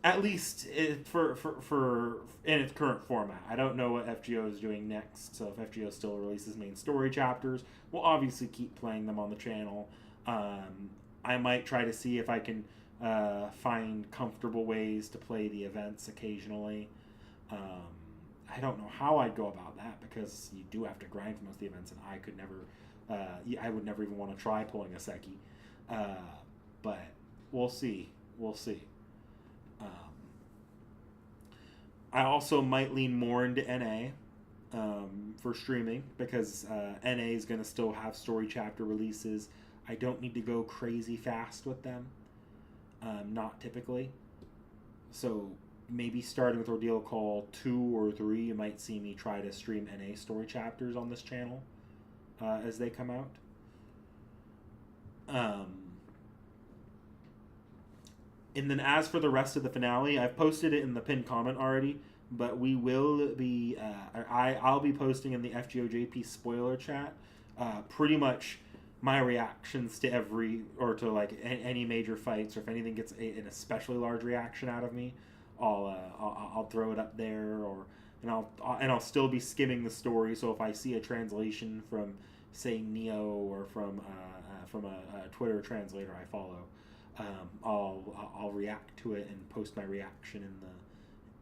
At least for in its current format. I don't know what FGO is doing next, so if FGO still releases main story chapters, we'll obviously keep playing them on the channel. I might try to see if I can find comfortable ways to play the events occasionally. I don't know how I'd go about that because you do have to grind for most of the events, and I could never, I would never even want to try pulling a Seki. But we'll see. I also might lean more into NA for streaming because NA is going to still have story chapter releases. I don't need to go crazy fast with them. Not typically. So maybe starting with Ordeal Call 2 or 3, you might see me try to stream NA story chapters on this channel as they come out. And then as for the rest of the finale, I've posted it in the pinned comment already, but we will be, I'll be posting in the FGOJP spoiler chat pretty much my reactions to to like any major fights, or if anything gets an especially large reaction out of me, I'll throw it up there, and I'll still be skimming the story. So if I see a translation from, say, Neo, or from a Twitter translator I follow, I'll react to it and post my reaction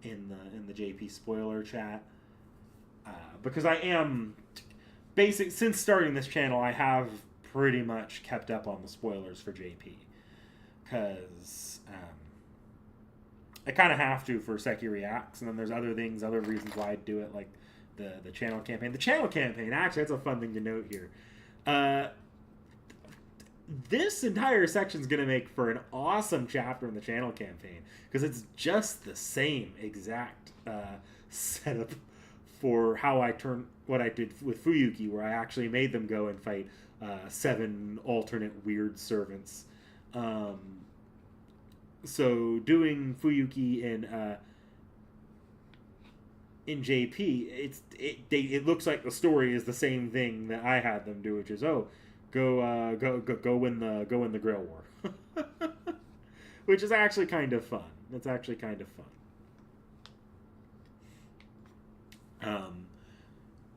in the JP spoiler chat, because I am since starting this channel I have pretty much kept up on the spoilers for JP, because I kind of have to for Seki Reacts, and then there's other reasons why I do it, like the channel campaign. The channel campaign, actually, that's a fun thing to note here. This entire section is going to make for an awesome chapter in the channel campaign, because it's just the same exact setup for how what I did with Fuyuki, where I actually made them go and fight 7 alternate weird servants. So doing Fuyuki in JP, it looks like the story is the same thing that I had them do, which is go win the Grail War, which is actually kind of fun. It's actually kind of fun.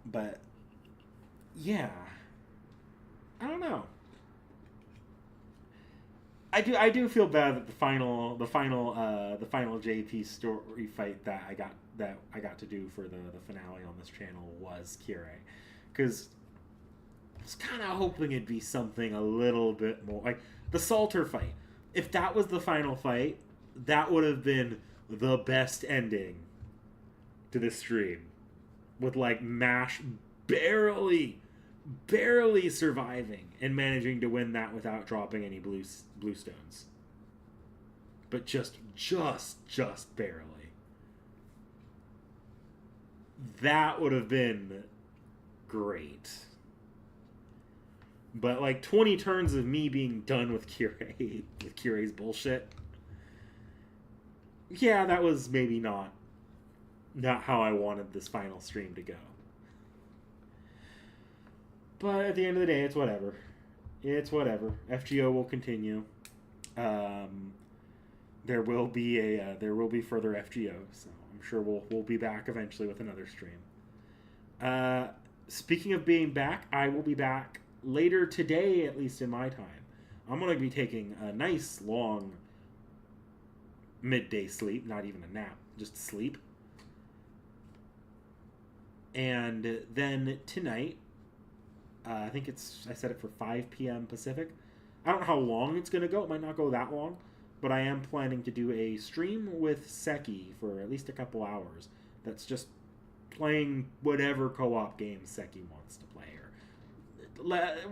But yeah, I don't know. I do feel bad that the final JP story fight that I got to do for the finale on this channel was Kirei, because I was kind of hoping it'd be something a little bit more like the Salter fight. If that was the final fight, that would have been the best ending to this stream, with like Mash barely surviving and managing to win that without dropping any blue stones. But just barely. That would have been great. But like 20 turns of me being done with Kirei's bullshit. Yeah, that was maybe not how I wanted this final stream to go. But at the end of the day, it's whatever. FGO will continue. there will be further FGO, so I'm sure we'll be back eventually with another stream. Speaking of being back, I will be back later today, at least in my time. I'm going to be taking a nice long midday sleep, not even a nap, just sleep. And then tonight, I think I set it for 5 p.m. Pacific. I don't know how long it's going to go. It might not go that long. But I am planning to do a stream with Seki for at least a couple hours. That's just playing whatever co-op game Seki wants to play.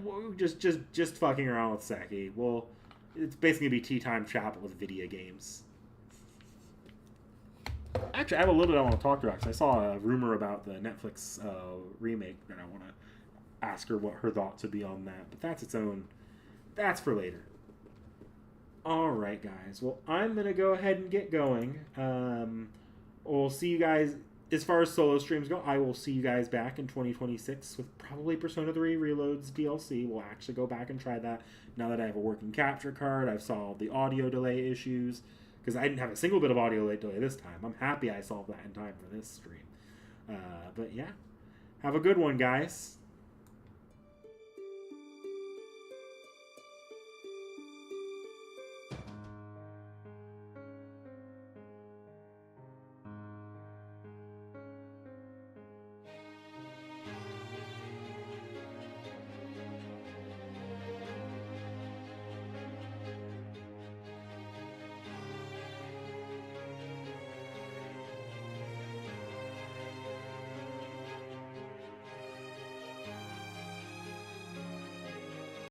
Or just fucking around with Seki. Well, it's basically going to be Tea Time Chapel with video games. Actually, I have a little bit I want to talk to her, because I saw a rumor about the Netflix remake that I want to ask her what her thoughts would be on that. But that's for later. Alright, guys. Well, I'm going to go ahead and get going. We'll see you guys, as far as solo streams go, I will see you guys back in 2026 with probably Persona 3 Reloads DLC. We'll actually go back and try that now that I have a working capture card. I've solved the audio delay issues, because I didn't have a single bit of audio delay this time. I'm happy I solved that in time for this stream. But yeah, have a good one, guys.